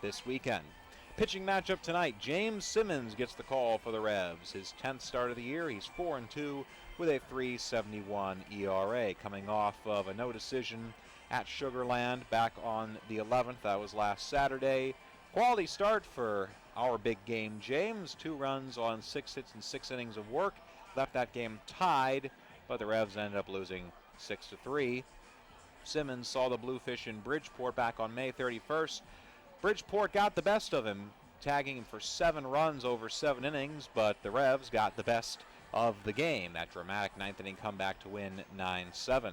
this weekend. Pitching matchup tonight, James Simmons gets the call for the Revs. His 10th start of the year, he's 4-2 with a 3.71 ERA, coming off of a no decision at Sugarland back on the 11th. That was last Saturday. Quality start for our big game James. 2 runs on 6 hits and 6 innings of work. Left that game tied, but the Revs ended up losing 6-3. Simmons saw the Bluefish in Bridgeport back on May 31st. Bridgeport got the best of him, tagging him for 7 runs over 7 innings, but the Revs got the best of the game. That dramatic 9th inning comeback to win 9-7.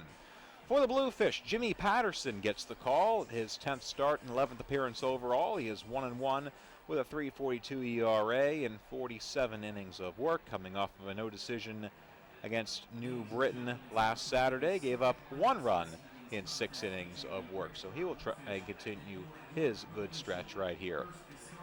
For the Bluefish, Jimmy Patterson gets the call. His 10th start and 11th appearance overall. He is 1-1 with a 3.42 ERA and 47 innings of work, coming off of a no decision against New Britain last Saturday. Gave up 1 run in 6 innings of work, so he will try and continue his good stretch right here.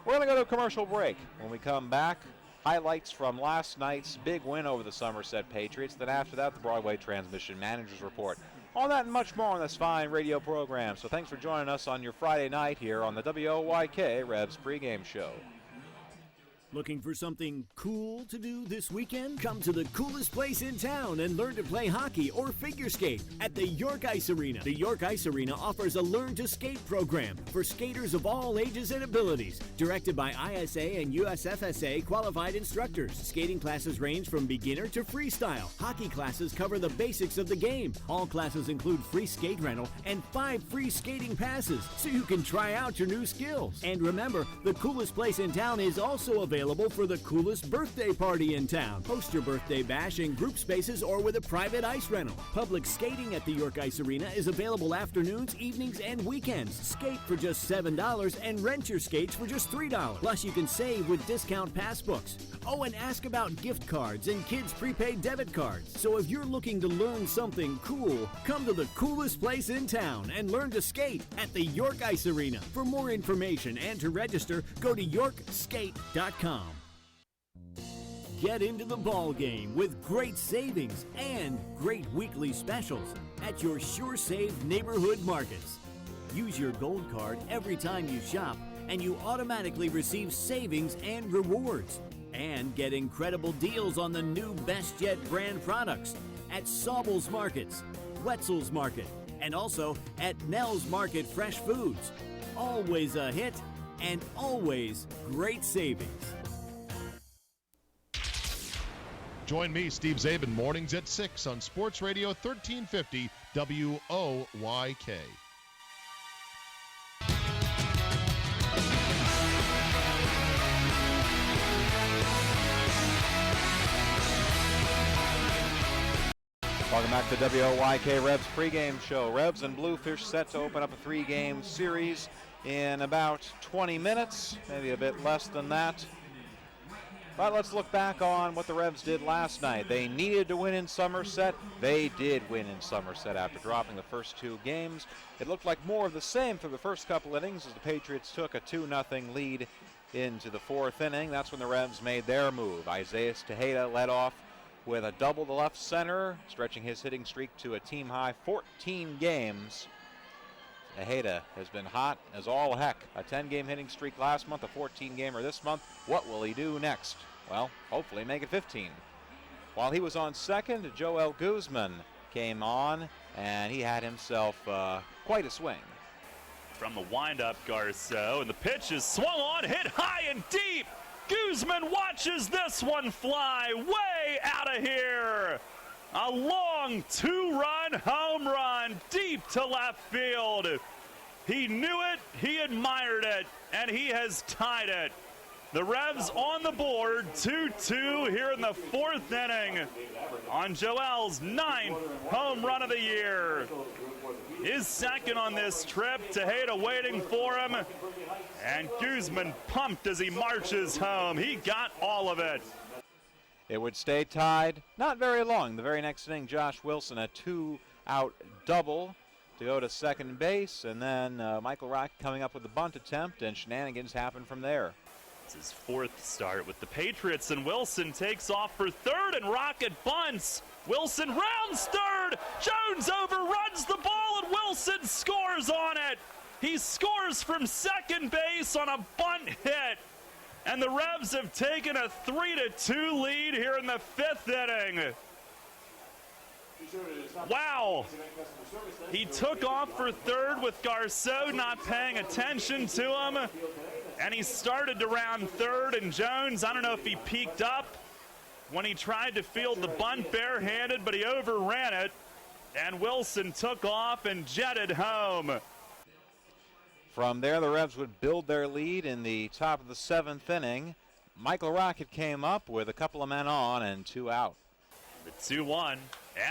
We're going to go to a commercial break. When we come back, highlights from last night's big win over the Somerset Patriots. Then after that, the Broadway Transmission Managers Report. All that and much more on this fine radio program. So thanks for joining us on your Friday night here on the WOYK Revs pregame show. Looking for something cool to do this weekend? Come to the coolest place in town and learn to play hockey or figure skate at the York Ice Arena. The York Ice Arena offers a Learn to Skate program for skaters of all ages and abilities, directed by ISA and USFSA qualified instructors. Skating classes range from beginner to freestyle. Hockey classes cover the basics of the game. All classes include free skate rental and 5 free skating passes, so you can try out your new skills. And remember, the coolest place in town is also available for the coolest birthday party in town. Host your birthday bash in group spaces or with a private ice rental. Public skating at the York Ice Arena is available afternoons, evenings, and weekends. Skate for just $7 and rent your skates for just $3. Plus, you can save with discount pass books. Oh, and ask about gift cards and kids' prepaid debit cards. So if you're looking to learn something cool, come to the coolest place in town and learn to skate at the York Ice Arena. For more information and to register, go to yorkskate.com. Get into the ball game with great savings and great weekly specials at your Sure Save neighborhood markets. Use your gold card every time you shop, and you automatically receive savings and rewards. And get incredible deals on the new Best Yet brand products at Sobel's Markets, Wetzel's Market, and also at Nell's Market Fresh Foods. Always a hit and always great savings. Join me, Steve Zabin, mornings at 6 on Sports Radio 1350 WOYK. Welcome back to WOYK Revs pregame show. Revs and Bluefish set to open up a 3-game series in about 20 minutes, maybe a bit less than that. But let's look back on what the Revs did last night. They needed to win in Somerset. They did win in Somerset after dropping the first 2 games. It looked like more of the same through the first couple innings as the Patriots took a 2-0 lead into the 4th inning. That's when the Revs made their move. Isaiah Tejeda led off with a double to left center, stretching his hitting streak to a team-high 14 games. Tejeda has been hot as all heck. A 10-game hitting streak last month, a 14-gamer this month. What will he do next? Well, hopefully make it 15. While he was on second, Joel Guzman came on, and he had himself quite a swing. From the windup, Garceau, and the pitch is swung on, hit high and deep. Guzman watches this one fly way out of here. A long 2-run home run deep to left field. He knew it, he admired it, and he has tied it. The Revs on the board, 2-2 here in the 4th inning on Joel's 9th home run of the year. His second on this trip, Tejeda waiting for him, and Guzman pumped as he marches home. He got all of it. It would stay tied, not very long. The very next inning, Josh Wilson, a 2-out double to go to second base, and then Michael Rock coming up with the bunt attempt, and shenanigans happen from there. It's his 4th start with the Patriots, and Wilson takes off for third, and Rocket bunts. Wilson rounds third. Jones overruns the ball, and Wilson scores on it. He scores from second base on a bunt hit. And the Revs have taken a 3-2 lead here in the 5th inning. Wow. He took off for third with Garceau not paying attention to him. And he started to round third, and Jones, I don't know if he peeked up when he tried to field the bunt barehanded, but he overran it. And Wilson took off and jetted home. From there, the Revs would build their lead in the top of the 7th inning. Michael Rocket came up with a couple of men on and 2 out. The 2-1,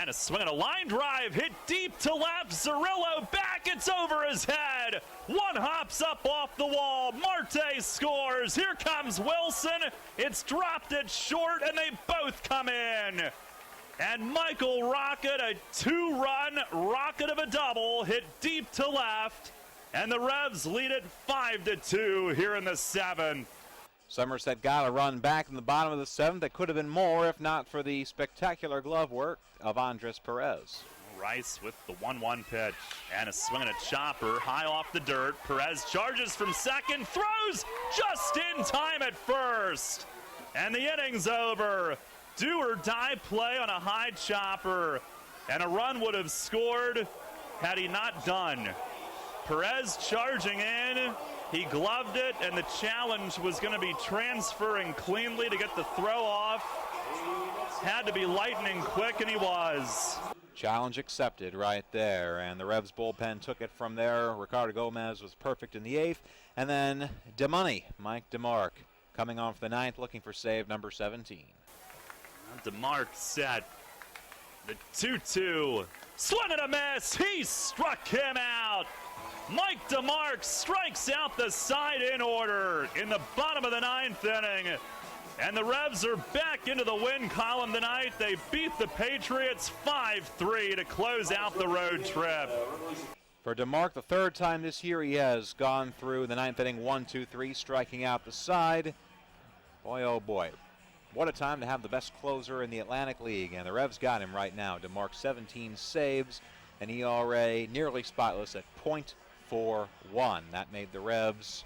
and a swing and a line drive hit deep to left. Zerillo back, it's over his head. One hops up off the wall. Marte scores. Here comes Wilson. It's dropped it short, and they both come in. And Michael Rocket, a 2-run rocket of a double, hit deep to left. And the Revs lead it 5-2 here in the 7th. Somerset got a run back in the bottom of the 7th. That could have been more if not for the spectacular glove work of Andres Perez. Rice with the 1-1 pitch and a swing and a chopper high off the dirt. Perez charges from second, throws just in time at first. And the inning's over. Do or die play on a high chopper. And a run would have scored had he not done. Perez charging in. He gloved it, and the challenge was going to be transferring cleanly to get the throw off. Had to be lightning quick, and he was. Challenge accepted right there, and the Revs bullpen took it from there. Ricardo Gomez was perfect in the 8th, and then DeMoney, Mike DeMark, coming on for the 9th, looking for save number 17. DeMark set. The 2-2. Swing and a miss. He struck him out. Mike DeMark strikes out the side-in order in the bottom of the 9th inning. And the Revs are back into the win column tonight. They beat the Patriots 5-3 to close out the road trip. For DeMark, the 3rd time this year he has gone through the 9th inning 1-2-3, striking out the side. Boy, oh boy. What a time to have the best closer in the Atlantic League. And the Revs got him right now. DeMark 17 saves, an ERA nearly spotless at .41. That made the Revs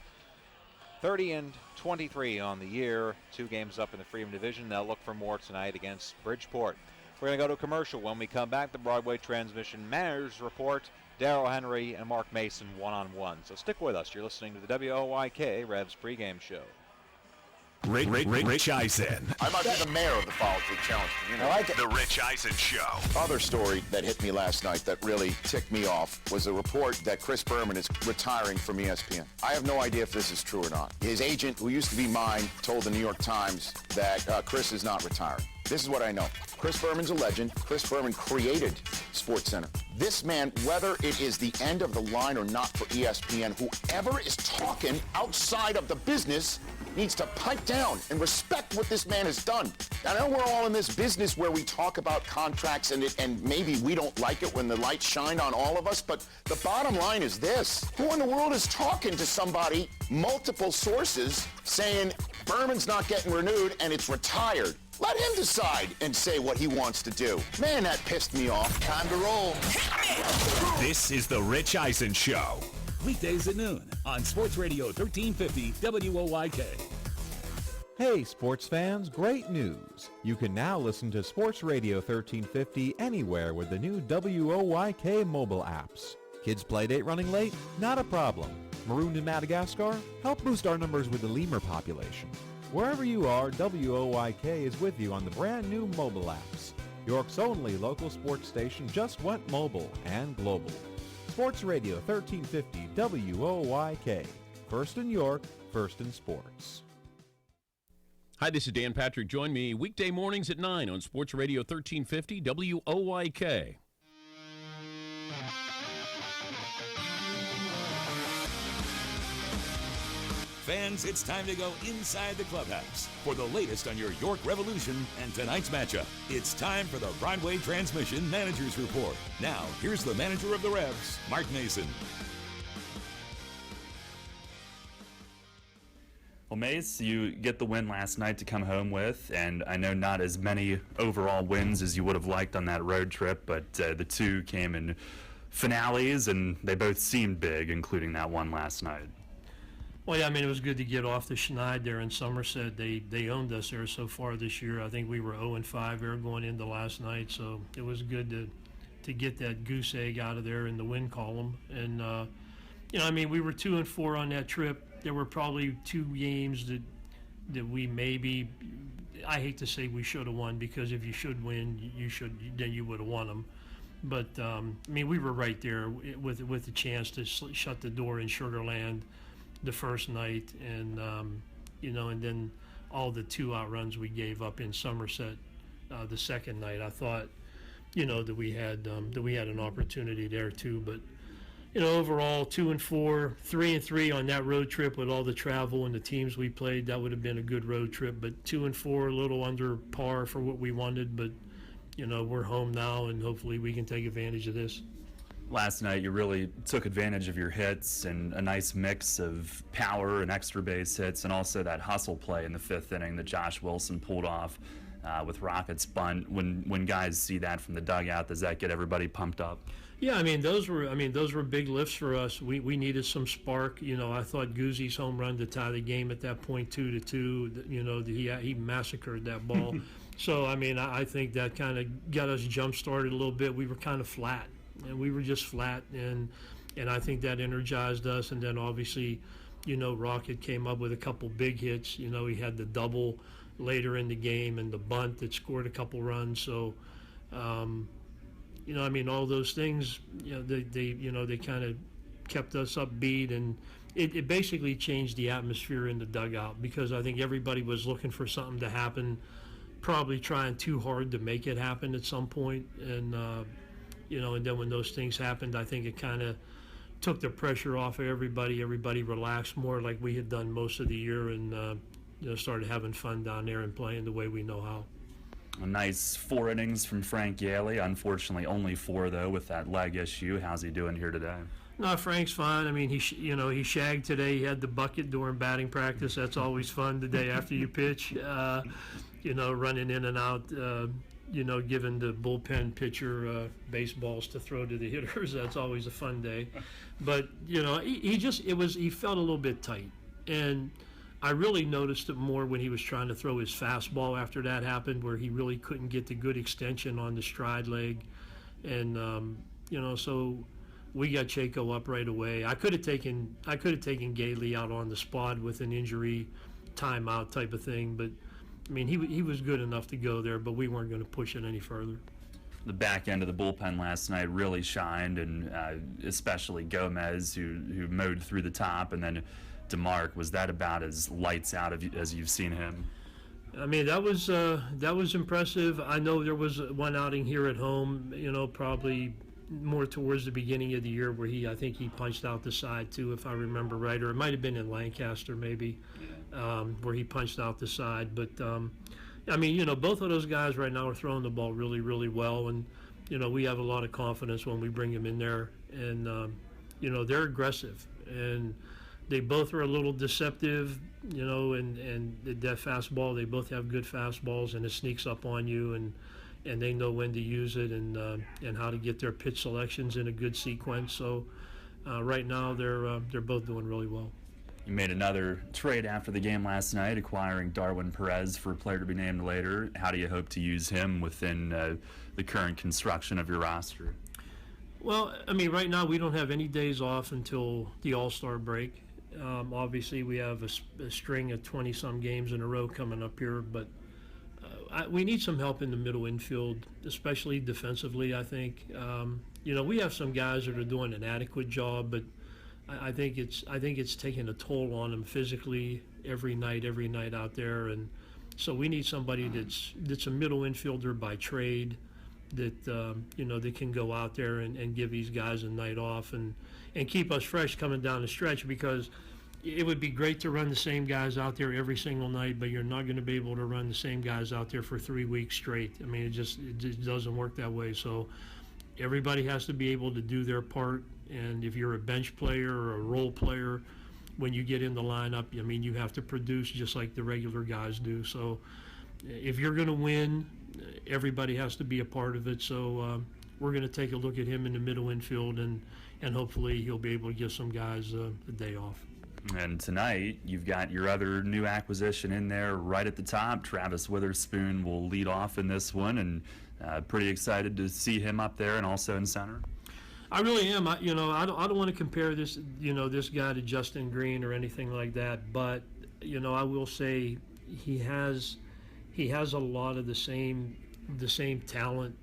30-23 on the year. 2 games up in the Freedom Division. They'll look for more tonight against Bridgeport. We're going to go to a commercial. When we come back, the Broadway Transmission Managers Report. Darryl Henry and Mark Mason one-on-one. So stick with us. You're listening to the WOYK Revs pregame show. Rich Eisen. I might be the mayor of the Follows League Challenge. You know? I like it. The Rich Eisen Show. Other story that hit me last night that really ticked me off was a report that Chris Berman is retiring from ESPN. I have no idea if this is true or not. His agent, who used to be mine, told the New York Times that Chris is not retiring. This is what I know. Chris Berman's a legend. Chris Berman created SportsCenter. This man, whether it is the end of the line or not for ESPN, whoever is talking outside of the business needs to pipe down and respect what this man has done. I know we're all in this business where we talk about contracts and maybe we don't like it when the lights shine on all of us, but the bottom line is this. Who in the world is talking to somebody, multiple sources, saying Berman's not getting renewed and it's retired? Let him decide and say what he wants to do. Man, that pissed me off. Time to roll. This is the Rich Eisen Show. Weekdays at noon on Sports Radio 1350 WOYK. Hey, sports fans, great news. You can now listen to Sports Radio 1350 anywhere with the new WOYK mobile apps. Kids Playdate running late? Not a problem. Marooned in Madagascar? Help boost our numbers with the lemur population. Wherever you are, WOYK is with you on the brand new mobile apps. York's only local sports station just went mobile and global. Sports Radio 1350 WOYK. First in York, first in sports. Hi, this is Dan Patrick. Join me weekday mornings at 9 on Sports Radio 1350 WOYK. Fans, it's time to go inside the clubhouse for the latest on your York Revolution and tonight's matchup. It's time for the Broadway Transmission Managers Report. Now, here's the manager of the Revs, Mark Mason. Well, Mace, you get the win last night to come home with, and I know not as many overall wins as you would have liked on that road trip, but the 2 came in finales, and they both seemed big, including that one last night. Well, yeah, I mean, it was good to get off the schneid there in Somerset. They owned us there so far this year. I think we were 0-5 there going into last night, so it was good to get that goose egg out of there in the win column. And, I mean, we were 2-4 on that trip. There were probably 2 games that we maybe, I hate to say we should have won, because if you should win, then you would have won them. But, I mean, we were right there with the chance to shut the door in Sugar Land the first night, and and then all the 2 outruns we gave up in Somerset the second night. I thought, that we had an opportunity there too. But overall 2-4, 3-3 on that road trip with all the travel and the teams we played. That would have been a good road trip. But 2-4, a little under par for what we wanted. But we're home now, and hopefully we can take advantage of this. Last night, you really took advantage of your hits and a nice mix of power and extra base hits, and also that hustle play in the 5th inning that Josh Wilson pulled off with Rocket's bunt. When guys see that from the dugout, does that get everybody pumped up? Yeah, those were big lifts for us. We needed some spark. I thought Guzzi's home run to tie the game at that point, 2-2. He massacred that ball. So I think that kind of got us jump started a little bit. We were kind of flat. And we were just flat, and I think that energized us. And then obviously, Rocket came up with a couple big hits. He had the double later in the game and the bunt that scored a couple runs. So, all those things, they kind of kept us upbeat, and it basically changed the atmosphere in the dugout, because I think everybody was looking for something to happen, probably trying too hard to make it happen at some point. And and then when those things happened, I think it kind of took the pressure off of everybody. Everybody relaxed more, like we had done most of the year, and started having fun down there and playing the way we know how. A nice 4 innings from Frank Yaley. Unfortunately, only 4 though, with that leg issue. How's he doing here today? No, Frank's fine. He shagged today. He had the bucket during batting practice. That's always fun the day after you pitch. Running in and out. Giving the bullpen pitcher baseballs to throw to the hitters. That's always a fun day. But, he felt a little bit tight. And I really noticed it more when he was trying to throw his fastball after that happened, where he really couldn't get the good extension on the stride leg. And, so we got Chaco up right away. I could have taken Gailey out on the spot with an injury timeout type of thing, but he was good enough to go there, but we weren't going to push it any further. The back end of the bullpen last night really shined, and especially Gomez, who mowed through the top, and then DeMarc. Was that about as lights out as you've seen him? That was impressive. I know there was one outing here at home, probably more towards the beginning of the year, where I think he punched out the side too, if I remember right, or it might have been in Lancaster maybe. Where he punched out the side. But, both of those guys right now are throwing the ball really, really well. And, we have a lot of confidence when we bring them in there. And, they're aggressive. And they both are a little deceptive, and that fastball, they both have good fastballs, and it sneaks up on you. And they know when to use it, and how to get their pitch selections in a good sequence. So right now they're both doing really well. You made another trade after the game last night, acquiring Darwin Perez for a player to be named later. How do you hope to use him within the current construction of your roster? Well, right now we don't have any days off until the All-Star break. Obviously, we have a string of 20-some games in a row coming up here, but we need some help in the middle infield, especially defensively, I think. We have some guys that are doing an adequate job, but I think it's taking a toll on them physically every night out there, and so we need somebody that's a middle infielder by trade, that that can go out there and give these guys a night off and keep us fresh coming down the stretch, because it would be great to run the same guys out there every single night, but you're not going to be able to run the same guys out there for 3 weeks straight. It just doesn't work that way. So everybody has to be able to do their part. And if you're a bench player or a role player, when you get in the lineup, you have to produce just like the regular guys do. So if you're going to win, everybody has to be a part of it. So we're going to take a look at him in the middle infield, and hopefully he'll be able to give some guys a day off. And tonight, you've got your other new acquisition in there right at the top. Travis Witherspoon will lead off in this one, and pretty excited to see him up there and also in center. I really am. I don't want to compare this guy to Justin Green or anything like that, but I will say he has a lot of the same talent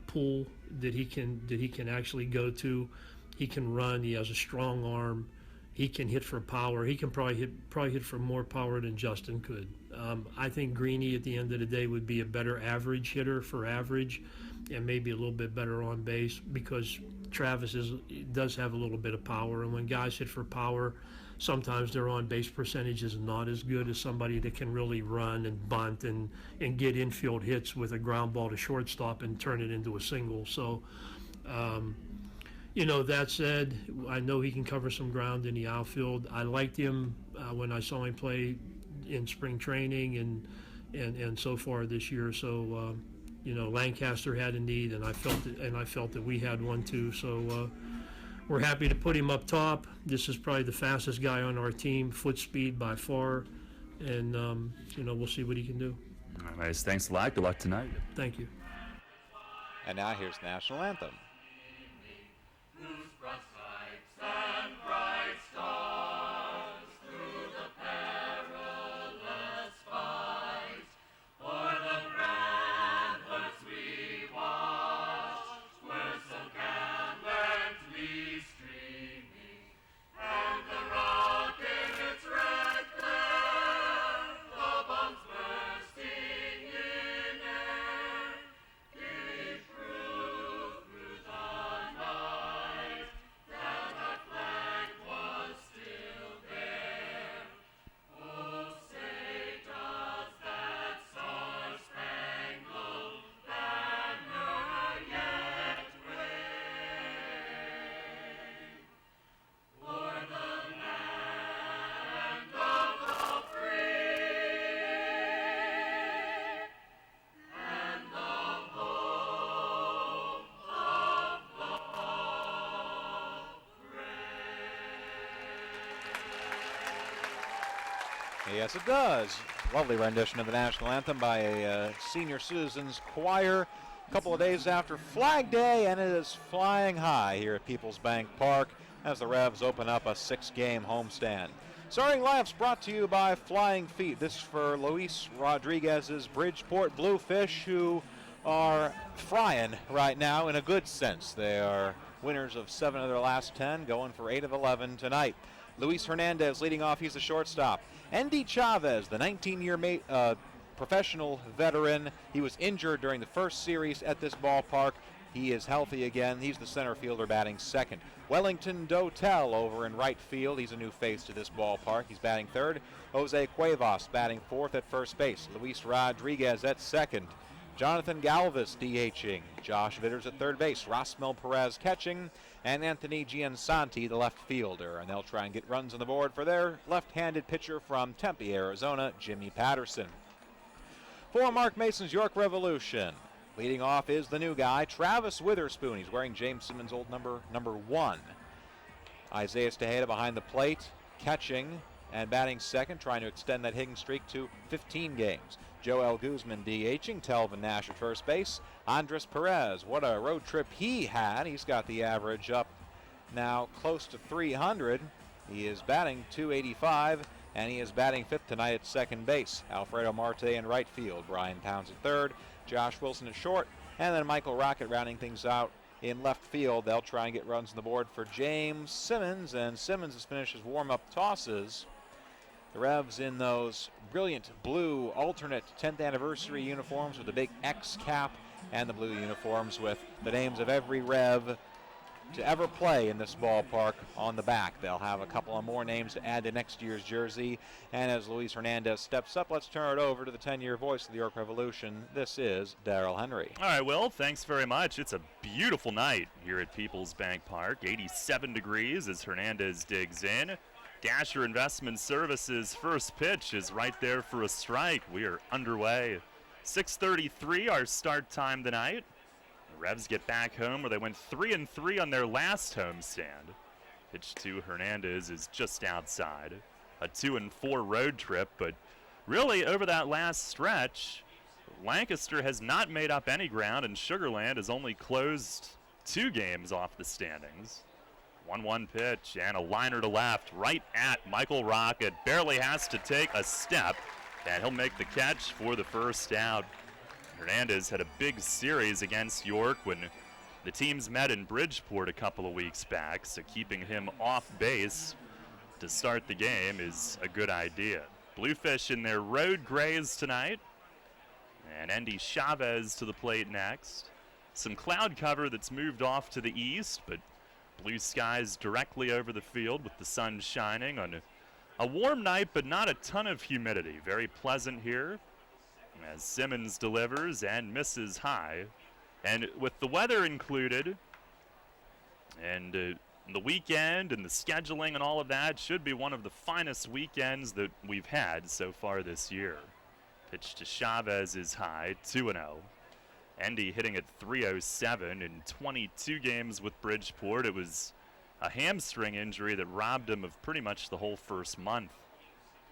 pool that he can actually go to. He can run. He has a strong arm. He can hit for power. He can probably hit for more power than Justin could. I think Greeny at the end of the day would be a better average hitter for average, and maybe a little bit better on base, because Travis does have a little bit of power, and when guys hit for power, sometimes their on base percentage is not as good as somebody that can really run and bunt and get infield hits with a ground ball to shortstop and turn it into a single. So. That said, I know he can cover some ground in the outfield. I liked him when I saw him play in spring training and so far this year. So, Lancaster had a need, and I felt that we had one too. So we're happy to put him up top. This is probably the fastest guy on our team, foot speed by far, and we'll see what he can do. All right, thanks a lot. Good luck tonight. Thank you. And now here's the national anthem. Yes, it does. Lovely rendition of the national anthem by a senior citizens choir a couple of days after Flag Day, and it is flying high here at Peoples Bank Park as the Revs open up a 6-game homestand. Starting lineups brought to you by Flying Feet. This is for Luis Rodriguez's Bridgeport Bluefish, who are frying right now in a good sense. They are winners of 7 of their last 10, going for 8 of 11 tonight. Luis Hernandez leading off. He's the shortstop. Andy Chavez, the 19-year professional veteran. He was injured during the first series at this ballpark. He is healthy again. He's the center fielder batting second. Wellington Dotel over in right field. He's a new face to this ballpark. He's batting third. Jose Cuevas batting fourth at first base. Luis Rodriguez at second. Jonathan Galvis DHing. Josh Vitters at third base. Rosmel Perez catching. And Anthony Giansanti, the left fielder. And they'll try and get runs on the board for their left-handed pitcher from Tempe, Arizona, Jimmy Patterson. For Mark Mason's York Revolution, leading off is the new guy, Travis Witherspoon. He's wearing James Simmons' old number 1. Isaiah Tejeda behind the plate, catching and batting second, trying to extend that hitting streak to 15 games. Joel Guzman DHing, Telvin Nash at first base. Andres Perez, what a road trip he had. He's got the average up now close to 300. He is batting .285, and he is batting fifth tonight at second base. Alfredo Marte in right field. Brian Pounds at third. Josh Wilson at short. And then Michael Rocket rounding things out in left field. They'll try and get runs on the board for James Simmons, and Simmons has finished his warm-up tosses. The Revs in those brilliant blue alternate 10th anniversary uniforms with the big X cap, and the blue uniforms with the names of every Rev to ever play in this ballpark on the back. They'll have a couple of more names to add to next year's jersey. And as Luis Hernandez steps up, let's turn it over to the 10-year voice of the York Revolution. This is Darrell Henry. All right, Will, thanks very much. It's a beautiful night here at Peoples Bank Park. 87 degrees as Hernandez digs in. Dasher Investment Services' first pitch is right there for a strike. We are underway. 6:33 our start time tonight. Revs get back home where they went 3-3 on their last homestand. Pitch to Hernandez is just outside. A 2-4 road trip, but really over that last stretch, Lancaster has not made up any ground, and Sugar Land has only closed 2 games off the standings. 1-1 pitch and a liner to left right at Michael Rocket. Barely has to take a step, and he'll make the catch for the first out. Hernandez had a big series against York when the teams met in Bridgeport a couple of weeks back, so keeping him off base to start the game is a good idea. Bluefish in their road grays tonight, and Andy Chavez to the plate next. Some cloud cover that's moved off to the east, but blue skies directly over the field with the sun shining on a warm night, but not a ton of humidity. Very pleasant here as Simmons delivers and misses high. And with the weather included and the weekend and the scheduling and all of that, should be one of the finest weekends that we've had so far this year. Pitch to Chavez is high, 2-0. Endy hitting at 307 in 22 games with Bridgeport. It was a hamstring injury that robbed him of pretty much the whole first month.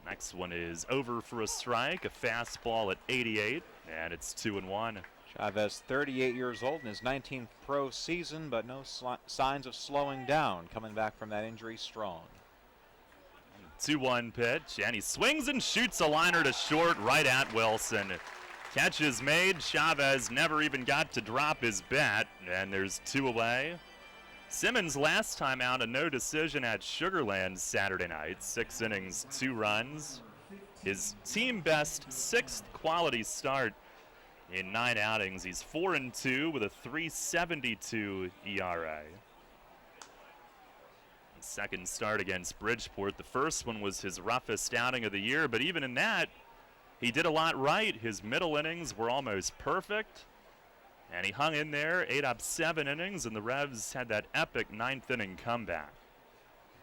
Next one is over for a strike, a fastball at 88, and it's 2-1. Chavez, 38 years old in his 19th pro season, but no signs of slowing down, coming back from that injury strong. 2-1 pitch, and he swings and shoots a liner to short right at Wilson. Catch is made. Chavez never even got to drop his bat, and there's 2 away. Simmons last time out, a no decision at Sugar Land Saturday night. 6 innings, 2 runs. His team best 6th quality start in 9 outings. He's 4-2 with a 3.72 ERA. Second start against Bridgeport. The first one was his roughest outing of the year, but even in that, he did a lot right. His middle innings were almost perfect, and he hung in there, ate up 7 innings, and the Revs had that epic 9th inning comeback.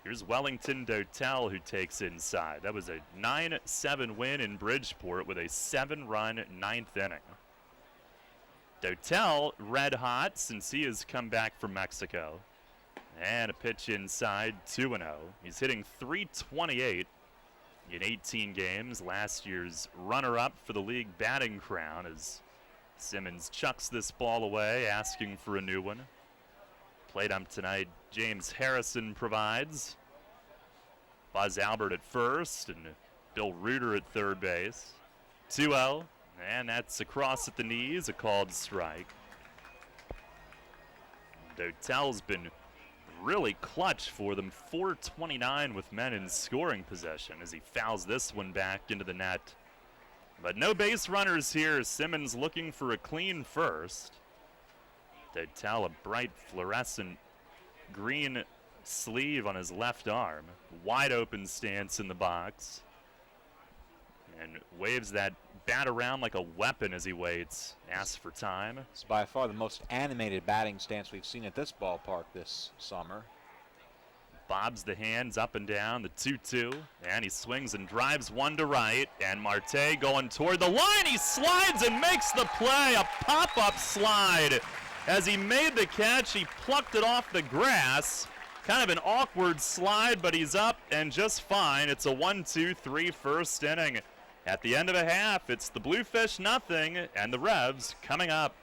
Here's Wellington Dotel, who takes inside. That was a 9-7 win in Bridgeport with a 7-run 9th inning. Dotel red hot since he has come back from Mexico. And a pitch inside, 2-0. He's hitting .328 in 18 games. Last year's runner-up for the league batting crown as Simmons chucks this ball away, asking for a new one. Plate ump tonight, James Harrison provides. Buzz Albert at first and Bill Reuter at third base. 2-0, and that's across at the knees, a called strike. Dotel's been really clutch for them, 429 with men in scoring possession as he fouls this one back into the net. But no base runners here. Simmons looking for a clean first. Dotel, a bright fluorescent green sleeve on his left arm. Wide open stance in the box. And waves that bat around like a weapon as he waits. Asks for time. It's by far the most animated batting stance we've seen at this ballpark this summer. Bobs the hands up and down, the 2-2, and he swings and drives one to right, and Marte going toward the line. He slides and makes the play, a pop-up slide. As he made the catch, he plucked it off the grass. Kind of an awkward slide, but he's up and just fine. It's a 1-2-3 first inning. At the end of a half, it's the Bluefish nothing, and the Revs coming up.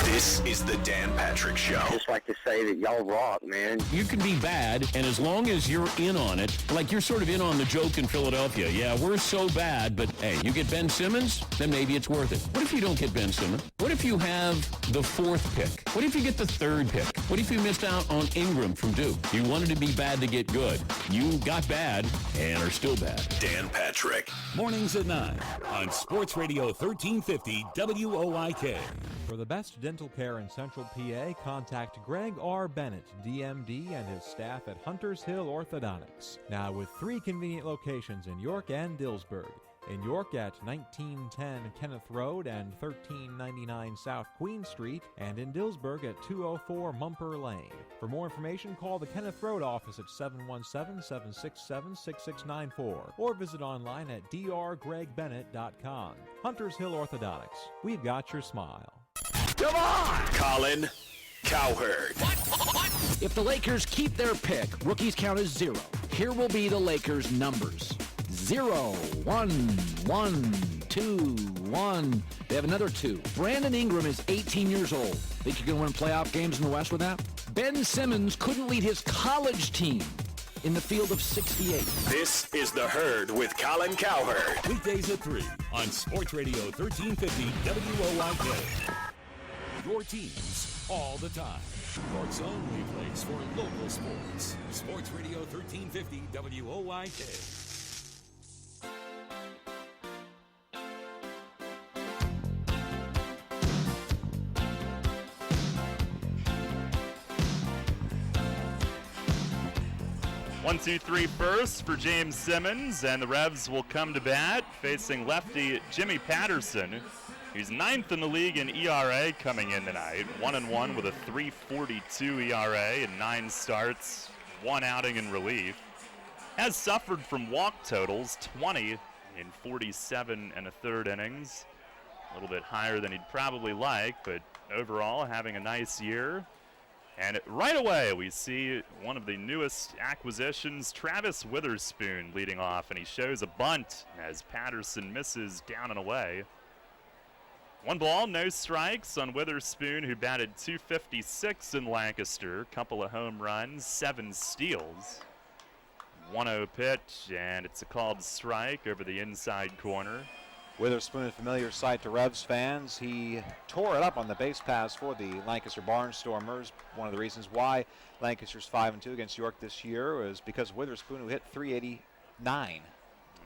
This is the Dan Patrick Show. I just like to say that y'all rock, man. You can be bad, and as long as you're in on it, like you're sort of in on the joke in Philadelphia. Yeah, we're so bad, but hey, you get Ben Simmons, then maybe it's worth it. What if you don't get Ben Simmons? What if you have the 4th pick? What if you get the 3rd pick? What if you missed out on Ingram from Duke? You wanted to be bad to get good. You got bad and are still bad. Dan Patrick. Mornings at 9 on Sports Radio 1350 WOIK. For the best dental care in Central PA, contact Greg R. Bennett, DMD, and his staff at Hunters Hill Orthodontics. Now with 3 convenient locations in York and Dillsburg. In York at 1910 Kenneth Road and 1399 South Queen Street, and in Dillsburg at 204 Mumper Lane. For more information, call the Kenneth Road office at 717-767-6694 or visit online at drgregbennett.com. Hunters Hill Orthodontics. We've got your smile. Come on! Colin Cowherd. If the Lakers keep their pick, rookies count as 0. Here will be the Lakers' numbers. 0, 1, 1, 2, 1. They have another 2. Brandon Ingram is 18 years old. Think you're going to win playoff games in the West with that? Ben Simmons couldn't lead his college team in the field of 68. This is The Herd with Colin Cowherd. Weekdays at 3 on Sports Radio 1350 WOYK. Your teams all the time. York's only place for local sports. Sports Radio 1350 WOYK. One, two, three first for James Simmons, and the Revs will come to bat facing lefty Jimmy Patterson. He's 9th in the league in ERA coming in tonight. 1-1 with a 3.42 ERA in 9 starts, 1 outing in relief. Has suffered from walk totals, 20 in 47 1/3 innings. A little bit higher than he'd probably like, but overall having a nice year. And right away, we see one of the newest acquisitions, Travis Witherspoon, leading off, and he shows a bunt as Patterson misses down and away. 1 ball, no strikes on Witherspoon, who batted .256 in Lancaster, couple of home runs, 7 steals. 1-0 pitch, and it's a called strike over the inside corner. Witherspoon, a familiar sight to Revs fans. He tore it up on the base pass for the Lancaster Barnstormers. One of the reasons why Lancaster's 5-2 against York this year was because of Witherspoon, who hit .389.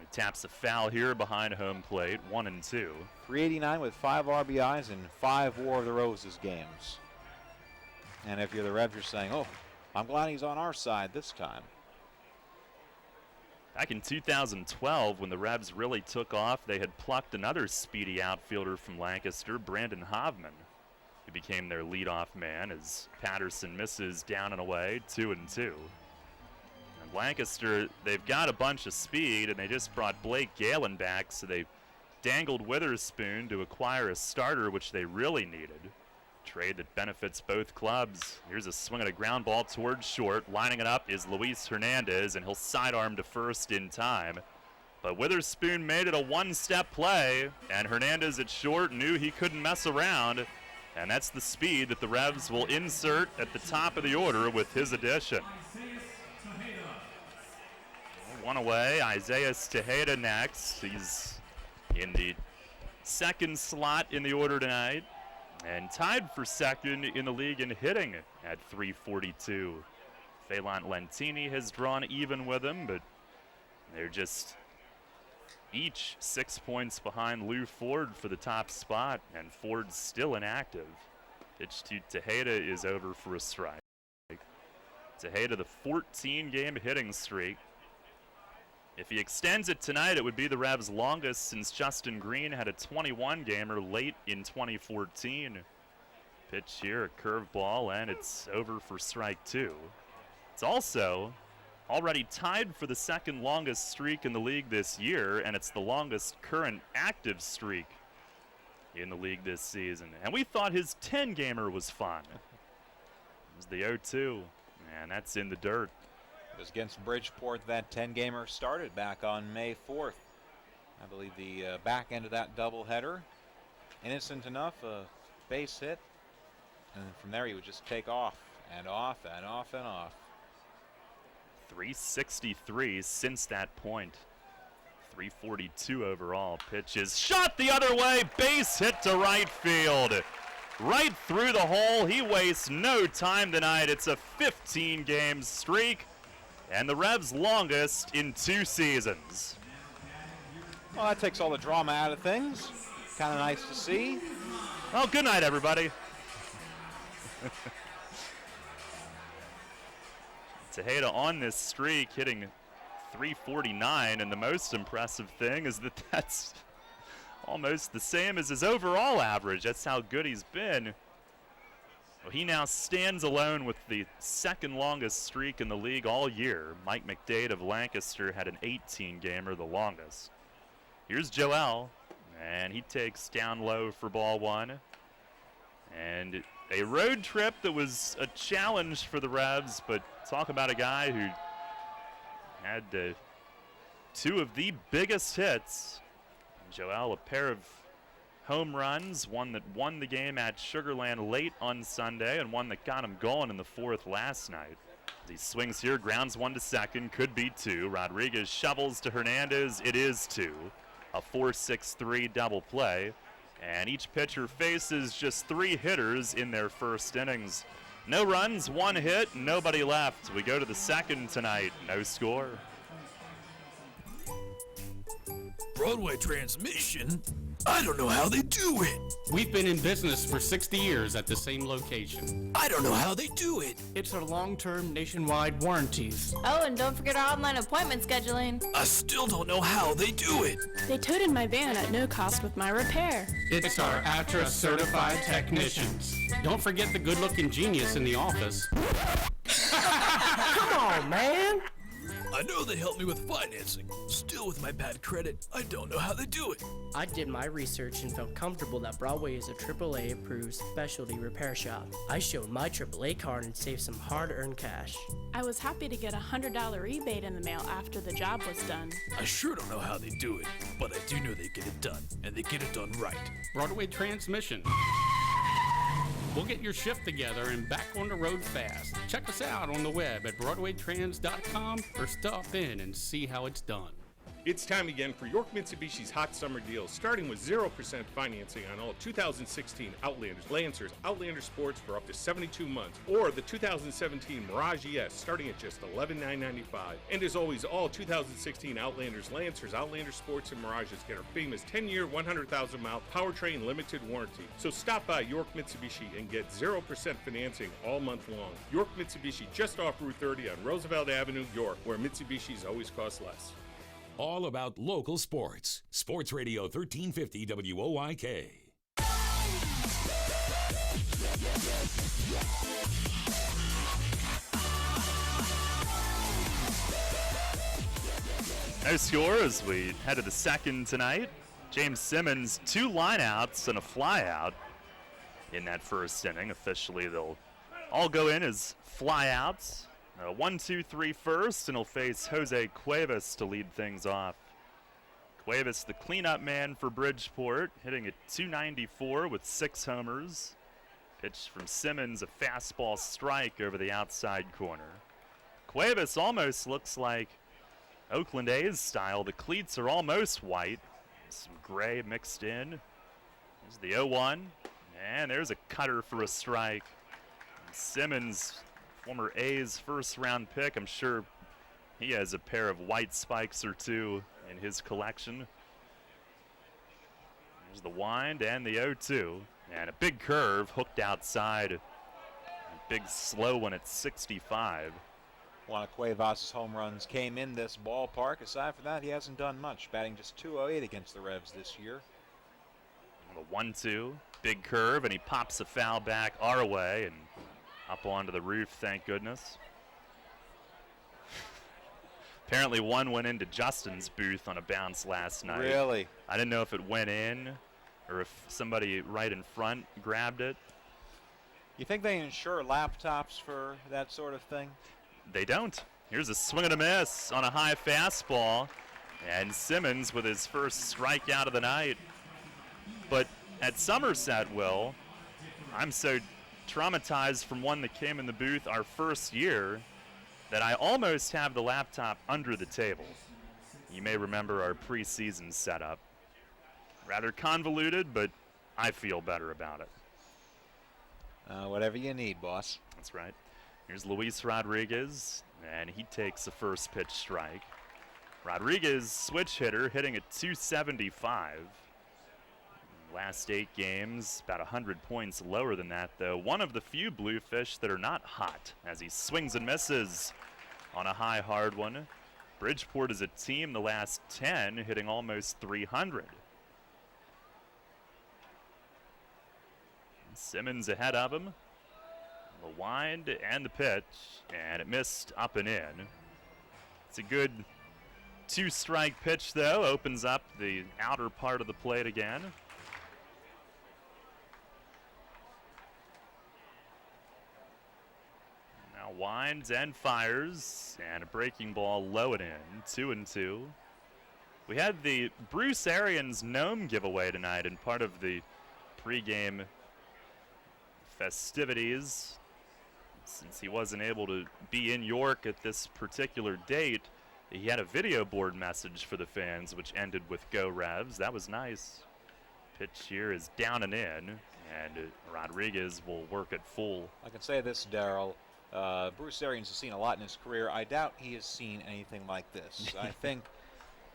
He taps a foul here behind home plate, 1-2. .389 with 5 RBIs in 5 War of the Roses games. And if you're the Revs, you're saying, oh, I'm glad he's on our side this time. Back in 2012, when the Revs really took off, they had plucked another speedy outfielder from Lancaster, Brandon Hovman, who became their leadoff man as Patterson misses down and away, 2-2. And Lancaster, they've got a bunch of speed, and they just brought Blake Galen back, so they dangled Witherspoon to acquire a starter, which they really needed. Trade that benefits both clubs. Here's a swing at a ground ball towards short. Lining it up is Luis Hernandez, and he'll sidearm to first in time. But Witherspoon made it a one-step play, and Hernandez at short knew he couldn't mess around, and that's the speed that the Revs will insert at the top of the order with his addition. 1 away, Isaiah Tejeda next. He's in the second slot in the order tonight, and tied for second in the league in hitting at .342. Phelan Lentini has drawn even with him, but they're just each 6 points behind Lou Ford for the top spot, and Ford's still inactive. Pitch to Tejeda is over for a strike. Tejeda, the 14-game hitting streak. If he extends it tonight, it would be the Revs' longest since Justin Green had a 21-gamer late in 2014. Pitch here, a curveball, and it's over for strike 2. It's also already tied for the second longest streak in the league this year, and it's the longest current active streak in the league this season. And we thought his 10-gamer was fun. It was the 0-2, and that's in the dirt. It was against Bridgeport that 10-gamer started back on May 4th. I believe the back end of that doubleheader. Innocent enough, a base hit. And from there he would just take off and off and off and off. 363 since that point. 342 overall. Pitch is shot the other way. Base hit to right field. Right through the hole. He wastes no time tonight. It's a 15-game streak, and the Revs' longest in 2 seasons. Well, that takes all the drama out of things. Kind of nice to see. Well, good night, everybody. Tejeda on this streak, hitting .349, and the most impressive thing is that that's almost the same as his overall average. That's how good he's been. Well, he now stands alone with the second longest streak in the league all year. Mike McDade of Lancaster had an 18-gamer, the longest. Here's Joel, and he takes down low for ball 1. And a road trip that was a challenge for the Revs, but talk about a guy who had two of the biggest hits. Joel, a pair of home runs, one that won the game at Sugarland late on Sunday and one that got him going in the fourth last night. He swings here, grounds one to second, could be two. Rodriguez shovels to Hernandez, it is two. A 4-6-3 double play. And each pitcher faces just three hitters in their first innings. No runs, one hit, nobody left. We go to the second tonight, no score. Broadway transmission? I don't know how they do it. We've been in business for 60 years at the same location. I don't know how they do it. It's our long-term nationwide warranties. Oh, and don't forget our online appointment scheduling. I still don't know how they do it. They toted my van at no cost with my repair. It's our ATRA certified technicians. Don't forget the good-looking genius in the office. Come on, man. I know they helped me with financing. Still, with my bad credit, I don't know how they do it. I did my research and felt comfortable that Broadway is a AAA approved specialty repair shop. I showed my AAA card and saved some hard-earned cash. I was happy to get a $100 rebate in the mail after the job was done. I sure don't know how they do it, but I do know they get it done, and they get it done right. Broadway Transmission. We'll get your shift together and back on the road fast. Check us out on the web at BroadwayTrans.com or stop in and see how it's done. It's time again for York Mitsubishi's hot summer deals, starting with 0% financing on all 2016 Outlanders, Lancers, Outlander Sports for up to 72 months, or the 2017 Mirage ES starting at just $11,995. And as always, all 2016 Outlanders, Lancers, Outlander Sports, and Mirages get our famous 10-year, 100,000-mile powertrain limited warranty. So stop by York Mitsubishi and get 0% financing all month long. York Mitsubishi, just off Route 30 on Roosevelt Avenue, York, where Mitsubishis always cost less. All about local sports. Sports Radio 1350 WOYK. No score as we head to the second tonight. James Simmons, 2 lineouts and a flyout in that first inning. Officially, they'll all go in as flyouts. 1-2-3 first, and he'll face Jose Cuevas to lead things off. Cuevas, the cleanup man for Bridgeport, hitting at .294 with 6 homers. Pitch from Simmons, a fastball strike over the outside corner. Cuevas almost looks like Oakland A's style. The cleats are almost white. Some gray mixed in. There's the 0-1, and there's a cutter for a strike. And Simmons, former A's first-round pick. I'm sure he has a pair of white spikes or two in his collection. There's the wind and the 0-2. And a big curve hooked outside. A big slow one at 65. One of Cuevas' home runs came in this ballpark. Aside from that, he hasn't done much, batting just .208 against the Revs this year. The 1-2, big curve, and he pops a foul back our way and up onto the roof, thank goodness. Apparently one went into Justin's booth on a bounce last night. Really? I didn't know if it went in or if somebody right in front grabbed it. You think they insure laptops for that sort of thing? They don't. Here's a swing and a miss on a high fastball. And Simmons with his first strikeout of the night. But at Somerset, Will, I'm so traumatized from one that came in the booth our first year that I almost have the laptop under the table. You may remember our preseason setup. Rather convoluted, but I feel better about it. Whatever you need, boss. That's right. Here's Luis Rodriguez, and he takes the first pitch strike. Rodriguez, switch hitter, hitting at .275. Last 8 games, about 100 points lower than that, though. One of the few Bluefish that are not hot as he swings and misses on a high, hard one. Bridgeport is a team the last 10 hitting almost .300. Simmons ahead of him. The wind and the pitch, and it missed up and in. It's a good 2-strike pitch, though. Opens up the outer part of the plate again. winds and fires, and a breaking ball low and in, 2-2. We had the Bruce Arians gnome giveaway tonight in part of the pregame festivities. Since he wasn't able to be in York at this particular date, he had a video board message for the fans, which ended with "Go Revs." That was nice. Pitch here is down and in, and Rodriguez will work at full. I can say this, Darryl. Bruce Arians has seen a lot in his career. I doubt he has seen anything like this. I think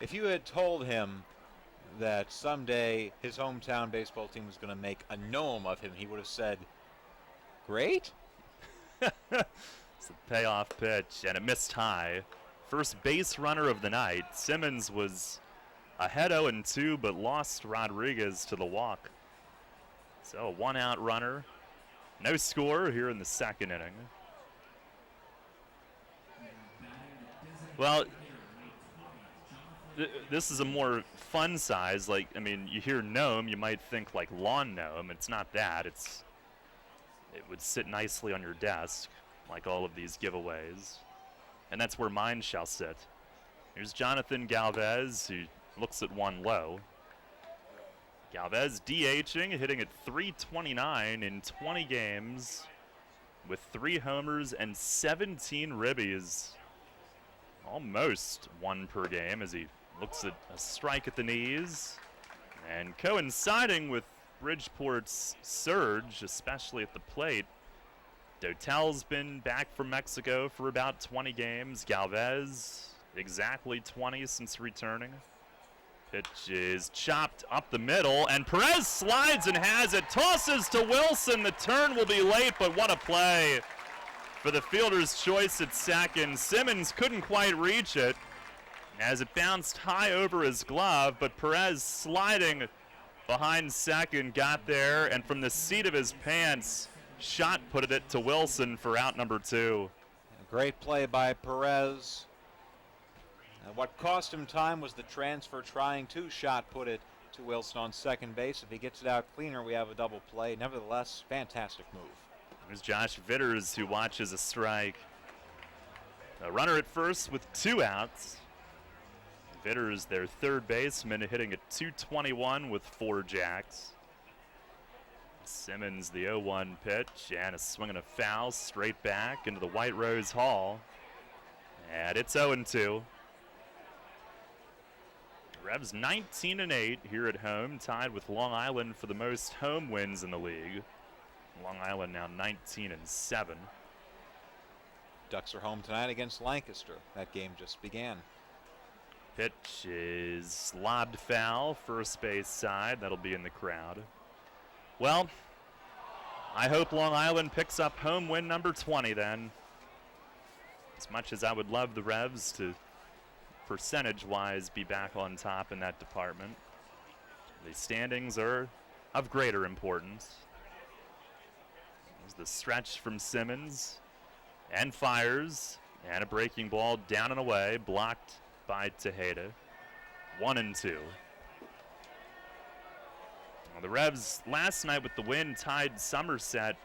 if you had told him that someday his hometown baseball team was going to make a gnome of him, he would have said, "Great." It's a payoff pitch and a missed high. First base runner of the night. Simmons was ahead 0-2, but lost Rodriguez to the walk. So a one-out runner. No score here in the second inning. Well, this is a more fun size. Like, I mean, you hear gnome, you might think like lawn gnome. It's not that. It would sit nicely on your desk, like all of these giveaways. And that's where mine shall sit. Here's Jonathan Galvez, who looks at one low. Galvez DHing, hitting at .329 in 20 games with 3 homers and 17 ribbies. Almost 1 per game as he looks at a strike at the knees. And coinciding with Bridgeport's surge, especially at the plate, Dotel's been back from Mexico for about 20 games. Galvez, exactly 20 since returning. Pitch is chopped up the middle, and Perez slides and has it. Tosses to Wilson. The turn will be late, but what a play for the fielder's choice at second. Simmons couldn't quite reach it as it bounced high over his glove, but Perez sliding behind second got there, and from the seat of his pants, shot putted it to Wilson for out number 2. A great play by Perez. What cost him time was the transfer trying to shot put it to Wilson on second base. If he gets it out cleaner, we have a double play. Nevertheless, fantastic move. There's Josh Vitters, who watches a strike. A runner at first with 2 outs. Vitters, their third baseman, hitting at .221 with 4 jacks. Simmons, the 0-1 pitch, and a swing and a foul straight back into the White Rose Hall. And it's 0-2. Revs 19-8 here at home, tied with Long Island for the most home wins in the league. Long Island now 19-7. Ducks are home tonight against Lancaster. That game just began. Pitch is lobbed foul, first base side. That'll be in the crowd. Well, I hope Long Island picks up home win number 20 then. As much as I would love the Revs to percentage-wise be back on top in that department, the standings are of greater importance. There's the stretch from Simmons, and fires, and a breaking ball down and away, blocked by Tejeda. 1-2. Well, the Revs last night with the win tied Somerset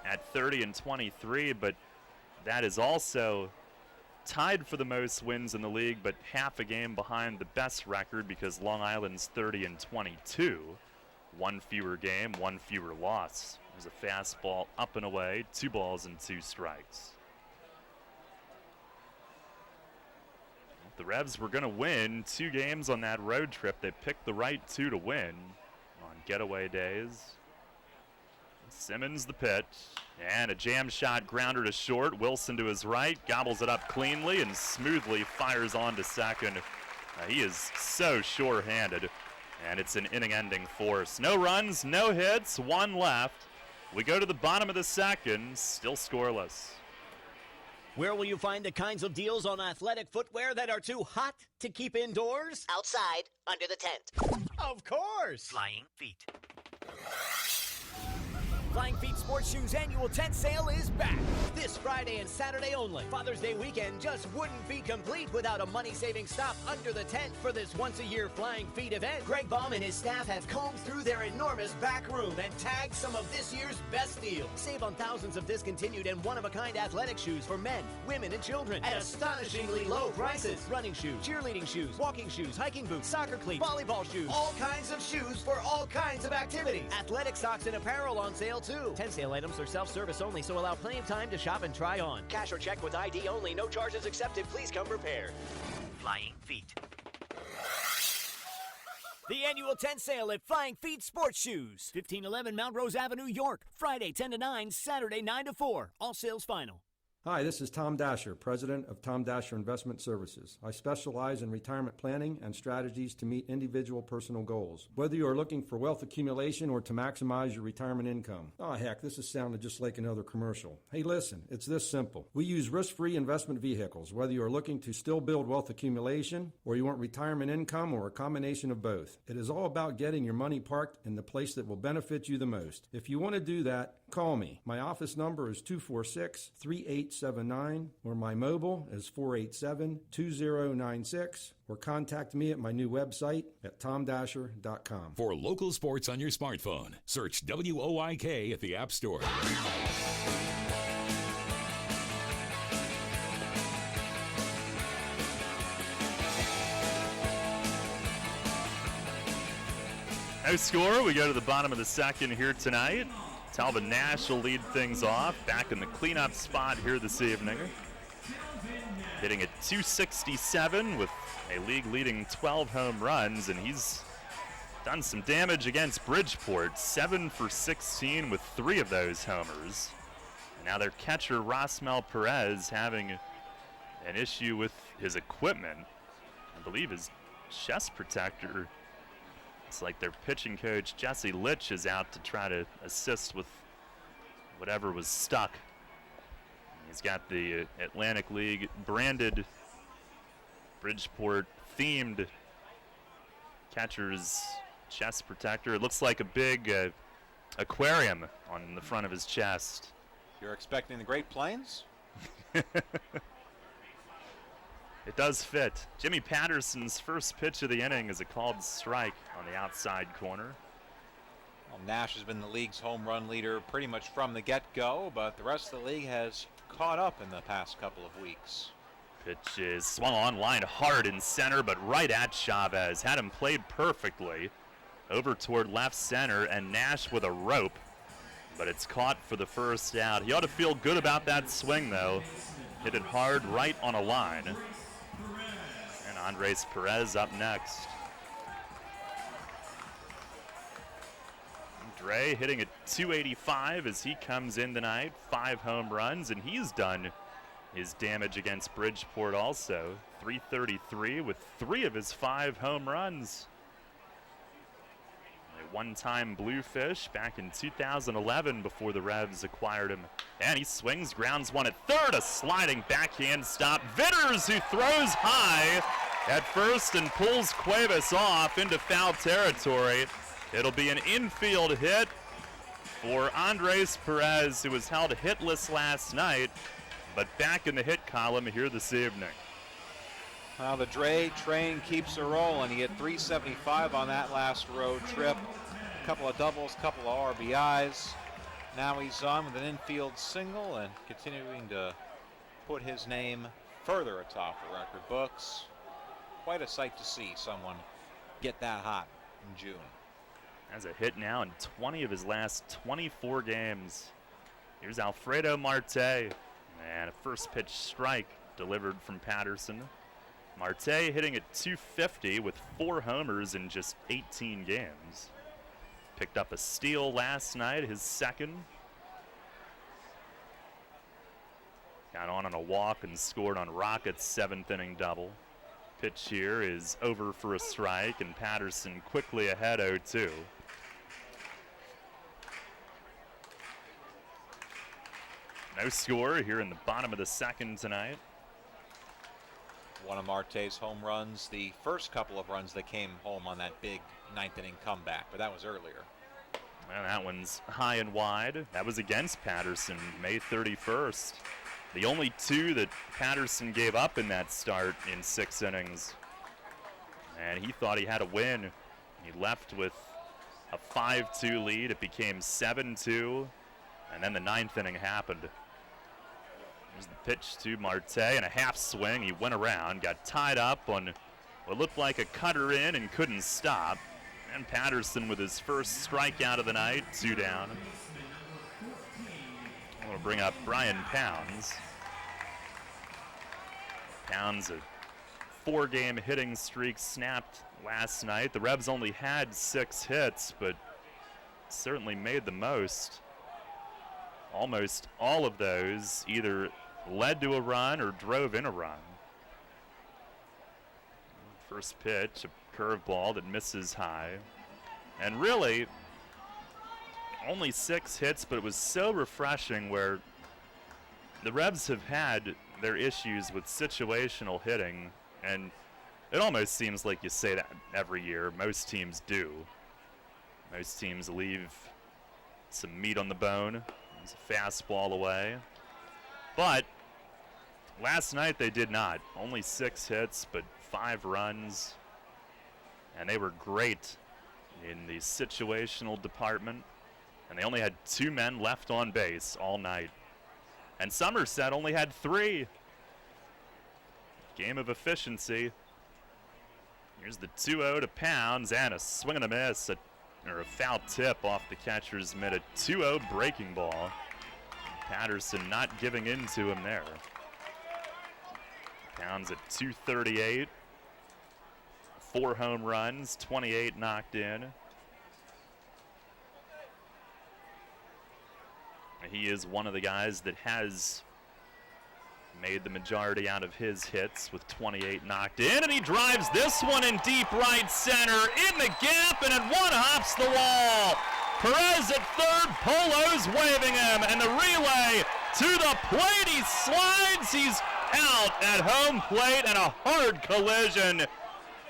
at 30-23, but that is also tied for the most wins in the league, but half a game behind the best record because Long Island's 30-22. 1 fewer game, 1 fewer loss. There's a fastball up and away, 2 balls and 2 strikes. If the Revs were going to win 2 games on that road trip, they picked the right 2 to win on getaway days. Simmons the pitch, and a jam shot grounder to short. Wilson to his right, gobbles it up cleanly and smoothly fires on to second. He is so sure-handed, and it's an inning-ending force. No runs, no hits, 1 left. We go to the bottom of the second, still scoreless. Where will you find the kinds of deals on athletic footwear that are too hot to keep indoors? Outside, under the tent. Of course! Flying feet. Flying Feet Sports Shoes annual tent sale is back. This Friday and Saturday only. Father's Day weekend just wouldn't be complete without a money-saving stop under the tent for this once-a-year Flying Feet event. Greg Baum and his staff have combed through their enormous back room and tagged some of this year's best deals. Save on thousands of discontinued and one-of-a-kind athletic shoes for men, women, and children at astonishingly low prices. Running shoes, cheerleading shoes, walking shoes, hiking boots, soccer cleats, volleyball shoes, all kinds of shoes for all kinds of activities. Athletic socks and apparel on sale too. 10 sale items are self-service only, so allow plenty of time to shop and try on. Cash or check with ID only. No charges accepted. Please come prepared. Flying Feet. The annual tent sale at Flying Feet Sports Shoes. 1511 Mount Rose Avenue, York. Friday 10 to 9, Saturday 9 to 4. All sales final. Hi, this is Tom Dasher, President of Tom Dasher Investment Services. I specialize in retirement planning and strategies to meet individual personal goals. Whether you are looking for wealth accumulation or to maximize your retirement income. Oh, heck, this is sounding just like another commercial. Hey, listen, it's this simple. We use risk-free investment vehicles, whether you are looking to still build wealth accumulation or you want retirement income or a combination of both. It is all about getting your money parked in the place that will benefit you the most. If you want to do that, call me. My office number is 246-3879, or my mobile is 487-2096, or contact me at my new website at tomdasher.com. For local sports on your smartphone, search WOIK at the App Store. No score. We go to the bottom of the second here tonight. Talbot Nash will lead things off, back in the cleanup spot here this evening. Hitting at .267 with a league-leading 12 home runs, and he's done some damage against Bridgeport, 7 for 16 with 3 of those homers. And now their catcher, Rosmel Perez, having an issue with his equipment. I believe his chest protector. It's like their pitching coach, Jesse Litch, is out to try to assist with whatever was stuck. He's got the Atlantic League branded Bridgeport themed catcher's chest protector. It looks like a big aquarium on the front of his chest. You're expecting the Great Plains? It does fit. Jimmy Patterson's first pitch of the inning is a called strike on the outside corner. Well, Nash has been the league's home run leader pretty much from the get-go, but the rest of the league has caught up in the past couple of weeks. Pitch is swung on, line hard in center, but right at Chavez. Had him played perfectly over toward left center, and Nash with a rope, but it's caught for the first out. He ought to feel good about that swing, though. Hit it hard right on a line. And Andres Perez up next. Andre hitting at .285 as he comes in tonight. 5 home runs, and he's done his damage against Bridgeport also. .333 with 3 of his 5 home runs. A one-time Bluefish back in 2011 before the Revs acquired him. And he swings, grounds one at third, a sliding backhand stop. Vitters, who throws high at first and pulls Cuevas off into foul territory. It'll be an infield hit for Andres Perez, who was held hitless last night, but back in the hit column here this evening. Well, the Dre train keeps a rolling. He hit .375 on that last road trip. A couple of doubles, a couple of RBIs. Now he's on with an infield single and continuing to put his name further atop the record books. Quite a sight to see someone get that hot in June. Has a hit now in 20 of his last 24 games. Here's Alfredo Marte, and a first pitch strike delivered from Patterson. Marte hitting at .250 with 4 homers in just 18 games. Picked up a steal last night, his second. Got on a walk and scored on Rockets' 7th inning double. Pitch here is over for a strike, and Patterson quickly ahead 0-2. No score here in the bottom of the second tonight. One of Marte's home runs, the first couple of runs that came home on that big 9th inning comeback, but that was earlier. Well, that one's high and wide. That was against Patterson, May 31st. The only two that Patterson gave up in that start in 6 innings. And he thought he had a win. He left with a 5-2 lead. It became 7-2. And then the 9th inning happened. There's the pitch to Marte and a half swing. He went around, got tied up on what looked like a cutter in and couldn't stop. And Patterson with his first strikeout of the night, 2 down. I'm going to bring up Brian Pounds. Pounds, a 4-game hitting streak snapped last night. The Revs only had 6 hits, but certainly made the most. Almost all of those either led to a run or drove in a run. First pitch, a curveball that misses high. And really, only 6 hits, but it was so refreshing where the Revs have had their issues with situational hitting, and it almost seems like you say that every year. Most teams do. Most teams leave some meat on the bone. There's a fastball away. But last night they did not. Only 6 hits, but 5 runs. And they were great in the situational department. And they only had 2 men left on base all night. And Somerset only had 3. Game of efficiency. Here's the 2-0 to Pounds, and a swing and a miss, or a foul tip off the catcher's mitt. A 2-0 breaking ball. Patterson not giving in to him there. Pounds at 238. 4 home runs, 28 knocked in. He is one of the guys that has made the majority out of his hits with 28 knocked in, and he drives this one in deep right center, in the gap, and it one hops the wall. Perez at third, Polo's waving him, and the relay to the plate. He slides, he's out at home plate, and a hard collision.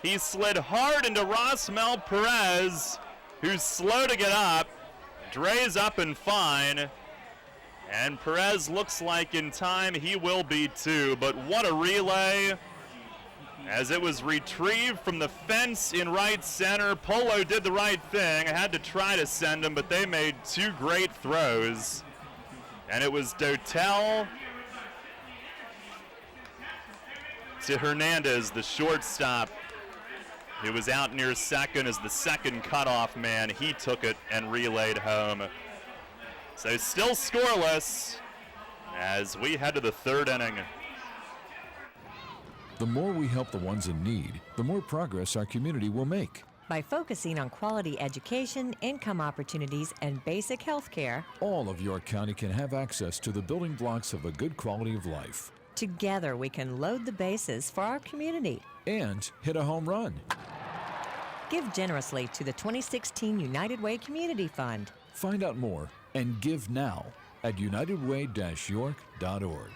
He slid hard into Rosmel Perez, who's slow to get up. Dre's up and fine. And Perez looks like in time he will be too, but what a relay. As it was retrieved from the fence in right center, Polo did the right thing. I had to try to send him, but they made 2 great throws. And it was Dotel to Hernandez, the shortstop, who was out near second as the second cutoff man. He took it and relayed home. So still scoreless as we head to the 3rd inning. The more we help the ones in need, the more progress our community will make. By focusing on quality education, income opportunities, and basic health care, all of York County can have access to the building blocks of a good quality of life. Together we can load the bases for our community and hit a home run. Give generously to the 2016 United Way Community Fund. Find out more and give now at unitedway-york.org.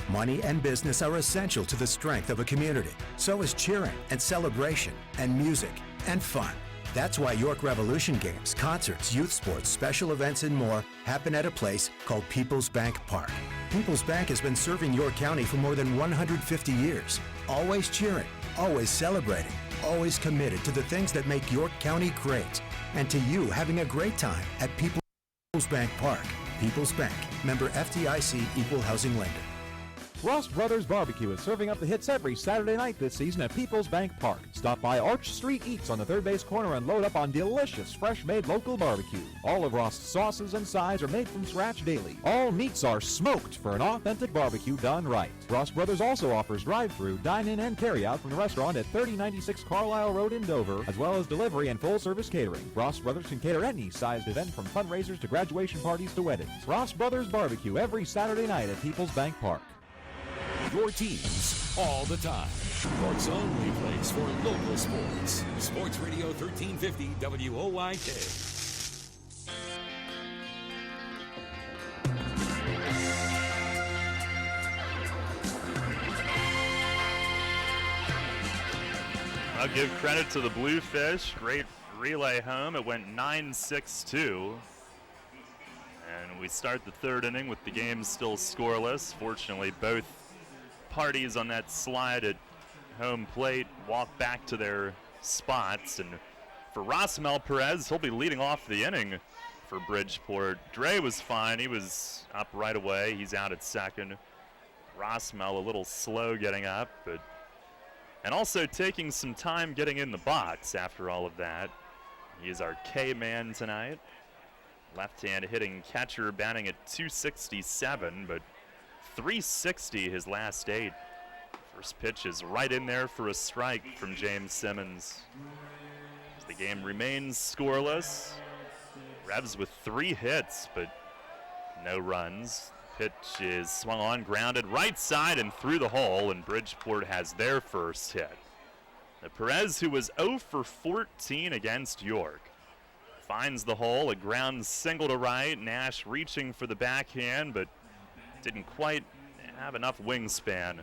Money and business are essential to the strength of a community. So is cheering and celebration and music and fun. That's why York Revolution games, concerts, youth sports, special events, and more happen at a place called People's Bank Park. People's Bank has been serving York County for more than 150 years. Always cheering, always celebrating, always committed to the things that make York County great. And to you having a great time at People's Bank Park. People's Bank, member FDIC, equal housing lender. Ross Brothers Barbecue is serving up the hits every Saturday night this season at People's Bank Park. Stop by Arch Street Eats on the third base corner and load up on delicious, fresh-made local barbecue. All of Ross' sauces and sides are made from scratch daily. All meats are smoked for an authentic barbecue done right. Ross Brothers also offers drive-through, dine-in, and carry-out from the restaurant at 3096 Carlisle Road in Dover, as well as delivery and full-service catering. Ross Brothers can cater any sized event from fundraisers to graduation parties to weddings. Ross Brothers Barbecue every Saturday night at People's Bank Park. Your teams all the time. York's only place for local sports. Sports Radio 1350 WOYK. I'll give credit to the Bluefish. Great relay home. It went 9-6-2. And we start the third inning with the game still scoreless. Fortunately, both parties on that slide at home plate walk back to their spots. And for Rosmel Perez, he'll be leading off the inning for Bridgeport. Dre was fine. He was up right away. He's out at second. Rosmel a little slow getting up, and also taking some time getting in the box after all of that. He is our K-man tonight. Left-hand hitting catcher, batting at 267, but 360 his last 8. First pitch is right in there for a strike from James Simmons. As the game remains scoreless. Revs with 3 hits, but no runs. Pitch is swung on, grounded right side and through the hole, and Bridgeport has their first hit. The Perez, who was 0 for 14 against York, finds the hole, a ground single to right. Nash reaching for the backhand, but didn't quite have enough wingspan.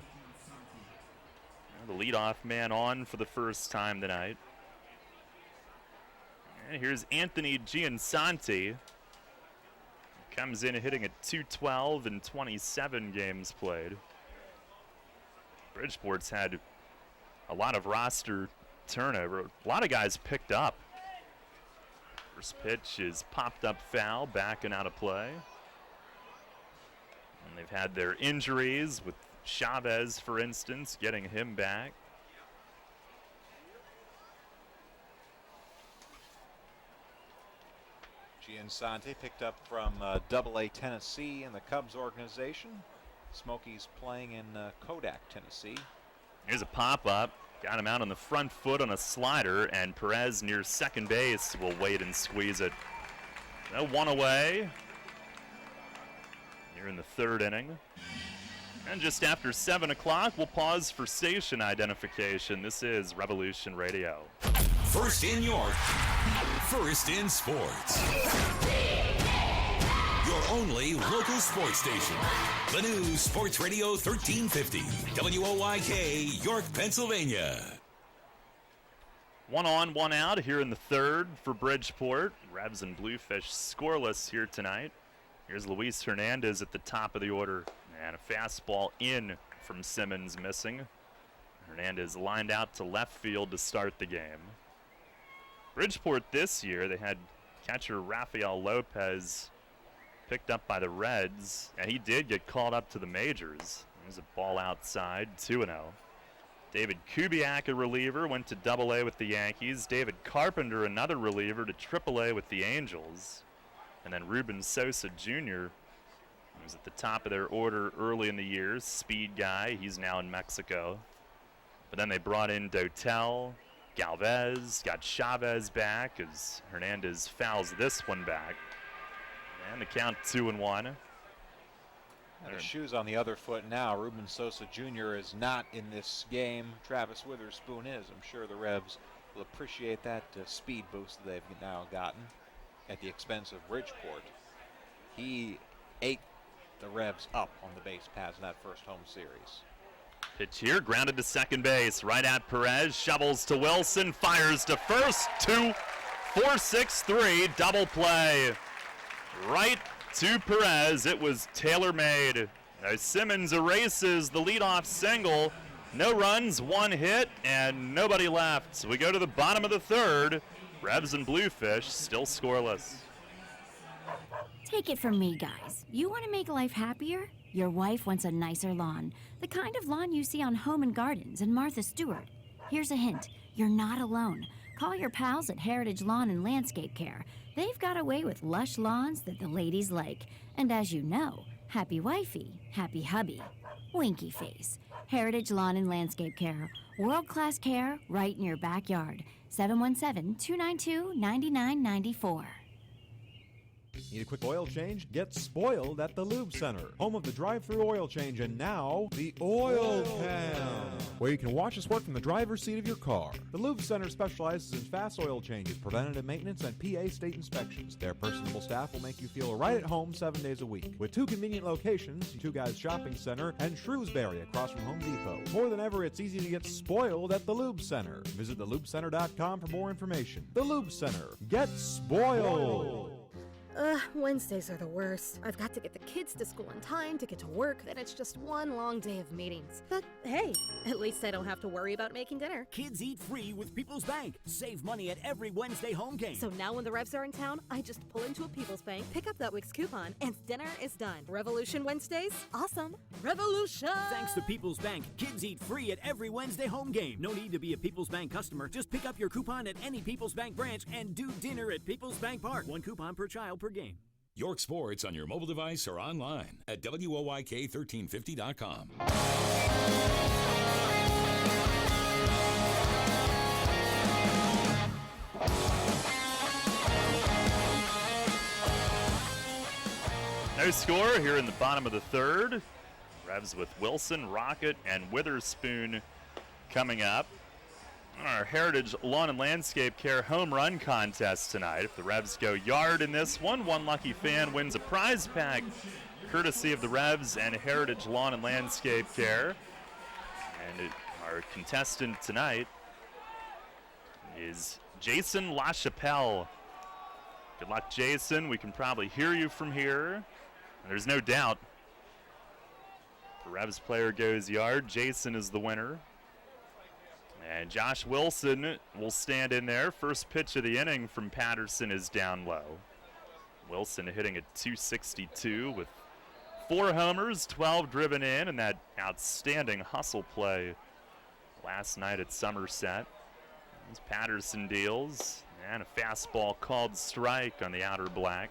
The leadoff man on for the first time tonight. And here's Anthony Giansanti. Comes in hitting at 212 in 27 games played. Bridgeport's had a lot of roster turnover. A lot of guys picked up. First pitch is popped up foul, back and out of play. And they've had their injuries with Chavez, for instance, getting him back. Giansanti picked up from AA Tennessee in the Cubs organization. Smokey's playing in Kodak, Tennessee. Here's a pop-up. Got him out on the front foot on a slider, and Perez near second base will wait and squeeze it. No one away. Here in the third inning. And just after 7 o'clock, we'll pause for station identification. This is Revolution Radio. First in York, first in sports. Your only local sports station. The new Sports Radio 1350, WOYK, York, Pennsylvania. 1 on, 1 out here in the third for Bridgeport. Revs and Bluefish scoreless here tonight. Here's Luis Hernandez at the top of the order. And a fastball in from Simmons missing. Hernandez lined out to left field to start the game. Bridgeport this year, they had catcher Rafael Lopez picked up by the Reds, and he did get called up to the majors. There's a ball outside, 2-0. David Kubiak, a reliever, went to AA with the Yankees. David Carpenter, another reliever, to AAA with the Angels. And then Ruben Sosa Jr., he was at the top of their order early in the year, speed guy. He's now in Mexico. But then they brought in Dotel, Galvez, got Chavez back as Hernandez fouls this one back. And the count 2-1. And his shoes on the other foot now. Ruben Sosa Jr. is not in this game. Travis Witherspoon is. I'm sure the Revs will appreciate that speed boost that they've now gotten at the expense of Bridgeport. He ate the Revs up on the base paths in that first home series. Pitch here, grounded to second base. Right at Perez, shovels to Wilson, fires to first. 2, 4, 6, 3, double play. Right to Perez. It was tailor-made. Now Simmons erases the leadoff single. No runs, 1 hit, and nobody left. So we go to the bottom of the third. Revs and Bluefish still scoreless. Take it from me, guys. You want to make life happier? Your wife wants a nicer lawn. The kind of lawn you see on Home and Gardens and Martha Stewart. Here's a hint. You're not alone. Call your pals at Heritage Lawn and Landscape Care. They've got a way with lush lawns that the ladies like. And as you know, happy wifey, happy hubby. Winky face. Heritage Lawn and Landscape Care. World-class care right in your backyard. 717-292-9994. Need a quick oil change? Get spoiled at the Lube Center, home of the drive-thru oil change, and now the Oil Cam, where you can watch us work from the driver's seat of your car. The Lube Center specializes in fast oil changes, preventative maintenance, and PA state inspections. Their personable staff will make you feel right at home 7 days a week. With 2 convenient locations, Two Guys Shopping Center and Shrewsbury across from Home Depot. More than ever, it's easy to get spoiled at the Lube Center. Visit thelubecenter.com for more information. The Lube Center. Get spoiled. Wednesdays are the worst. I've got to get the kids to school in time, to get to work, then it's just one long day of meetings. But hey, at least I don't have to worry about making dinner. Kids eat free with People's Bank. Save money at every Wednesday home game. So now when the Revs are in town, I just pull into a People's Bank, pick up that week's coupon, and dinner is done. Revolution Wednesdays? Awesome. Revolution! Thanks to People's Bank, kids eat free at every Wednesday home game. No need to be a People's Bank customer. Just pick up your coupon at any People's Bank branch and do dinner at People's Bank Park. 1 coupon per child per game. York Sports on your mobile device or online at WOYK1350.com. No score here in the bottom of the third. Revs with Wilson, Rocket, and Witherspoon coming up. Our Heritage Lawn and Landscape Care home run contest tonight. If the Revs go yard in this one lucky fan wins a prize pack courtesy of the Revs and Heritage Lawn and Landscape Care. And our contestant tonight is Jason LaChapelle. Good luck, Jason. We can probably hear you from here. And there's no doubt if the Revs player goes yard, Jason is the winner. And Josh Wilson will stand in there. First pitch of the inning from Patterson is down low. Wilson hitting at .262 with 4 homers, 12 driven in, and that outstanding hustle play last night at Somerset. As Patterson deals, and a fastball called strike on the outer black.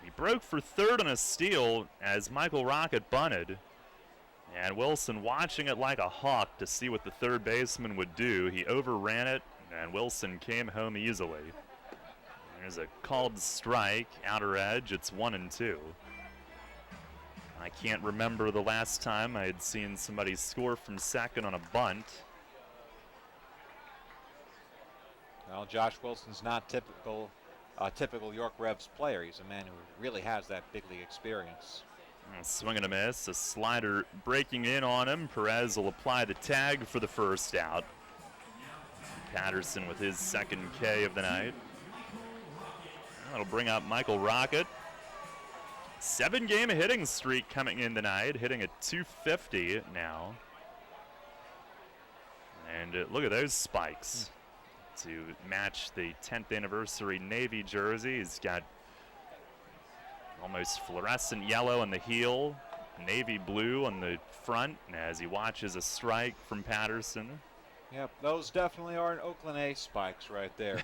He broke for third on a steal as Michael Rocket bunted. And Wilson watching it like a hawk to see what the third baseman would do. He overran it, and Wilson came home easily. There's a called strike, outer edge. It's 1-2. I can't remember the last time I had seen somebody score from second on a bunt. Well, Josh Wilson's not typical York Revs player. He's a man who really has that big league experience. Swing and a miss, a slider breaking in on him. Perez will apply the tag for the first out. Patterson with his second K of the night. That'll bring up Michael Rocket. 7-game hitting streak coming in tonight, hitting at .250 now. And look at those spikes to match the 10th anniversary Navy jersey. He's got almost fluorescent yellow on the heel, navy blue on the front as he watches a strike from Patterson. Yep, those definitely are an Oakland A spikes right there.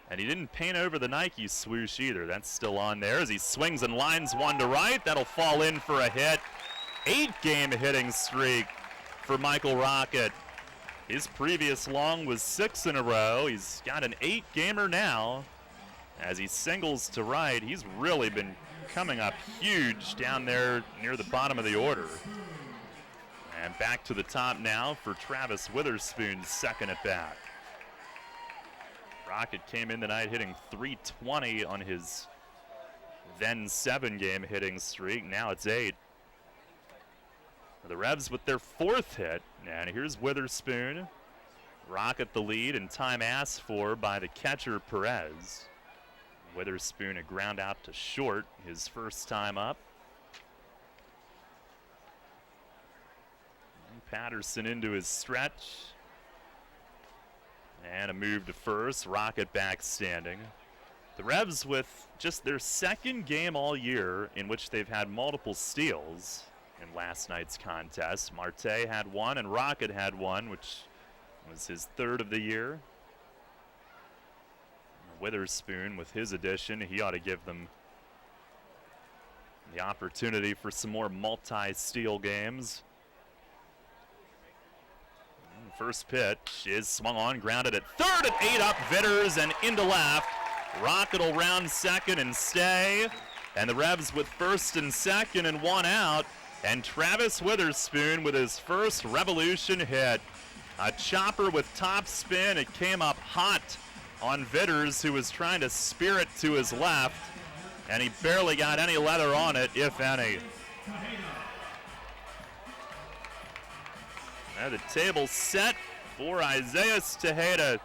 And he didn't paint over the Nike swoosh either. That's still on there as he swings and lines one to right. That'll fall in for a hit. 8-game hitting streak for Michael Rocket. His previous long was 6 in a row. He's got an 8-gamer now. As he singles to right, he's really been coming up huge down there near the bottom of the order. And back to the top now for Travis Witherspoon's second at bat. Rocket came in tonight hitting .320 on his then 7-game hitting streak. Now it's 8. The Revs with their 4th hit. And here's Witherspoon. Rocket the lead, and time asked for by the catcher Perez. Witherspoon a ground out to short, his first time up. And Patterson into his stretch. And a move to first, Rocket back standing. The Revs with just their 2nd game all year in which they've had multiple steals in last night's contest. Marte had 1 and Rocket had 1, which was his 3rd of the year. Witherspoon with his addition, he ought to give them the opportunity for some more multi-steal games. And first pitch is swung on, grounded at third, and 8 up Vitters and into left. Rocket will round second and stay. And the Revs with first and second and one out. And Travis Witherspoon with his first Revolution hit. A chopper with top spin. It came up hot on Vitters, who was trying to spear it to his left. And he barely got any leather on it, if any. Now the table set for Isaiah Tejeda,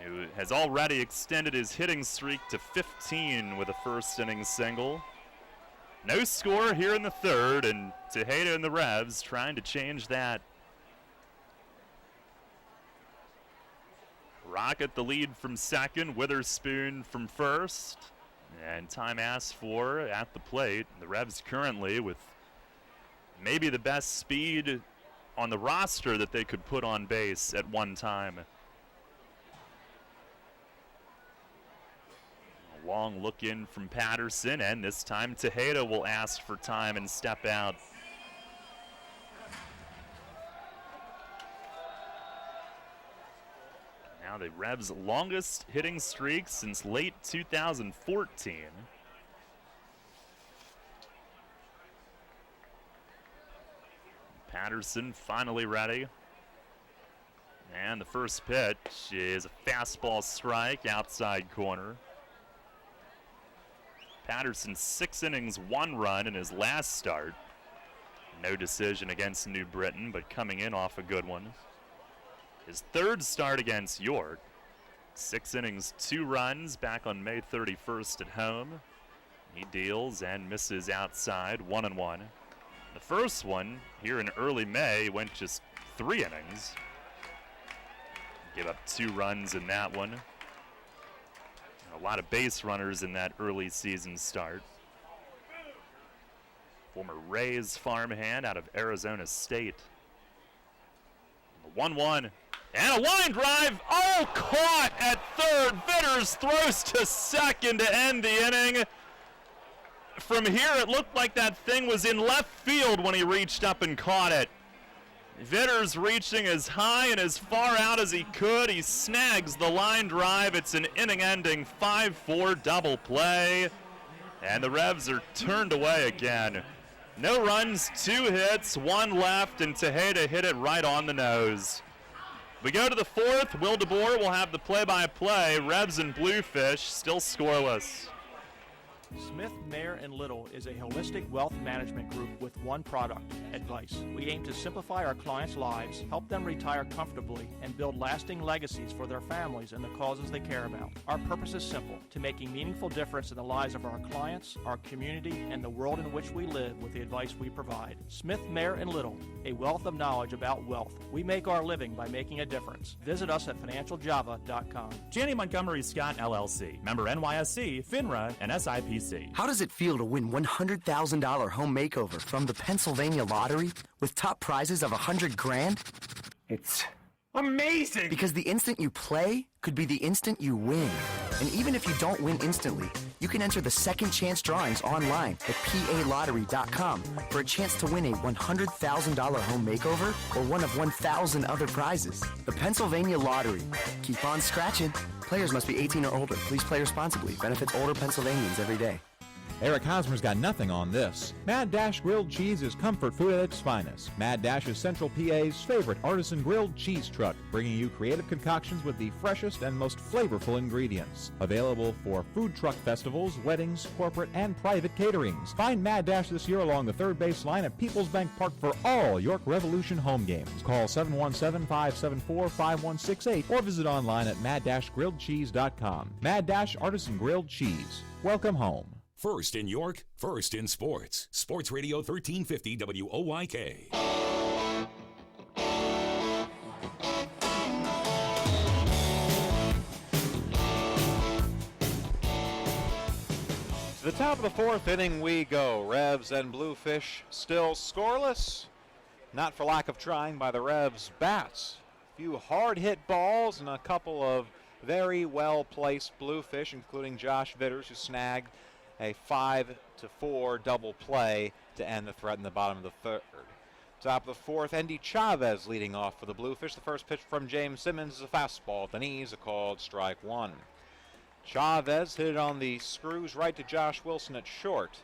who has already extended his hitting streak to 15 with a first inning single. No score here in the third, and Tejeda and the Revs trying to change that. Rocket the lead from second, Witherspoon from first, and time asked for at the plate. The Revs currently with maybe the best speed on the roster that they could put on base at one time. A long look in from Patterson, and this time Tejeda will ask for time and step out. Now the Revs' longest hitting streak since late 2014. Patterson finally ready. And the first pitch is a fastball strike outside corner. Patterson 6 innings, 1 run in his last start. No decision against New Britain, but coming in off a good one. His third start against York. 6 innings, 2 runs back on May 31st at home. He deals and misses outside, 1-1. The first one here in early May went just 3 innings. Gave up 2 runs in that one. And a lot of base runners in that early season start. Former Rays farmhand out of Arizona State. 1-1. And a line drive. Oh, caught at third. Vitters throws to second to end the inning. From here, it looked like that thing was in left field when he reached up and caught it. Vitters reaching as high and as far out as he could. He snags the line drive. It's an inning-ending 5-4 double play. And the Revs are turned away again. No runs, 2 hits, 1 left, and Tejeda hit it right on the nose. We go to the fourth. Will DeBoer will have the play-by-play. Revs and Bluefish still scoreless. Smith, Mayer & Little is a holistic wealth management group with one product, advice. We aim to simplify our clients' lives, help them retire comfortably, and build lasting legacies for their families and the causes they care about. Our purpose is simple, to make a meaningful difference in the lives of our clients, our community, and the world in which we live with the advice we provide. Smith, Mayer & Little, a wealth of knowledge about wealth. We make our living by making a difference. Visit us at financialjava.com. Janney Montgomery Scott LLC, member NYSE, FINRA, and SIPC. How does it feel to win $100,000 home makeover from the Pennsylvania Lottery with top prizes of $100,000? It's amazing! Because the instant you play could be the instant you win. And even if you don't win instantly, you can enter the second chance drawings online at palottery.com for a chance to win a $100,000 home makeover or one of 1,000 other prizes. The Pennsylvania Lottery. Keep on scratching. Players must be 18 or older. Please play responsibly. Benefits older Pennsylvanians every day. Eric Hosmer's got nothing on this. Mad Dash Grilled Cheese is comfort food at its finest. Mad Dash is Central PA's favorite artisan grilled cheese truck, bringing you creative concoctions with the freshest and most flavorful ingredients. Available for food truck festivals, weddings, corporate, and private caterings. Find Mad Dash this year along the third base line at Peoples Bank Park for all York Revolution home games. Call 717-574-5168 or visit online at mad-grilledcheese.com. Mad Dash Artisan Grilled Cheese. Welcome home. First in York, first in sports. Sports Radio 1350 WOYK. To the top of the fourth inning we go. Revs and Bluefish still scoreless. Not for lack of trying by the Revs bats. A few hard-hit balls and a couple of very well-placed Bluefish, including Josh Vitters, who snagged a 5-4 double play to end the threat in the bottom of the third. Top of the fourth, Andy Chavez leading off for the Bluefish. The first pitch from James Simmons is a fastball at the knees, a called strike one. Chavez hit it on the screws right to Josh Wilson at short.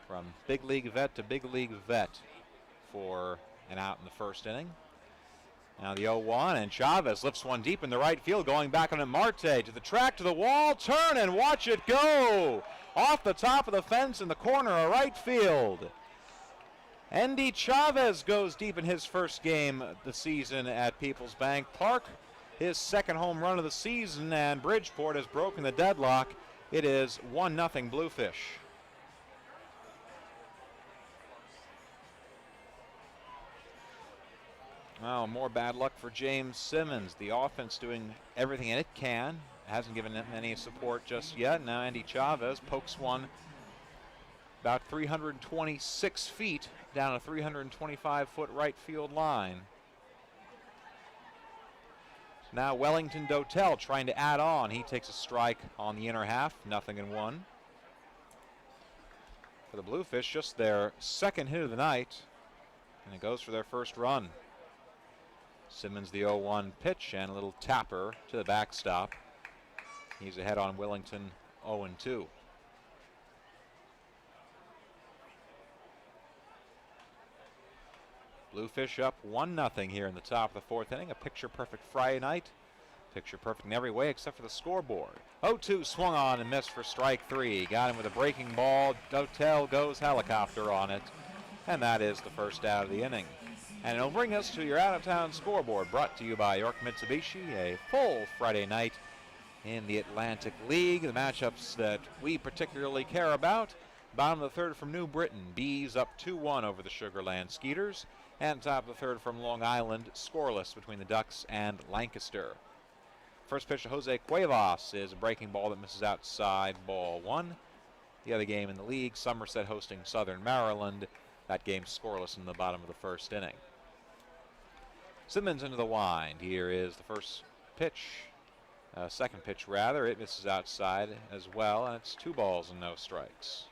From big league vet to big league vet for an out in the first inning. Now the 0-1, and Chavez lifts one deep in the right field, going back on it. Marte to the track, to the wall, turn and watch it go! Off the top of the fence in the corner of right field. Andy Chavez goes deep in his first game of the season at Peoples Bank Park. His second home run of the season, and Bridgeport has broken the deadlock. It is 1-0 Bluefish. Well, more bad luck for James Simmons. The offense doing everything it can. Hasn't given them any support just yet. Now Andy Chavez pokes one about 326 feet down a 325-foot right field line. Now Wellington Dotel trying to add on. He takes a strike on the inner half, 0-1. For the Bluefish, just their second hit of the night, and it goes for their first run. Simmons the 0-1 pitch and a little tapper to the backstop. He's ahead on Wellington, 0-2. Bluefish up 1-0 here in the top of the fourth inning. A picture-perfect Friday night. Picture perfect in every way except for the scoreboard. 0-2 swung on and missed for strike three. Got him with a breaking ball. Dotel goes helicopter on it. And that is the first out of the inning. And it'll bring us to your out-of-town scoreboard, brought to you by York Mitsubishi. A full Friday night in the Atlantic League. The matchups that we particularly care about. Bottom of the third from New Britain. Bees up 2-1 over the Sugarland Skeeters. And top of the third from Long Island, scoreless between the Ducks and Lancaster. First pitch to Jose Cuevas is a breaking ball that misses outside, ball one. The other game in the league, Somerset hosting Southern Maryland. That game scoreless in the bottom of the first inning. Simmons into the wind. Here is the first pitch, second pitch rather. It misses outside as well, and it's 2 balls and no strikes.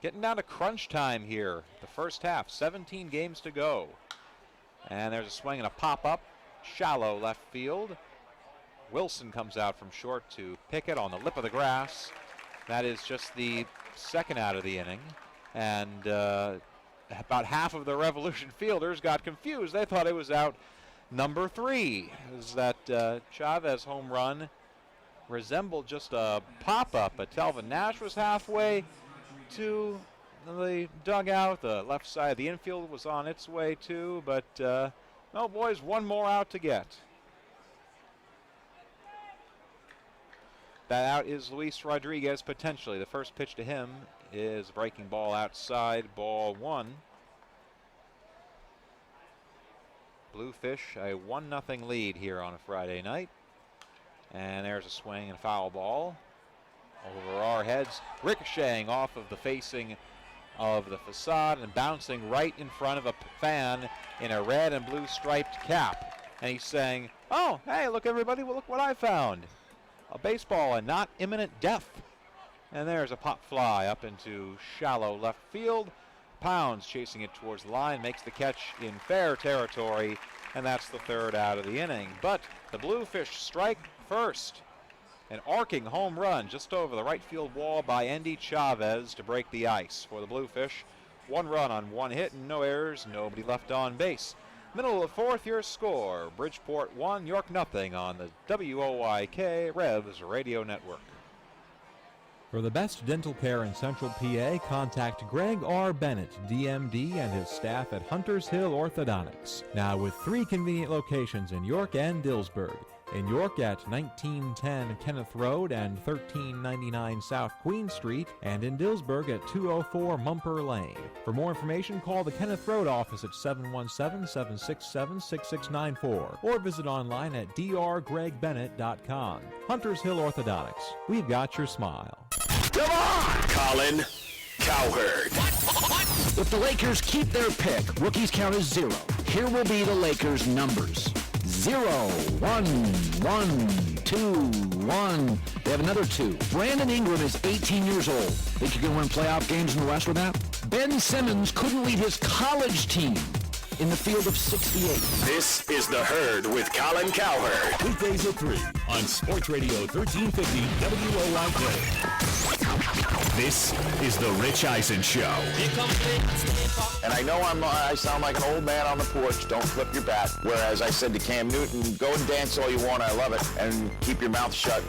Getting down to crunch time here. The first half, 17 games to go. And there's a swing and a pop-up. Shallow left field. Wilson comes out from short to pick it on the lip of the grass. That is just the second out of the inning. And about half of the Revolution fielders got confused. They thought it was out number 3. It was that Chavez home run resembled just a pop-up. But Telvin Nash was halfway to the dugout. The left side of the infield was on its way too, but no, boys, one more out to get. That out is Luis Rodriguez potentially. The first pitch to him is a breaking ball outside, ball one. Bluefish a 1-0 lead here on a Friday night. And there's a swing and foul ball over our heads, ricocheting off of the facing of the facade and bouncing right in front of a fan in a red and blue striped cap. And he's saying, "Oh, hey, look everybody, look what I found. A baseball and not imminent death." And there's a pop fly up into shallow left field. Pounds chasing it towards the line, makes the catch in fair territory, and that's the third out of the inning. But the Bluefish strike first. An arcing home run just over the right field wall by Andy Chavez to break the ice for the Bluefish. 1 run on 1 hit and no errors, nobody left on base. Middle of the fourth, your score, Bridgeport 1, York 0 on the WOYK Revs Radio Network. For the best dental care in Central PA, contact Greg R. Bennett, DMD, and his staff at Hunters Hill Orthodontics. Now with 3 convenient locations in York and Dillsburg. In York at 1910 Kenneth Road and 1399 South Queen Street, and in Dillsburg at 204 Mumper Lane. For more information, call the Kenneth Road office at 717-767-6694 or visit online at drgregbennett.com. Hunters Hill Orthodontics. We've got your smile. Come on, Colin Cowherd. If the Lakers keep their pick, rookies count as 0. Here will be the Lakers' numbers. 0, 1, 1, 2, 1. They have another 2. Brandon Ingram is 18 years old. Think you can win playoff games in the West with that? Ben Simmons couldn't lead his college team in the field of 68. This is The Herd with Colin Cowherd. Weekdays at 3 on Sports Radio 1350 WOYK. This is The Rich Eisen Show. And I know I sound like an old man on the porch. Don't flip your bat. Whereas I said to Cam Newton, go and dance all you want. I love it. And keep your mouth shut.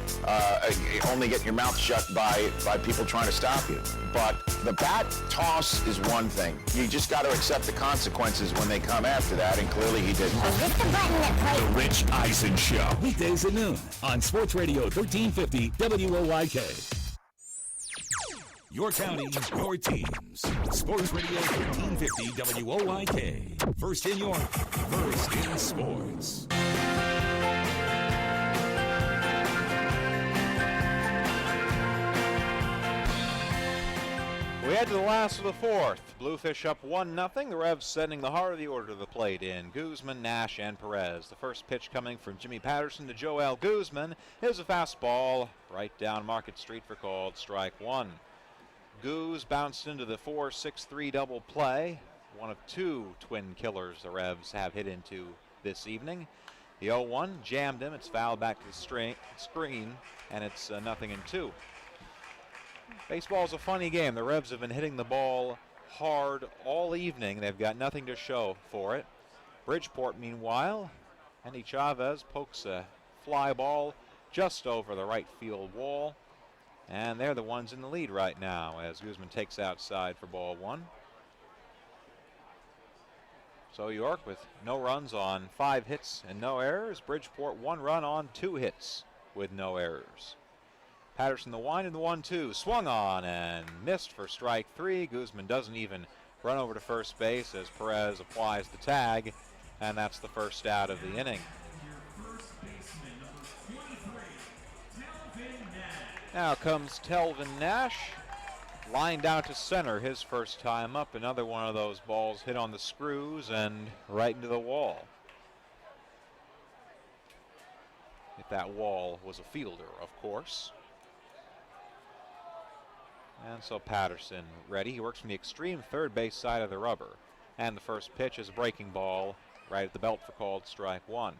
Only get your mouth shut by people trying to stop you. But the bat toss is one thing. You just got to accept the consequences when they come after that, and clearly he didn't. The Rich Eisen Show. Weekdays at noon on Sports Radio 1350 WOYK. Your county, your teams. Sports Radio 1350 WOYK. First in York, first in sports. We head to the last of the fourth. Bluefish up 1-0. The Revs sending the heart of the order to the plate in Guzman, Nash, and Perez. The first pitch coming from Jimmy Patterson to Joel Guzman is a fastball right down Market Street for called strike one. Goose bounced into the 4-6-3 double play. One of two twin killers the Revs have hit into this evening. The 0-1 jammed him. It's fouled back to the screen, and it's 0-2. Baseball's a funny game. The Revs have been hitting the ball hard all evening. They've got nothing to show for it. Bridgeport, meanwhile, Andy Chavez pokes a fly ball just over the right field wall. And they're the ones in the lead right now as Guzman takes outside for ball one. So York with no runs on 5 hits and no errors. Bridgeport 1 run on 2 hits with no errors. Patterson the wind and the 1-2. Swung on and missed for strike 3. Guzman doesn't even run over to first base as Perez applies the tag. And that's the first out of the inning. Now comes Telvin Nash, lined out to center his first time up. Another one of those balls hit on the screws and right into the wall. If that wall was a fielder, of course. And so Patterson ready. He works from the extreme third base side of the rubber. And the first pitch is a breaking ball right at the belt for called strike one.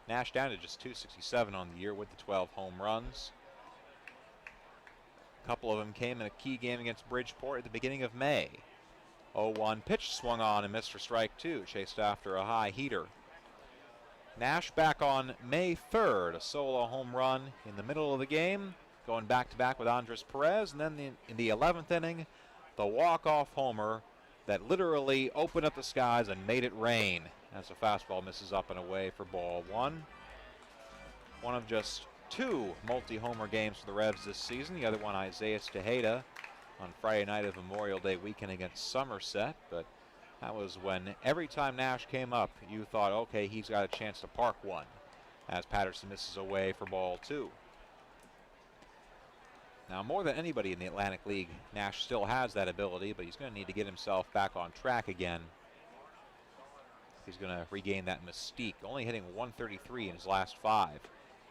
Nash down to just 267 on the year with the 12 home runs. A couple of them came in a key game against Bridgeport at the beginning of May. 0-1 pitch swung on and missed for strike two, chased after a high heater. Nash back on May 3rd, a solo home run in the middle of the game, going back-to-back with Andres Perez, and then in the 11th inning, the walk-off homer that literally opened up the skies and made it rain as the fastball misses up and away for ball one. One of just 2 multi-homer games for the Revs this season. The other one, Isaiah Tejeda, on Friday night of Memorial Day weekend against Somerset. But that was when every time Nash came up, you thought, okay, he's got a chance to park one, as Patterson misses away for ball two. Now, more than anybody in the Atlantic League, Nash still has that ability, but he's going to need to get himself back on track again. He's going to regain that mystique, only hitting 133 in his last 5.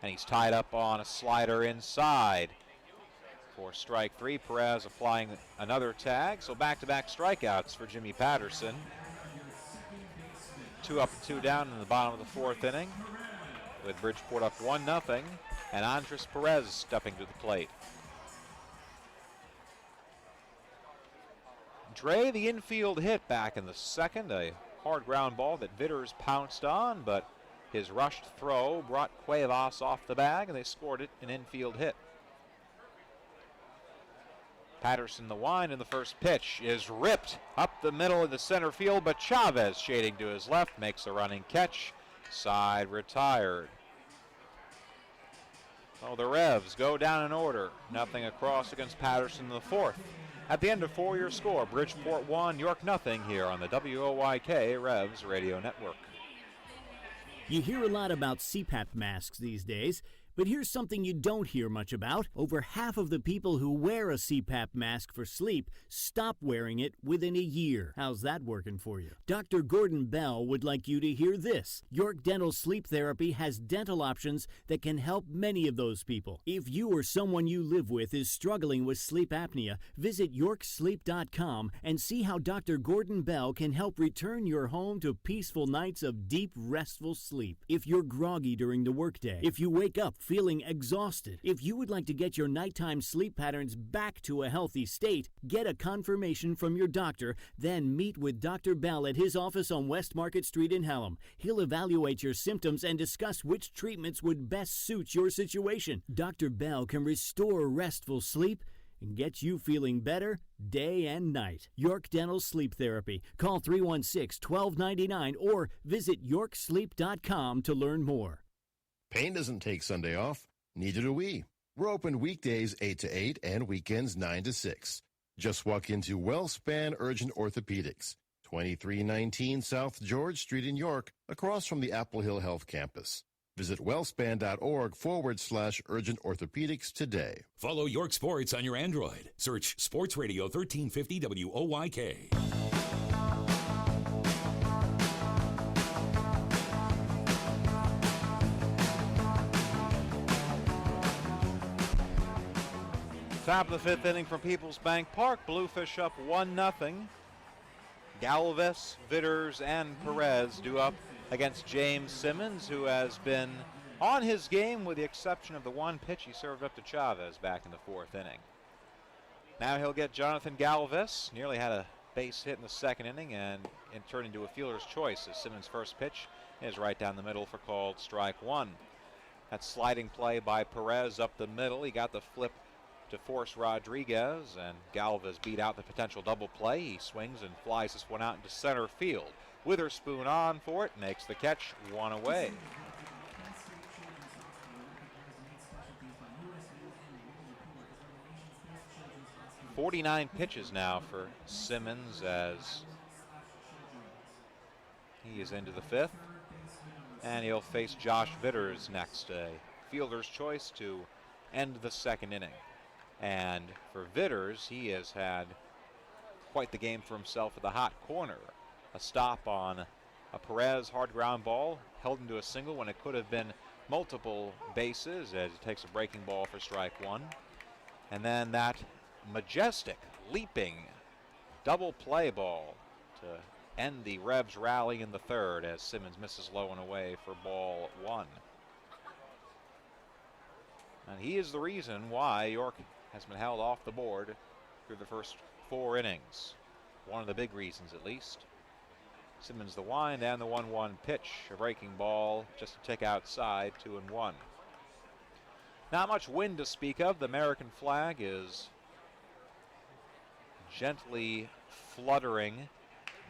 And he's tied up on a slider inside for strike 3. Perez applying another tag, so back-to-back strikeouts for Jimmy Patterson. 2 up and 2 down in the bottom of the 4th inning, with Bridgeport up 1-0, and Andres Perez stepping to the plate. Dre, the infield hit back in the 2nd, a hard ground ball that Vitters pounced on, but his rushed throw brought Cuevas off the bag, and they scored it an infield hit. Patterson the wind, and the first pitch is ripped up the middle of the center field, but Chavez shading to his left makes a running catch. Side retired. Oh, the Revs go down in order. Nothing across against Patterson in the 4th. At the end of 4, your score, Bridgeport 1, York nothing, here on the WOYK Revs Radio Network. You hear a lot about CPAP masks these days, But here's something you don't hear much about. Over half of the people who wear a CPAP mask for sleep stop wearing it within a year. How's that working for you? Dr. Gordon Bell would like you to hear this. York Dental Sleep Therapy has dental options that can help many of those people. If you or someone you live with is struggling with sleep apnea, visit yorksleep.com and see how Dr. Gordon Bell can help return your home to peaceful nights of deep, restful sleep. If you're groggy during the workday, if you wake up feeling exhausted, if you would like to get your nighttime sleep patterns back to a healthy state, get a confirmation from your doctor, then meet with Dr. Bell at his office on West Market Street in Hallam. He'll evaluate your symptoms and discuss which treatments would best suit your situation. Dr. Bell can restore restful sleep and get you feeling better day and night. York Dental Sleep Therapy. Call 316-1299 or visit yorksleep.com to learn more. Payne doesn't take Sunday off. Neither do we. We're open weekdays 8 to 8 and weekends 9 to 6. Just walk into WellSpan Urgent Orthopedics, 2319 South George Street in York, across from the Apple Hill Health Campus. Visit wellspan.org/urgent orthopedics today. Follow York Sports on your Android. Search Sports Radio 1350 WOYK. Top of the fifth inning from Peoples Bank Park. Bluefish up 1-0. Galvez, Vitters, and Perez due up against James Simmons, who has been on his game with the exception of the one pitch he served up to Chavez back in the fourth inning. Now he'll get Jonathan Galvez. Nearly had a base hit in the second inning and it turned into a fielder's choice as Simmons' first pitch is right down the middle for called strike one. That sliding play by Perez up the middle. He got the flip to force Rodriguez, and Galvez beat out the potential double play. He swings and flies this one out into center field. Witherspoon on for it, makes the catch, one away. .49 pitches now for Simmons as he is into the fifth, and he'll face Josh Vitters next, a fielder's choice to end the second inning. And for Vitters, he has had quite the game for himself at the hot corner. A stop on a Perez hard ground ball, held into a single when it could have been multiple bases as he takes a breaking ball for strike one. And then that majestic, leaping double play ball to end the Revs rally in the third as Simmons misses low and away for ball one. And he is the reason why York has been held off the board through the first four innings. One of the big reasons, at least. Simmons the wind and the 1-1 pitch. A breaking ball just a tick outside, 2-1. Not much wind to speak of. The American flag is gently fluttering,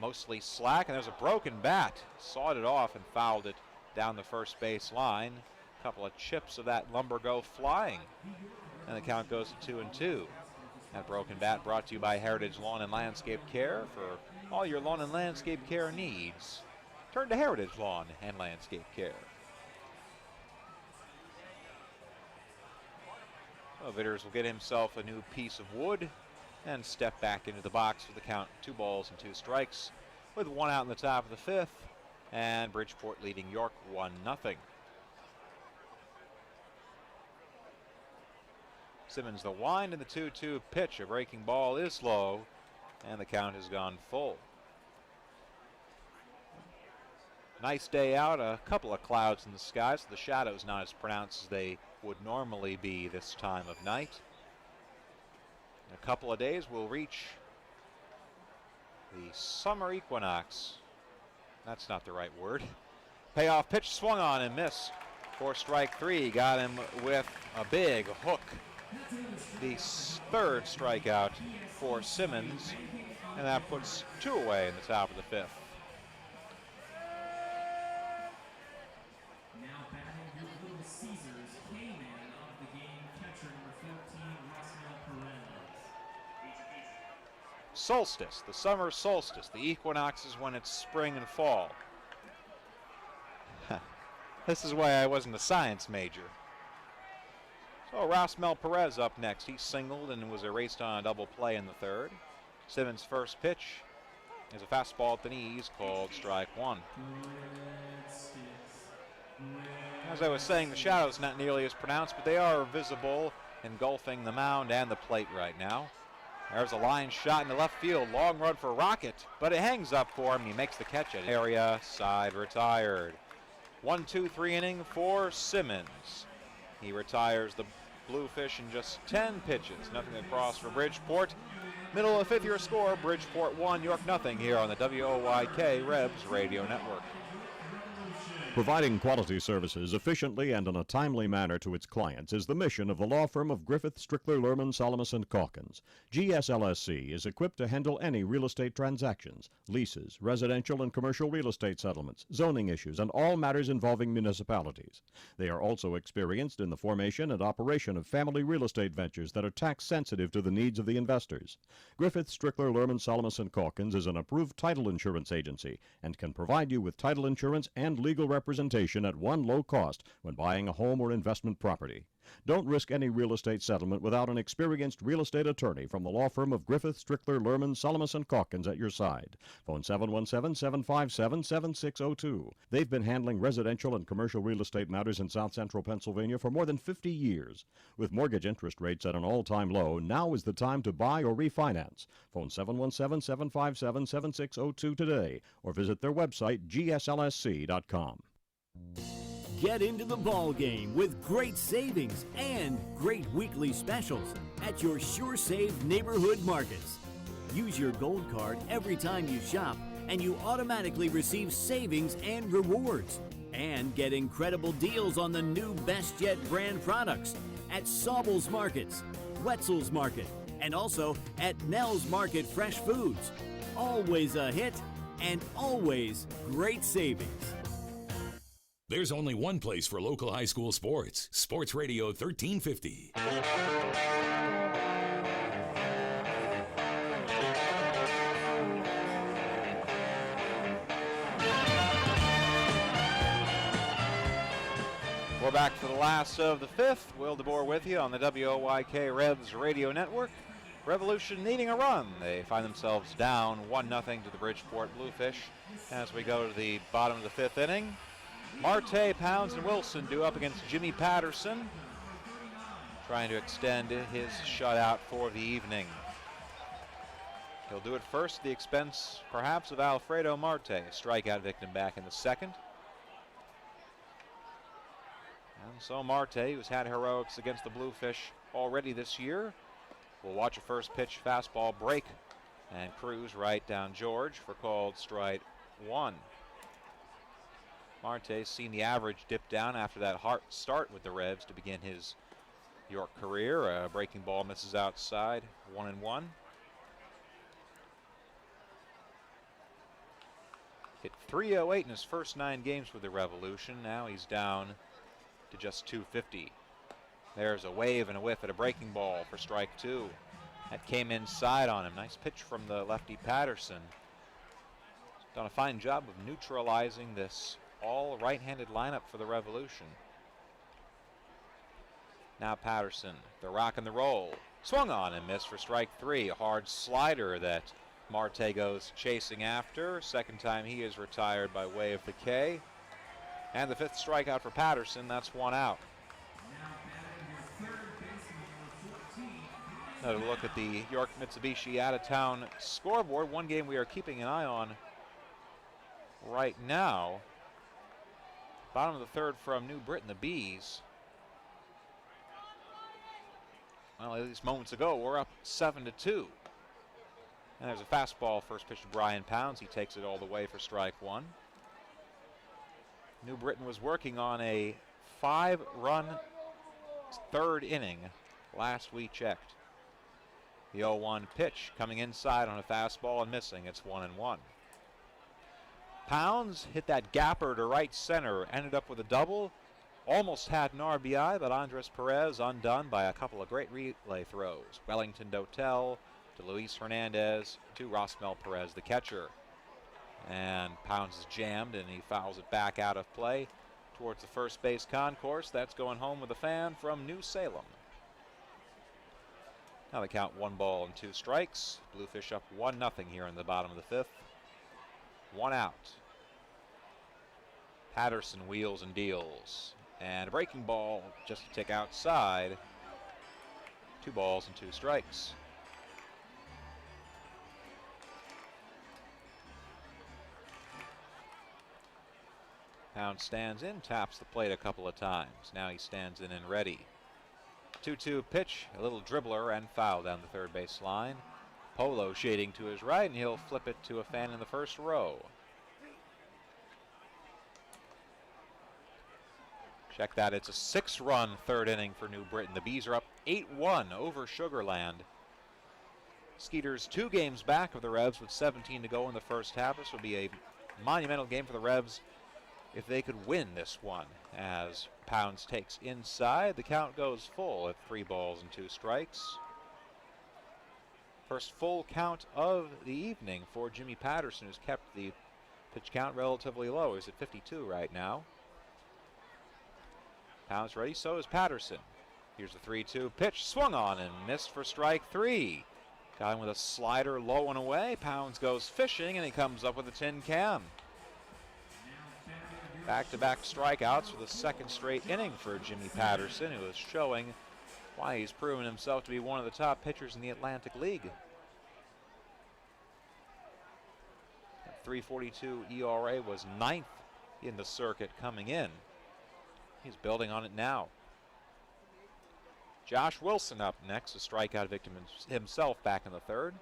mostly slack, and there's a broken bat. Sawed it off and fouled it down the first base line. A couple of chips of that lumber go flying, and the count goes to 2-2. That broken bat brought to you by Heritage Lawn and Landscape Care. For all your lawn and landscape care needs, turn to Heritage Lawn and Landscape Care. Well, Vitters will get himself a new piece of wood and step back into the box with the count 2-2 with one out in the top of the fifth, and Bridgeport leading York 1-0. Simmons the wind and the 2-2 pitch. A breaking ball is low, and the count has gone full. Nice day out, a couple of clouds in the sky, so the shadows not as pronounced as they would normally be this time of night. In a couple of days we'll reach the summer equinox. That's not the right word. Payoff pitch swung on and missed for strike three. Got him with a big hook. The third strikeout for Simmons, and that puts two away in the top of the fifth. Solstice, the summer solstice. The equinox is when it's spring and fall. This is why I wasn't a science major. So Rasmel Perez up next. He singled and was erased on a double play in the third. Simmons' first pitch is a fastball at the knees called strike one. As I was saying, the shadows not nearly as pronounced, but they are visible, engulfing the mound and the plate right now. There's a line shot in the left field. Long run for Rocket, but it hangs up for him. He makes the catch at area. Side retired. 1-2-3 inning for Simmons. He retires the Bluefish in just 10 pitches. Nothing across for Bridgeport. Middle of fifth year score, Bridgeport 1, York nothing here on the WOYK Revs Radio Network. Providing quality services efficiently and in a timely manner to its clients is the mission of the law firm of Griffith, Strickler, Lerman, Salamis & Calkins. GSLSC is equipped to handle any real estate transactions, leases, residential and commercial real estate settlements, zoning issues, and all matters involving municipalities. They are also experienced in the formation and operation of family real estate ventures that are tax sensitive to the needs of the investors. Griffith, Strickler, Lerman, Salamis & Calkins is an approved title insurance agency and can provide you with title insurance and legal representation at one low cost when buying a home or investment property. Don't risk any real estate settlement without an experienced real estate attorney from the law firm of Griffith, Strickler, Lerman, Salamis & Calkins at your side. Phone 717-757-7602. They've been handling residential and commercial real estate matters in South Central Pennsylvania for more than 50 years. With mortgage interest rates at an all-time low, now is the time to buy or refinance. Phone 717-757-7602 today or visit their website, gslsc.com. Get into the ball game with great savings and great weekly specials at your Sure Save neighborhood markets. Use your gold card every time you shop and you automatically receive savings and rewards. And get incredible deals on the new Best Yet brand products at Saubel's Markets, Wetzel's Market, and also at Nell's Market Fresh Foods. Always a hit and always great savings. There's only one place for local high school sports. Sports Radio 1350. We're back for the last of the fifth. Will DeBoer with you on the WOYK Revs Radio Network. Revolution needing a run. They find themselves down 1-0 to the Bridgeport Bluefish as we go to the bottom of the fifth inning. Marte, Pounds, and Wilson due up against Jimmy Patterson, trying to extend his shutout for the evening. He'll do it first at the expense, perhaps, of Alfredo Marte, a strikeout victim back in the second. And so Marte, who's had heroics against the Bluefish already this year, will watch a first pitch fastball break and cruise right down George for called strike one. Marte's seen the average dip down after that hard start with the Revs to begin his York career. A breaking ball misses outside, 1-1. Hit .308 in his first 9 games with the Revolution. Now he's down to just .250. There's a wave and a whiff at a breaking ball for strike two. That came inside on him. Nice pitch from the lefty Patterson. Done a fine job of neutralizing this all right-handed lineup for the Revolution. Now Patterson, the rock and the roll. Swung on and missed for strike three. A hard slider that Marte goes chasing after. Second time he is retired by way of the K. And the fifth strikeout for Patterson. That's one out. Another look at the York Mitsubishi out-of-town scoreboard. One game we are keeping an eye on right now. Bottom of the third from New Britain, the Bees. Well, at least moments ago, we're up 7-2. And there's a fastball, first pitch to Brian Pounds. He takes it all the way for strike one. New Britain was working on a 5-run third inning last we checked. The 0-1 pitch coming inside on a fastball and missing. It's 1-1. Pounds hit that gapper to right center, ended up with a double. Almost had an RBI, but Andres Perez undone by a couple of great relay throws. Wellington Dotel to Luis Hernandez to Rasmel Perez, the catcher. And Pounds is jammed, and he fouls it back out of play towards the first base concourse. That's going home with a fan from New Salem. Now they count 1 ball and 2 strikes. Bluefish up 1-0 here in the bottom of the 5th. 1 out. Patterson wheels and deals. And a breaking ball just a tick outside. 2 balls and 2 strikes. Pound stands in, taps the plate a couple of times. Now he stands in and ready. 2-2 pitch, a little dribbler and foul down the third base line. Polo shading to his right, and he'll flip it to a fan in the first row. Check that, it's a 6-run third inning for New Britain. The Bees are up 8-1 over Sugarland. Skeeter's 2 games back of the Revs with 17 to go in the first half. This will be a monumental game for the Revs if they could win this one. As Pounds takes inside, the count goes full at 3 balls and 2 strikes. First full count of the evening for Jimmy Patterson, who's kept the pitch count relatively low. He's at 52 right now. Pounds ready, so is Patterson. Here's the 3-2 pitch, swung on and missed for strike 3. Got him with a slider low and away. Pounds goes fishing and he comes up with a tin can. Back-to-back strikeouts for the 2nd straight inning for Jimmy Patterson, who is showing why he's proven himself to be one of the top pitchers in the Atlantic League. That 3.42 ERA was 9th in the circuit coming in. He's building on it now. Josh Wilson up next, a strikeout victim himself back in the 3rd.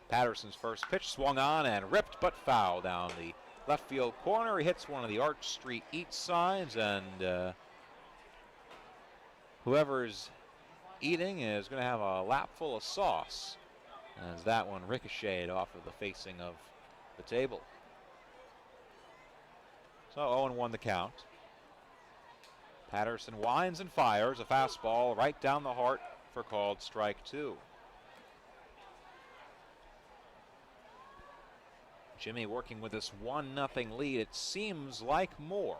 Patterson's first pitch swung on and ripped but foul down the left field corner. He hits one of the Arch Street Eats signs, and whoever's eating is going to have a lap full of sauce, as that one ricocheted off of the facing of the table. So 0-1 the count. Patterson winds and fires a fastball right down the heart for called strike 2. Jimmy working with this 1-0 lead. It seems like more.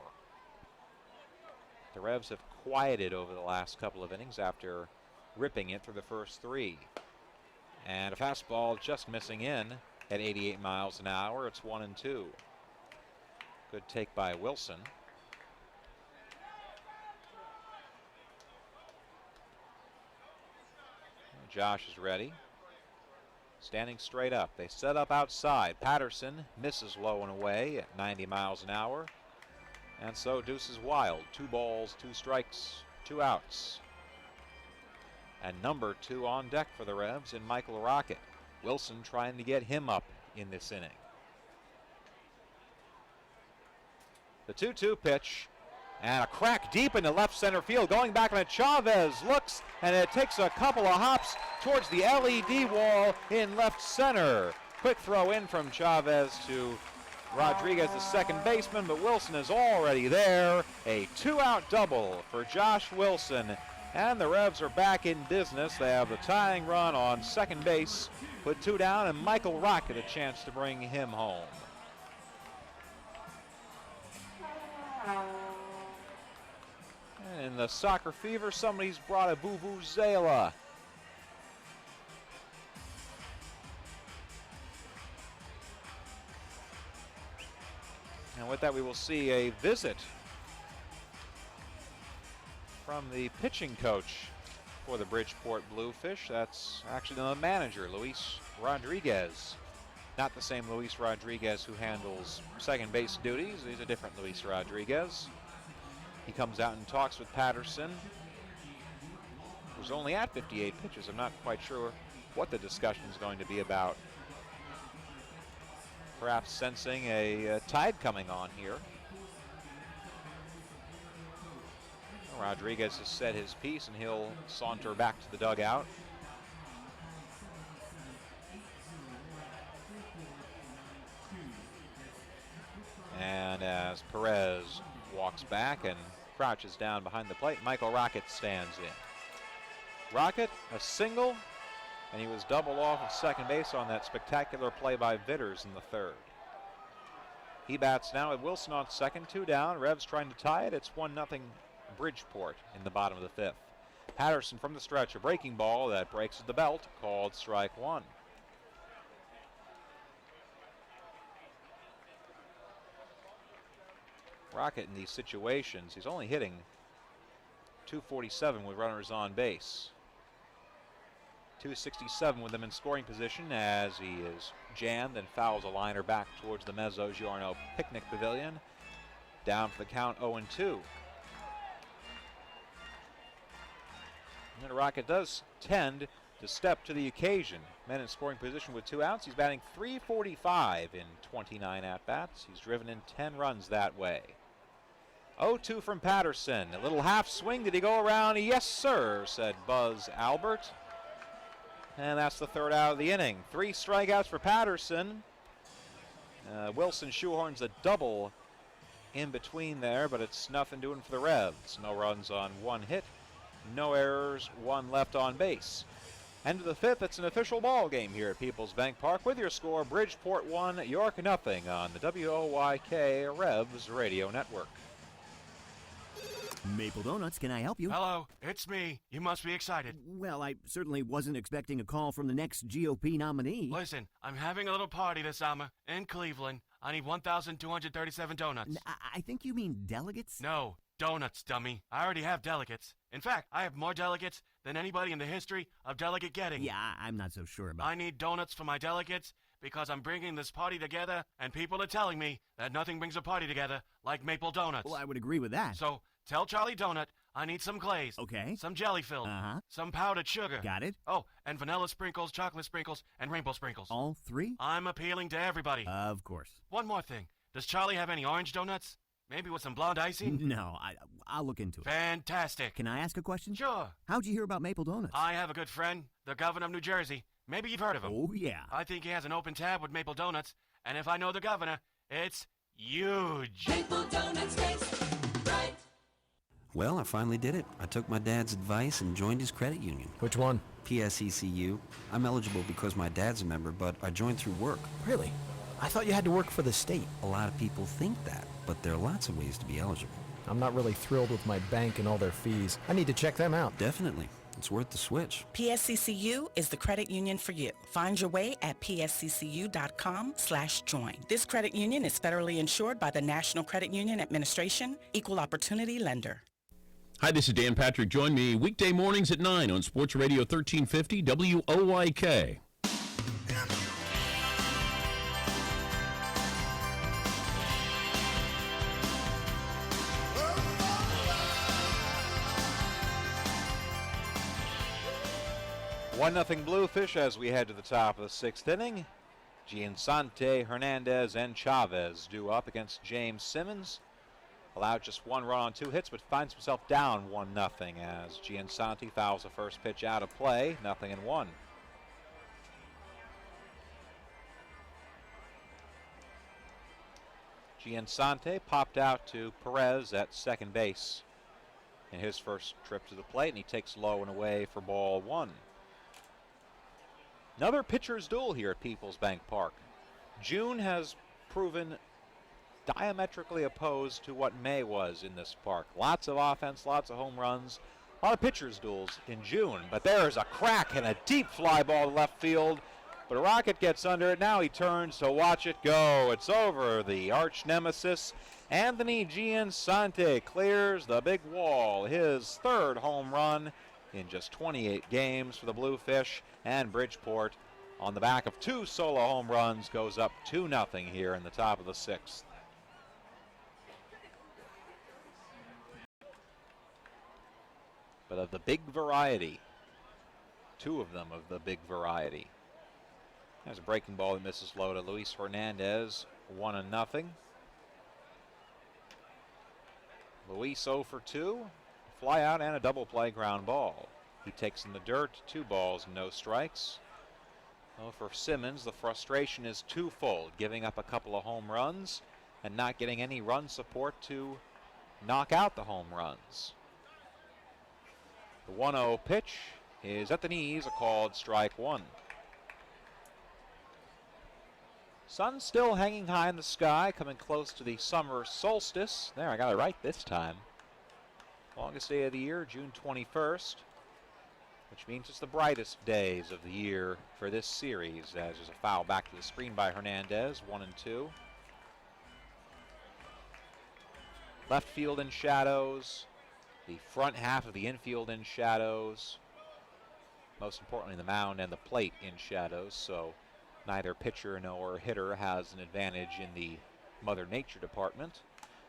The Revs have quieted over the last couple of innings after ripping it through the first 3. And a fastball just missing in at 88 miles an hour. It's 1-2. Good take by Wilson. Josh is ready. Standing straight up. They set up outside. Patterson misses low and away at 90 miles an hour. And so deuces wild. 2 balls, 2 strikes, 2 outs. And number 2 on deck for the Revs in Michael Rocket. Wilson trying to get him up in this inning. The 2-2 pitch. And a crack deep into left center field. Going back on it, Chavez looks, and it takes a couple of hops towards the LED wall in left center. Quick throw in from Chavez to Rodriguez, the second baseman, but Wilson is already there. A 2-out double for Josh Wilson. And the Revs are back in business. They have the tying run on second base. Put 2 down, and Michael Rocket a chance to bring him home. In the soccer fever, somebody's brought a vuvuzela. And with that, we will see a visit from the pitching coach for the Bridgeport Bluefish. That's actually the manager, Luis Rodriguez. Not the same Luis Rodriguez who handles second base duties. He's a different Luis Rodriguez. He comes out and talks with Patterson, who's only at 58 pitches. I'm not quite sure what the discussion is going to be about. Perhaps sensing a tide coming on here. Rodriguez has said his piece, and he'll saunter back to the dugout. And as Perez walks back and crouches down behind the plate, Michael Rocket stands in. Rocket, a single, and he was doubled off of second base on that spectacular play by Vitters in the 3rd. He bats now with Wilson on second, 2 down. Revs trying to tie it. It's 1-0 Bridgeport in the bottom of the 5th. Patterson from the stretch, a breaking ball that breaks the belt, called strike one. Rocket in these situations, he's only hitting .247 with runners on base. .267 with them in scoring position as he is jammed and fouls a liner back towards the Mezzo Giorno Picnic Pavilion. Down for the count, 0-2. And the Rocket does tend to step to the occasion. Men in scoring position with 2 outs. He's batting .345 in 29 at-bats. He's driven in 10 runs that way. 0-2 from Patterson. A little half swing. Did he go around? Yes, sir, said Buzz Albert. And that's the 3rd out of the inning. 3 strikeouts for Patterson. Wilson shoehorns a double in between there, but it's nothing doing for the Revs. No runs on 1 hit. No errors, 1 left on base. End of the 5th, it's an official ball game here at Peoples Bank Park with your score, Bridgeport 1, York nothing on the WOYK Revs Radio Network. Maple Donuts, can I help you? Hello, it's me. You must be excited. Well, I certainly wasn't expecting a call from the next GOP nominee. Listen, I'm having a little party this summer in Cleveland. I need 1,237 donuts. I think you mean delegates? No, donuts, dummy. I already have delegates. In fact, I have more delegates than anybody in the history of delegate getting. Yeah, I'm not so sure about I need donuts for my delegates because I'm bringing this party together, and people are telling me that nothing brings a party together like Maple Donuts. Well, I would agree with that. So, tell Charlie Donut I need some glaze. Okay. Some jelly filled. Some powdered sugar. Got it. Oh, and vanilla sprinkles, chocolate sprinkles, and rainbow sprinkles. All 3? I'm appealing to everybody. Of course. One more thing. Does Charlie have any orange donuts? Maybe with some blonde icing? No, I'll look into it. Fantastic. Can I ask a question? Sure. How'd you hear about Maple Donuts? I have a good friend, the governor of New Jersey. Maybe you've heard of him. Oh, yeah. I think he has an open tab with Maple Donuts, and if I know the governor, it's huge. Maple Donuts taste right. Well, I finally did it. I took my dad's advice and joined his credit union. Which one? PSECU. I'm eligible because my dad's a member, but I joined through work. Really? I thought you had to work for the state. A lot of people think that, but there are lots of ways to be eligible. I'm not really thrilled with my bank and all their fees. I need to check them out. Definitely. It's worth the switch. PSCCU is the credit union for you. Find your way at psccu.com/join. This credit union is federally insured by the National Credit Union Administration, Equal Opportunity Lender. Hi, this is Dan Patrick. Join me weekday mornings at 9 on Sports Radio 1350 WOYK. One nothing Bluefish as we head to the top of the 6th inning. Giansante, Hernandez, and Chavez due up against James Simmons. Allowed just 1 run on 2 hits, but finds himself down 1-0 as Giansante fouls the first pitch out of play, 0-1. Giansante popped out to Perez at second base in his first trip to the plate, and he takes low and away for ball 1. Another pitcher's duel here at Peoples Bank Park. June has proven diametrically opposed to what May was in this park. Lots of offense, lots of home runs, a lot of pitcher's duels in June. But there's a crack and a deep fly ball to left field. But Rocket gets under it. Now he turns to watch it go. It's over. The arch nemesis, Anthony Giansante, clears the big wall. His 3rd home run in just 28 games for the Bluefish, and Bridgeport, on the back of 2 solo home runs, goes up 2-0 here in the top of the 6th. But of the big variety, 2 of them of the big variety. There's a breaking ball that misses low to Luis Hernandez, 1-0. Luis 0 for 2. Fly out and a double play ground ball. He takes in the dirt, 2 balls, no strikes. Well, for Simmons, the frustration is twofold, giving up a couple of home runs and not getting any run support to knock out the home runs. The 1-0 pitch is at the knees, a called strike 1. Sun still hanging high in the sky, coming close to the summer solstice. There, I got it right this time. Longest day of the year, June 21st. which means it's the brightest days of the year for this series, as there's a foul back to the screen by Hernandez, 1-2. Left field in shadows, the front half of the infield in shadows, most importantly the mound and the plate in shadows, so neither pitcher nor hitter has an advantage in the Mother Nature department.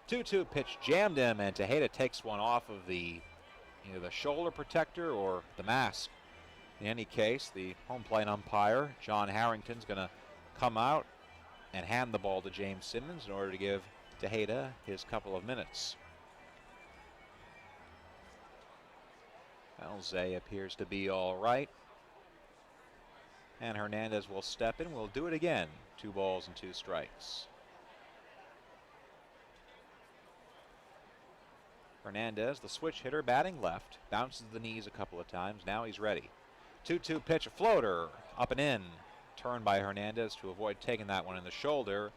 2-2 pitch jammed him, and Tejeda takes one off of the either the shoulder protector or the mask. In any case, the home plate umpire, John Harrington's going to come out and hand the ball to James Simmons in order to give Tejeda his couple of minutes. Alze appears to be all right. And Hernandez will step in. We'll do it again. 2 balls and 2 strikes. Hernandez, the switch hitter, batting left, bounces the knees a couple of times. Now he's ready. 2-2 pitch, a floater, up and in. Turned by Hernandez to avoid taking that one in the shoulder,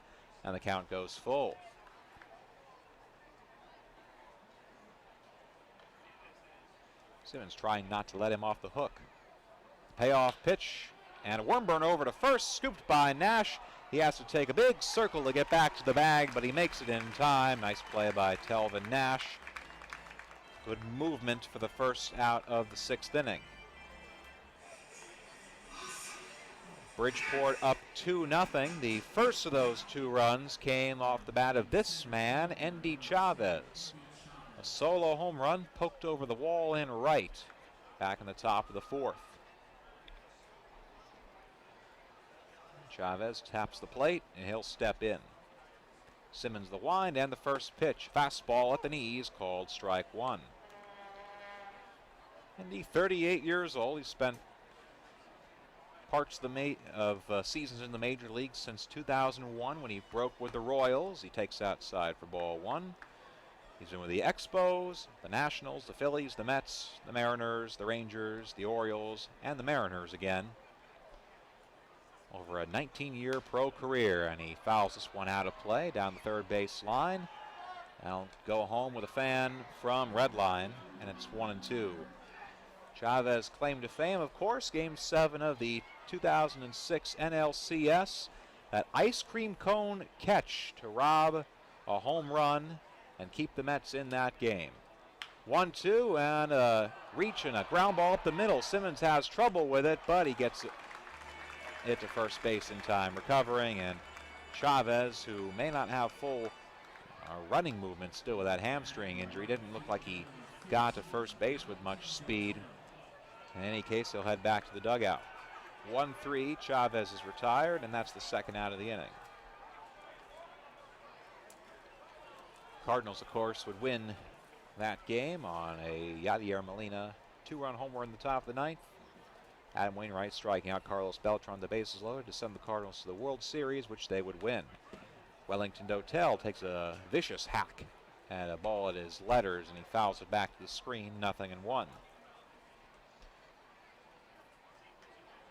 and the count goes full. Simmons trying not to let him off the hook. Payoff pitch, and a worm burn over to first, scooped by Nash. He has to take a big circle to get back to the bag, but he makes it in time. Nice play by Telvin Nash. Good movement for the first out of the 6th inning. Bridgeport up 2-0. The first of those 2 runs came off the bat of this man, Endy Chavez. A solo home run poked over the wall in right, back in the top of the 4th. Chavez taps the plate, and he'll step in. Simmons the wind and the first pitch. Fastball at the knees, called strike 1. Endy, 38 years old. He's spent parts of seasons in the major leagues since 2001 when he broke with the Royals. He takes outside for ball 1. He's been with the Expos, the Nationals, the Phillies, the Mets, the Mariners, the Rangers, the Orioles, and the Mariners again. Over a 19-year pro career, and he fouls this one out of play down the third base line. I'll go home with a fan from Redline, and it's 1-2. Chavez claim to fame, of course, Game 7 of the 2006 NLCS. That ice cream cone catch to rob a home run and keep the Mets in that game. 1-2, and a reach and a ground ball up the middle. Simmons has trouble with it, but he gets it to first base in time, recovering, and Chavez, who may not have full running movement still with that hamstring injury, didn't look like he got to first base with much speed. In any case, he'll head back to the dugout. 1-3, Chavez is retired, and that's the second out of the inning. Cardinals, of course, would win that game on a Yadier Molina 2-run homer in the top of the 9th. Adam Wainwright striking out Carlos Beltran, the bases loaded, to send the Cardinals to the World Series, which they would win. Wellington Dotel takes a vicious hack at a ball at his letters, and he fouls it back to the screen, 0-1.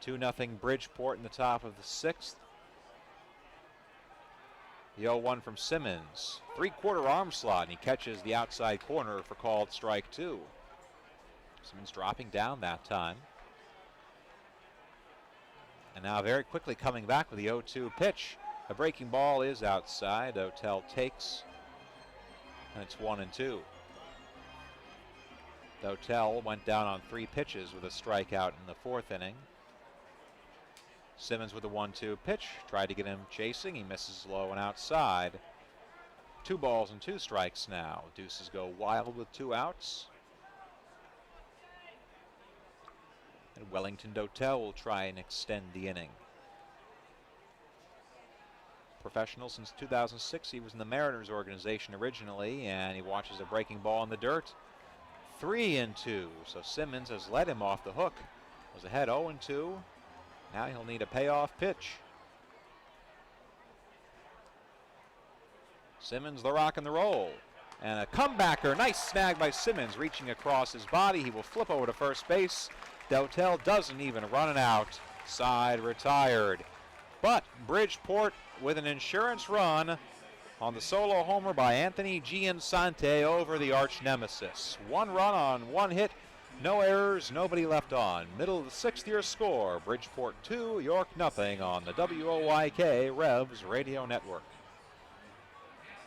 2-0 Bridgeport in the top of the 6th. The 0-1 from Simmons. 3/4 arm slot, and he catches the outside corner for called strike 2. Simmons dropping down that time. And now very quickly coming back with the 0-2 pitch. A breaking ball is outside. Dotel takes, and it's 1-2. Dotel went down on 3 pitches with a strikeout in the 4th inning. Simmons with a 1-2 pitch, tried to get him chasing. He misses low and outside. 2 balls and 2 strikes now. Deuces go wild with 2 outs. And Wellington Dotel will try and extend the inning. Professional since 2006. He was in the Mariners organization originally, and he watches a breaking ball in the dirt. 3-2. So Simmons has let him off the hook. Was ahead 0-2. Now he'll need a payoff pitch. Simmons the rock and the roll. And a comebacker. Nice snag by Simmons, reaching across his body. He will flip over to first base. Dotel doesn't even run it out. Side retired. But Bridgeport with an insurance run on the solo homer by Anthony Giansante over the arch nemesis. 1 run on 1 hit No errors, nobody left on. Middle of the sixth, your score. Bridgeport 2, York nothing on the WOYK Revs Radio Network.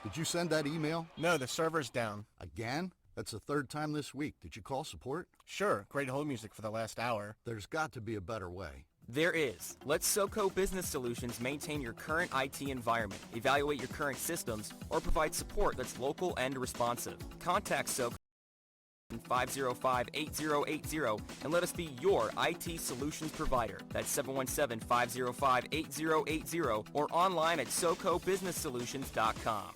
Did you send that email? No, the server's down. Again? That's the third time this week. Did you call support? Sure, great hold music for the last hour. There's got to be a better way. There is. Let SoCo Business Solutions maintain your current IT environment, evaluate your current systems, or provide support that's local and responsive. Contact SoCo 505-8080 and let us be your IT solutions provider. That's 717-505-8080 or online at socobusinesssolutions.com.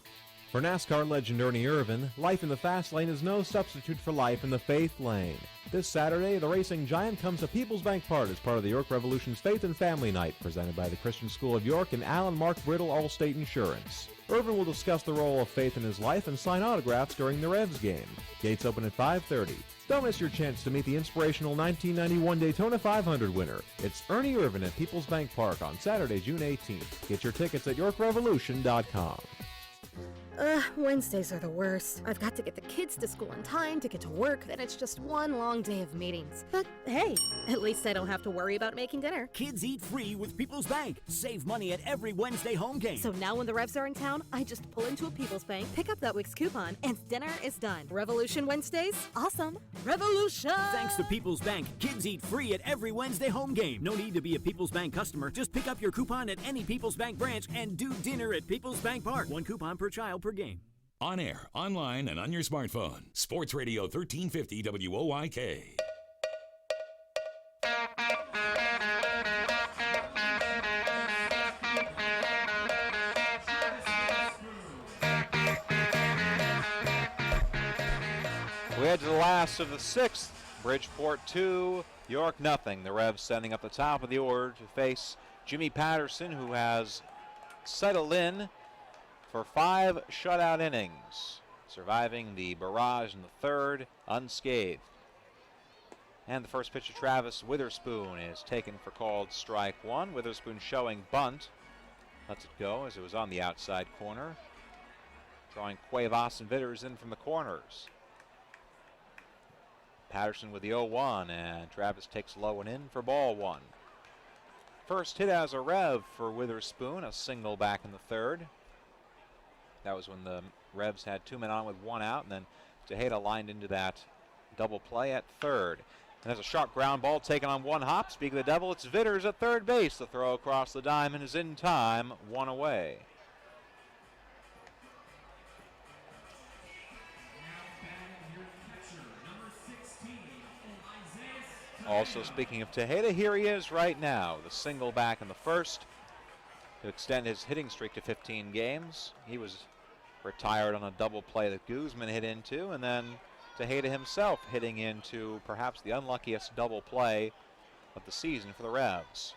For NASCAR legend Ernie Irvan, life in the fast lane is no substitute for life in the faith lane. This Saturday, the racing giant comes to People's Bank Park as part of the York Revolution's Faith and Family Night, presented by the Christian School of York and Alan Mark Brittle Allstate Insurance. Irvan will discuss the role of faith in his life and sign autographs during the Revs game. Gates open at 5:30. Don't miss your chance to meet the inspirational 1991 Daytona 500 winner. It's Ernie Irvan at People's Bank Park on Saturday, June 18th. Get your tickets at YorkRevolution.com. Wednesdays are the worst. I've got to get the kids to school in time, to get to work, then it's just one long day of meetings. But hey, at least I don't have to worry about making dinner. Kids eat free with People's Bank. Save money at every Wednesday home game. So now when the Revs are in town, I just pull into a People's Bank, pick up that week's coupon, and dinner is done. Revolution Wednesdays? Awesome. Revolution! Thanks to People's Bank, kids eat free at every Wednesday home game. No need to be a People's Bank customer. Just pick up your coupon at any People's Bank branch and do dinner at People's Bank Park. One coupon per child per game. On air, online, and on your smartphone. Sports Radio 1350 WOYK. We head to the last of the sixth. Bridgeport 2, York nothing. The Revs sending up the top of the order to face Jimmy Patterson, who has settled in for 5 shutout innings, surviving the barrage in the third unscathed. And the first pitch to Travis Witherspoon is taken for called strike one. Witherspoon showing bunt. Lets it go as it was on the outside corner. Drawing Cuevas and Vitters in from the corners. Patterson with the 0-1, and Travis takes low and in for ball one. First hit as a Rev for Witherspoon, a single back in the third. That was when the Revs had 2 men on with 1 out, and then Tejeda lined into that double play at third. And there's a sharp ground ball taken on one hop. Speak of the devil, it's Vitters at third base. The throw across the diamond is in time, 1 away. Also speaking of Tejeda, here he is right now. The single back in the first to extend his hitting streak to 15 games. He was retired on a double play that Guzman hit into, and then Tejeda himself hitting into perhaps the unluckiest double play of the season for the Revs.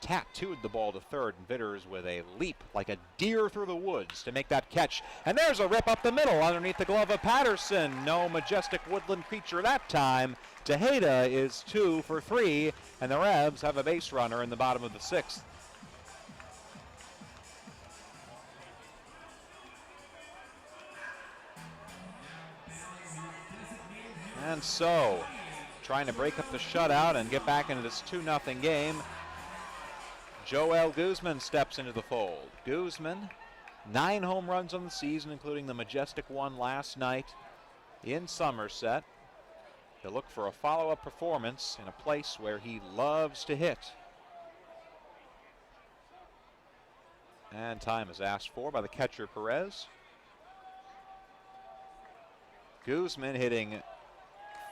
Tattooed the ball to third, and Vitters with a leap like a deer through the woods to make that catch. And there's a rip up the middle underneath the glove of Patterson. No majestic woodland creature that time. Tejeda is 2 for 3, and the Revs have a base runner in the bottom of the sixth. And so, trying to break up the shutout and get back into this 2-0 game, Joel Guzman steps into the fold. Guzman, 9 home runs on the season, including the majestic one last night in Somerset. He'll look for a follow-up performance in a place where he loves to hit. And time is asked for by the catcher, Perez. Guzman hitting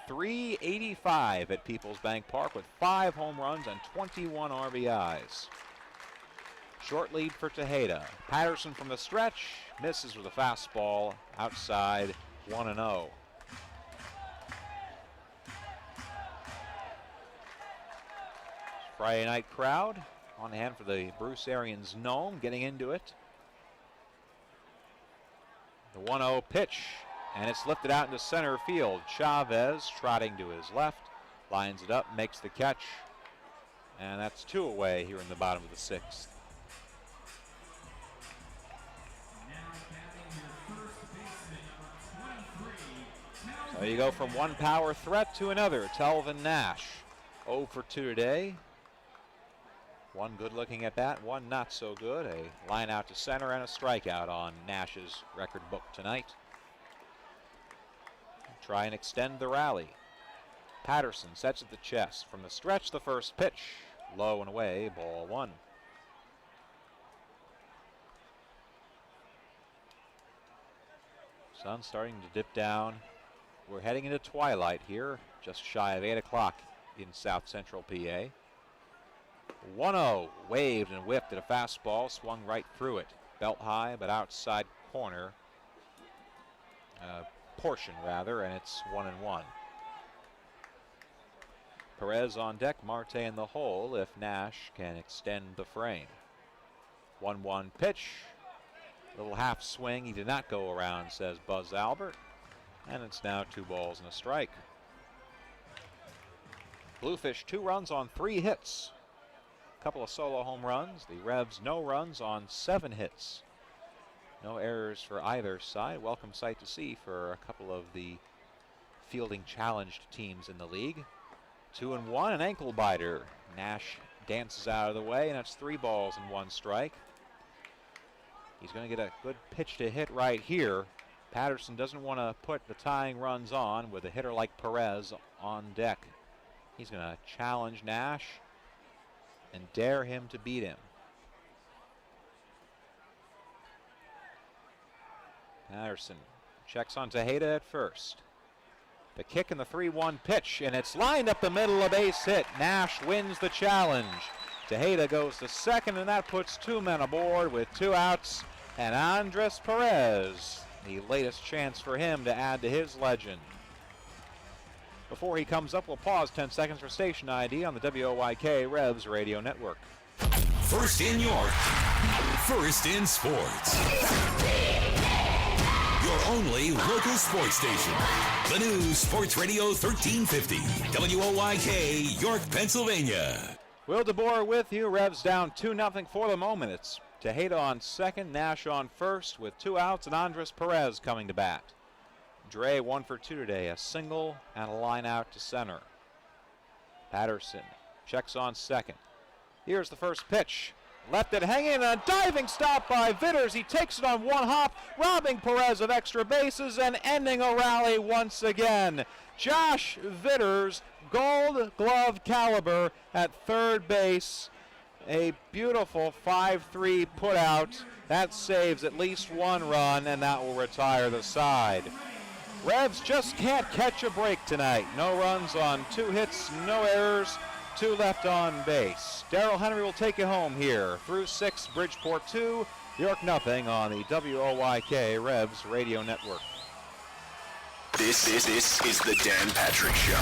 .385 at People's Bank Park with 5 home runs and 21 RBIs. Short lead for Tejeda. Patterson from the stretch misses with a fastball outside, 1-0. Friday night crowd on hand for the Bruce Arians Gnome, getting into it. The 1-0 pitch, and it's lifted out into center field. Chavez trotting to his left, lines it up, makes the catch, and that's 2 away here in the bottom of the sixth. There you go, from one power threat to another. Telvin Nash, 0 for 2 today. One good-looking at bat, one not so good. A line out to center and a strikeout on Nash's record book tonight. Try and extend the rally. Patterson sets at the chest. From the stretch, the first pitch. Low and away, ball one. Sun starting to dip down. We're heading into twilight here, just shy of 8 o'clock in South Central PA. 1-0, waved and whipped at a fastball, swung right through it. Belt high, but outside corner. Portion, rather, and it's 1-1. Perez on deck, Marte in the hole if Nash can extend the frame. 1-1 pitch. Little half swing. He did not go around, says Buzz Albert. And it's now 2 balls and a strike. Bluefish 2 runs on 3 hits. A couple of solo home runs. The Revs no runs on 7 hits. No errors for either side. Welcome sight to see for a couple of the fielding challenged teams in the league. 2-1, an ankle biter. Nash dances out of the way, and it's 3 balls and 1 strike. He's going to get a good pitch to hit right here. Patterson doesn't want to put the tying runs on with a hitter like Perez on deck. He's going to challenge Nash and dare him to beat him. Patterson checks on Tejeda at first. The kick and the 3-1 pitch, and it's lined up the middle, a base hit. Nash wins the challenge. Tejeda goes to second, and that puts 2 men aboard with 2 outs. And Andres Perez, the latest chance for him to add to his legend. Before he comes up, we'll pause 10 seconds for station ID on the WOYK Revs Radio Network. First in York, first in sports. Your only local sports station. The new Sports Radio 1350, WOYK, York, Pennsylvania. Will DeBoer with you. Revs down 2-0 for the moment. It's Tejeda on second, Nash on first with 2 outs, and Andres Perez coming to bat. Dre 1 for 2 today, a single and a line out to center. Patterson checks on second. Here's the first pitch. Left it hanging, and a diving stop by Vitters. He takes it on 1 hop, robbing Perez of extra bases and ending a rally once again. Josh Vitters, Gold Glove caliber at third base. A beautiful 5-3 putout. That saves at least 1 run, and that will retire the side. Revs just can't catch a break tonight. No runs on 2 hits, no errors, 2 left on base. Darrell Henry will take it home here. Through 6, Bridgeport 2, York 0 on the WOYK Revs Radio Network. This is the Dan Patrick Show.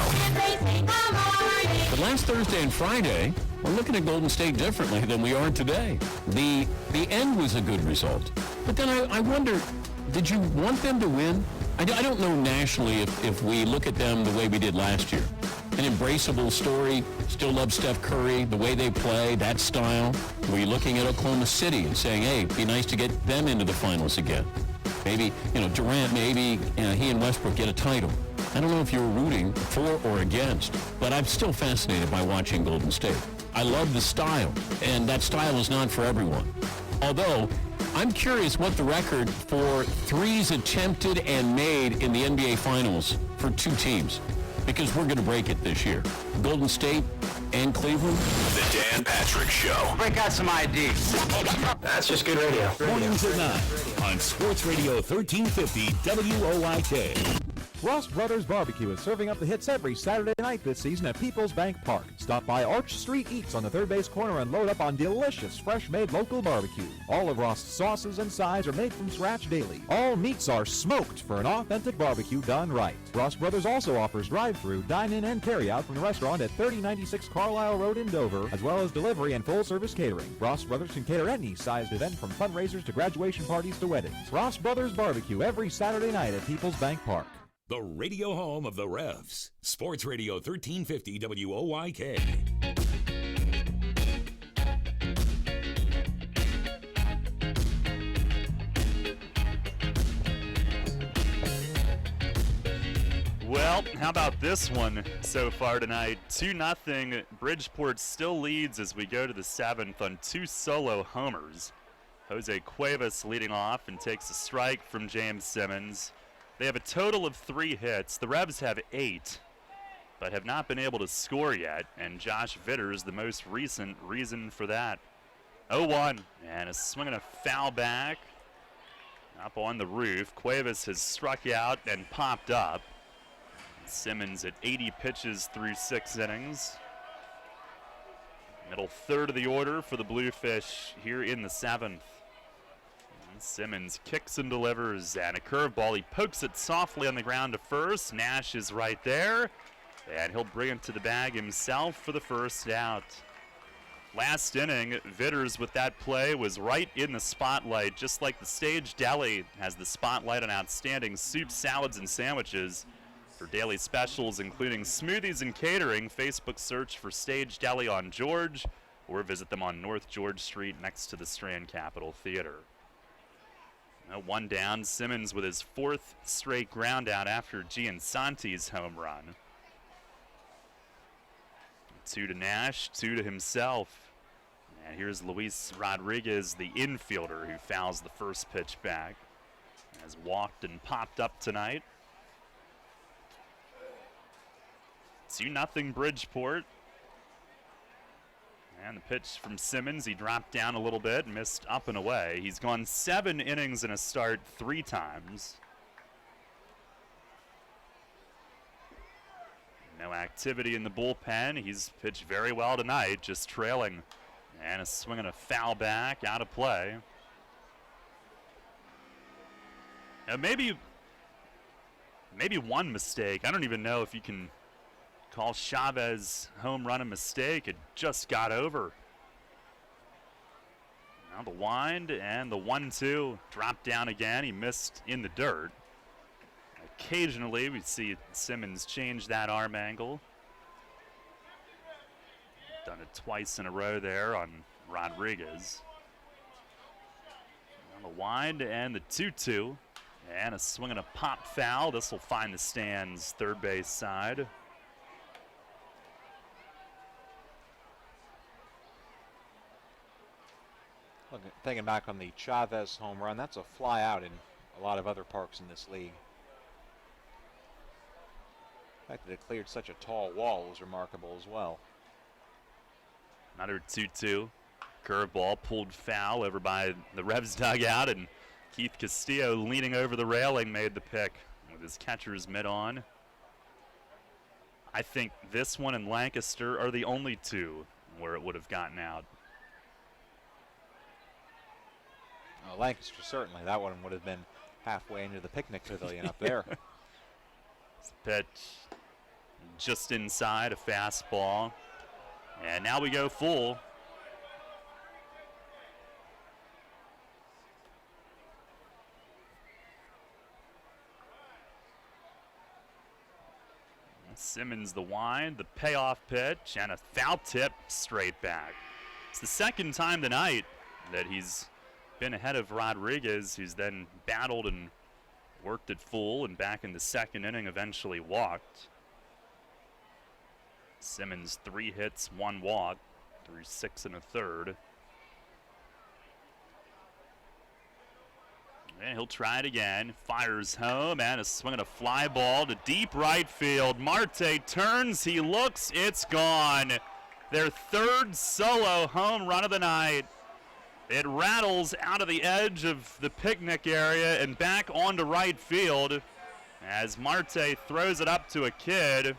But last Thursday and Friday, we're looking at Golden State differently than we are today. The end was a good result. But then I wonder, did you want them to win? I don't know nationally if we look at them the way we did last year. An embraceable story, still love Steph Curry, the way they play, that style. Were you looking at Oklahoma City and saying, hey, it'd be nice to get them into the finals again? Maybe, Durant, maybe he and Westbrook get a title. I don't know if you were rooting for or against, but I'm still fascinated by watching Golden State. I love the style, and that style is not for everyone. Although, I'm curious what the record for threes attempted and made in the NBA Finals for 2 teams, because we're going to break it this year. Golden State and Cleveland. The Dan Patrick Show. Break out some IDs. That's just good radio. Mornings at 9 on Sports Radio 1350 WOYK. Ross Brothers Barbecue is serving up the hits every Saturday night this season at Peoples Bank Park. Stop by Arch Street Eats on the third base corner and load up on delicious, fresh-made local barbecue. All of Ross' sauces and sides are made from scratch daily. All meats are smoked for an authentic barbecue done right. Ross Brothers also offers drive-through, dine-in, and carry-out from the restaurant at 3096 Carlisle Road in Dover, as well as delivery and full-service catering. Ross Brothers can cater any sized event from fundraisers to graduation parties to weddings. Ross Brothers Barbecue every Saturday night at Peoples Bank Park. The radio home of the Revs. Sports Radio 1350 WOYK. Well, how about this one so far tonight? 2-0. Bridgeport still leads as we go to the 7th on 2 solo homers. Jose Cuevas leading off and takes a strike from James Simmons. They have a total of 3 hits. The Revs have 8, but have not been able to score yet, and Josh Vitters, the most recent reason for that. 0-1, and a swing and a foul back up on the roof. Cuevas has struck out and popped up. Simmons at 80 pitches through 6 innings. Middle third of the order for the Bluefish here in the 7th. And Simmons kicks and delivers, and a curveball. He pokes it softly on the ground to first. Nash is right there, and he'll bring it to the bag himself for the first out. Last inning, Vitters with that play was right in the spotlight, just like the Stage Deli has the spotlight on outstanding soup, salads, and sandwiches. For daily specials, including smoothies and catering, Facebook search for Stage Deli on George, or visit them on North George Street next to the Strand Capitol Theater. Now 1 down, Simmons with his 4th straight ground out after Giansanti's home run. 2 to Nash, 2 to himself. And here's Luis Rodriguez, the infielder, who fouls the first pitch back. Has walked and popped up tonight. 2-0 Bridgeport. And the pitch from Simmons, he dropped down a little bit, missed up and away. He's gone 7 innings in a start 3 times. No activity in the bullpen. He's pitched very well tonight, just trailing. And a swing and a foul back, out of play. Now maybe one mistake. I don't even know if you can call Chavez home run a mistake. It just got over. Now the wind and the 1-2 dropped down again. He missed in the dirt. Occasionally we see Simmons change that arm angle. Done it twice in a row there on Rodriguez. Now the wind and the 2-2. And a swing and a pop foul. This will find the stands third base side. Look, thinking back on the Chavez home run, that's a fly out in a lot of other parks in this league. The fact that it cleared such a tall wall was remarkable as well. Another 2-2. Curveball pulled foul over by the Revs dugout, and Keith Castillo leaning over the railing made the pick with his catcher's mitt on. I think this one and Lancaster are the only 2 where it would have gotten out. Lancaster, certainly. That one would have been halfway into the picnic pavilion up there. Pitch just inside, a fastball. And now we go full. Simmons the wind, the payoff pitch, and a foul tip straight back. It's the second time tonight that he's been ahead of Rodriguez, who's then battled and worked it full, and back in the second inning eventually walked. Simmons 3 hits, 1 walk through 6 1/3. And he'll try it again. Fires home, and a swing and a fly ball to deep right field. Marte turns, he looks, it's gone. Their 3rd solo home run of the night. It rattles out of the edge of the picnic area and back onto right field as Marte throws it up to a kid.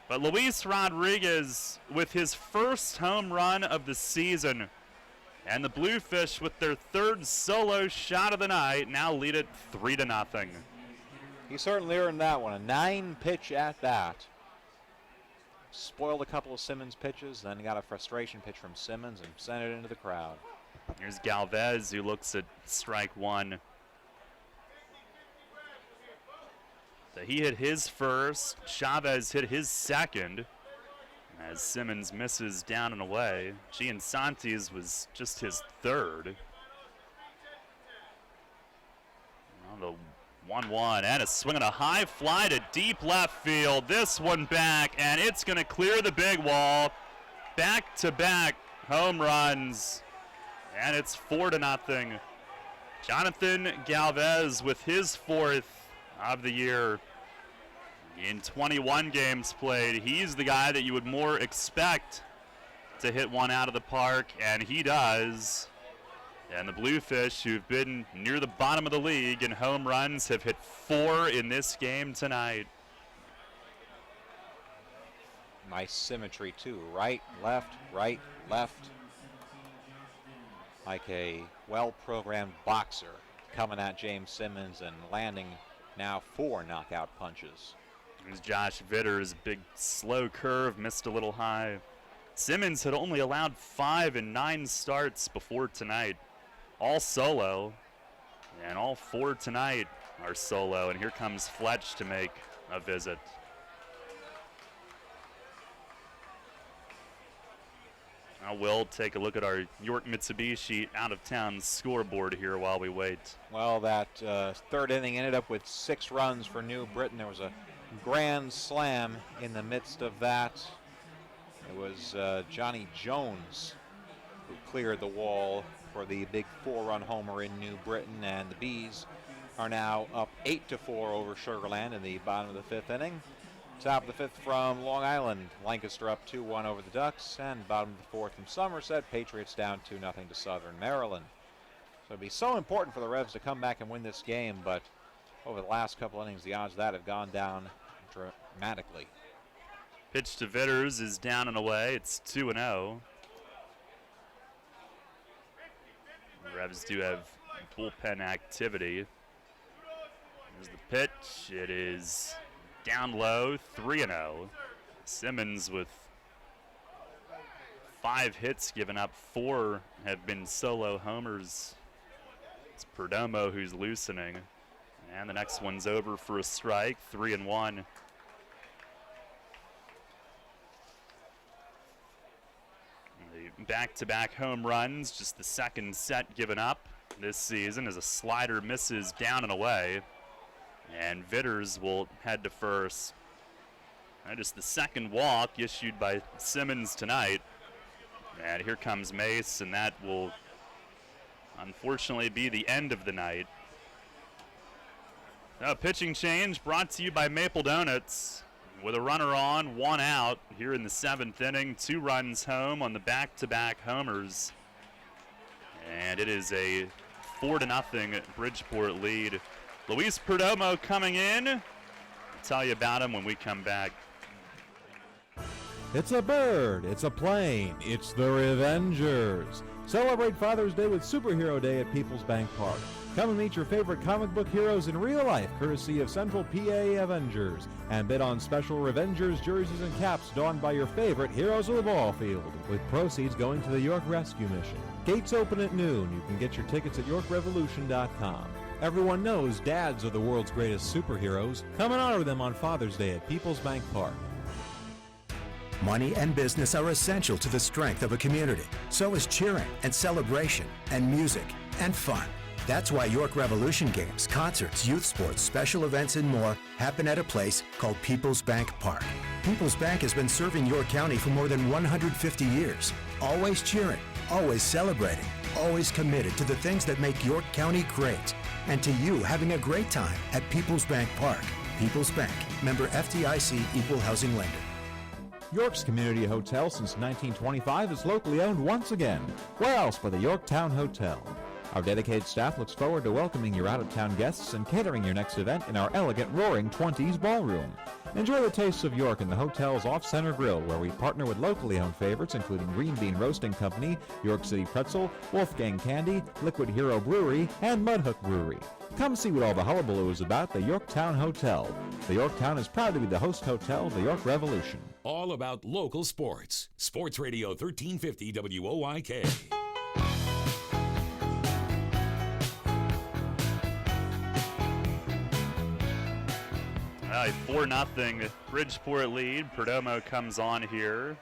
But Luis Rodriguez with his first home run of the season. And the Bluefish with their 3rd solo shot of the night now lead it 3-0. He certainly earned that one. A 9-pitch at bat. Spoiled a couple of Simmons pitches, then got a frustration pitch from Simmons and sent it into the crowd. Here's Galvez, who looks at strike 1. So he hit his first. Chavez hit his second as Simmons misses down and away. Giansanti's was just his 3rd. Well, the 1-1, and a swing and a high fly to deep left field. This one back, and it's going to clear the big wall. Back-to-back home runs, and it's 4-0. Jonathan Galvez with his 4th of the year. In 21 games played, he's the guy that you would more expect to hit one out of the park, and he does. And the Bluefish, who've been near the bottom of the league in home runs, have hit 4 in this game tonight. Nice symmetry, too. Right, left, left. Like a well-programmed boxer coming at James Simmons and landing now 4 knockout punches. There's Josh Vitter's big slow curve, missed a little high. Simmons had only allowed 5 in 9 starts before tonight. All solo, and all 4 tonight are solo, and here comes Fletch to make a visit. Now we'll take a look at our York Mitsubishi out-of-town scoreboard here while we wait. Well, that 3rd inning ended up with 6 runs for New Britain. There was a grand slam in the midst of that. It was Johnny Jones who cleared the wall for the big 4-run homer in New Britain, and the Bees are now up 8-4 over Sugarland in the bottom of the 5th inning. Top of the 5th from Long Island, Lancaster up 2-1 over the Ducks, and bottom of the 4th from Somerset, Patriots down 2-0 to Southern Maryland. So it'd be so important for the Revs to come back and win this game, but over the last couple innings, the odds of that have gone down dramatically. Pitch to Vitters is down and away. It's 2-0. The Revs do have bullpen activity. There's the pitch. It is down low, 3-0. Simmons with 5 hits given up, 4 have been solo homers. It's Perdomo who's loosening. And the next one's over for a strike, 3-1. The back-to-back home runs, just the 2nd set given up this season as a slider misses down and away. And Vitters will head to first. And just the 2nd walk issued by Simmons tonight. And here comes Mace, and that will unfortunately be the end of the night. A pitching change brought to you by Maple Donuts. With a runner on, 1 out here in the 7th inning. 2 runs home on the back-to-back homers. And it is a 4-0 Bridgeport lead. Luis Perdomo coming in. I'll tell you about him when we come back. It's a bird, it's a plane, it's the Revengers. Celebrate Father's Day with Superhero Day at People's Bank Park. Come and meet your favorite comic book heroes in real life, courtesy of Central PA Avengers, and bid on special Revengers jerseys and caps donned by your favorite heroes of the ball field, with proceeds going to the York Rescue Mission. Gates open at noon. You can get your tickets at YorkRevolution.com. Everyone knows dads are the world's greatest superheroes. Come and honor them on Father's Day at People's Bank Park. Money and business are essential to the strength of a community. So is cheering and celebration and music and fun. That's why York Revolution games, concerts, youth sports, special events, and more happen at a place called People's Bank Park. People's Bank has been serving York County for more than 150 years. Always cheering, always celebrating, always committed to the things that make York County great. And to you having a great time at People's Bank Park. People's Bank, member FDIC, equal housing lender. York's Community Hotel since 1925 is locally owned once again. Where else but the Yorktown Hotel? Our dedicated staff looks forward to welcoming your out-of-town guests and catering your next event in our elegant Roaring 20s ballroom. Enjoy the tastes of York in the hotel's off-center grill, where we partner with locally owned favorites including Green Bean Roasting Company, York City Pretzel, Wolfgang Candy, Liquid Hero Brewery, and Mudhook Brewery. Come see what all the hullabaloo is about the Yorktown Hotel. The Yorktown is proud to be the host hotel of the York Revolution. All about local sports. Sports Radio 1350 WOIK. A 4-0 Bridgeport lead. Perdomo comes on here.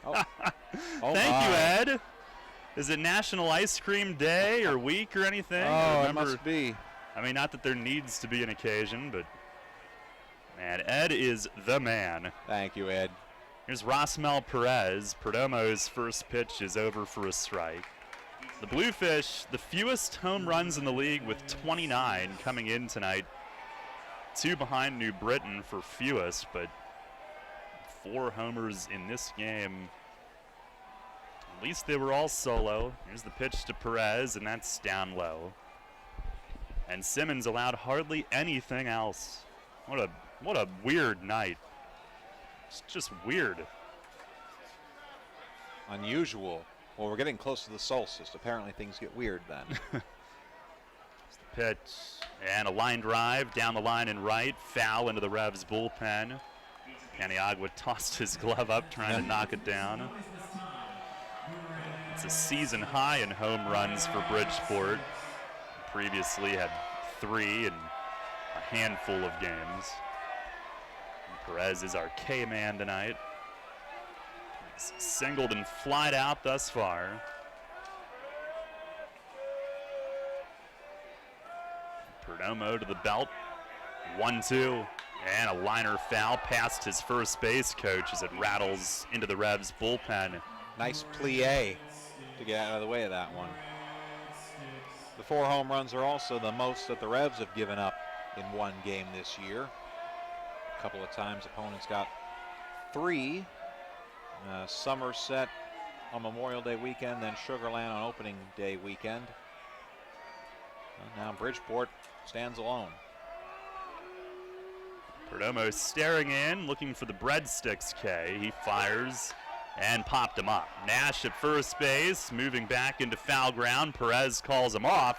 Oh Thank you, Ed. Is it National Ice Cream Day or week or anything? Oh, it must be. I mean, not that there needs to be an occasion, but man, Ed is the man. Thank you, Ed. Here's Rosmel Perez. Perdomo's first pitch is over for a strike. The Bluefish, the fewest home runs in the league with 29 coming in tonight. 2 behind New Britain for fewest, but 4 homers in this game. At least they were all solo. Here's the pitch to Perez, and that's down low. And Simmons allowed hardly anything else. What a weird night. It's just weird. Unusual. Well, we're getting close to the solstice. Apparently things get weird then. Pitch and a line drive down the line and right. Foul into the Revs bullpen. Paniagua tossed his glove up trying to knock it down. It's a season high in home runs for Bridgeport. Previously had 3 in a handful of games. And Perez is our K-man tonight. He's singled and flied out thus far. Perdomo to the belt. 1-2. And a liner foul past his first base coach as it rattles into the Revs bullpen. Nice plie to get out of the way of that one. The 4 home runs are also the most that the Revs have given up in one game this year. A couple of times opponents got 3. Somerset on Memorial Day weekend, then Sugar Land on opening day weekend. Now Bridgeport stands alone. Perdomo staring in, looking for the breadsticks K. He fires and popped him up. Nash at first base, moving back into foul ground. Perez calls him off,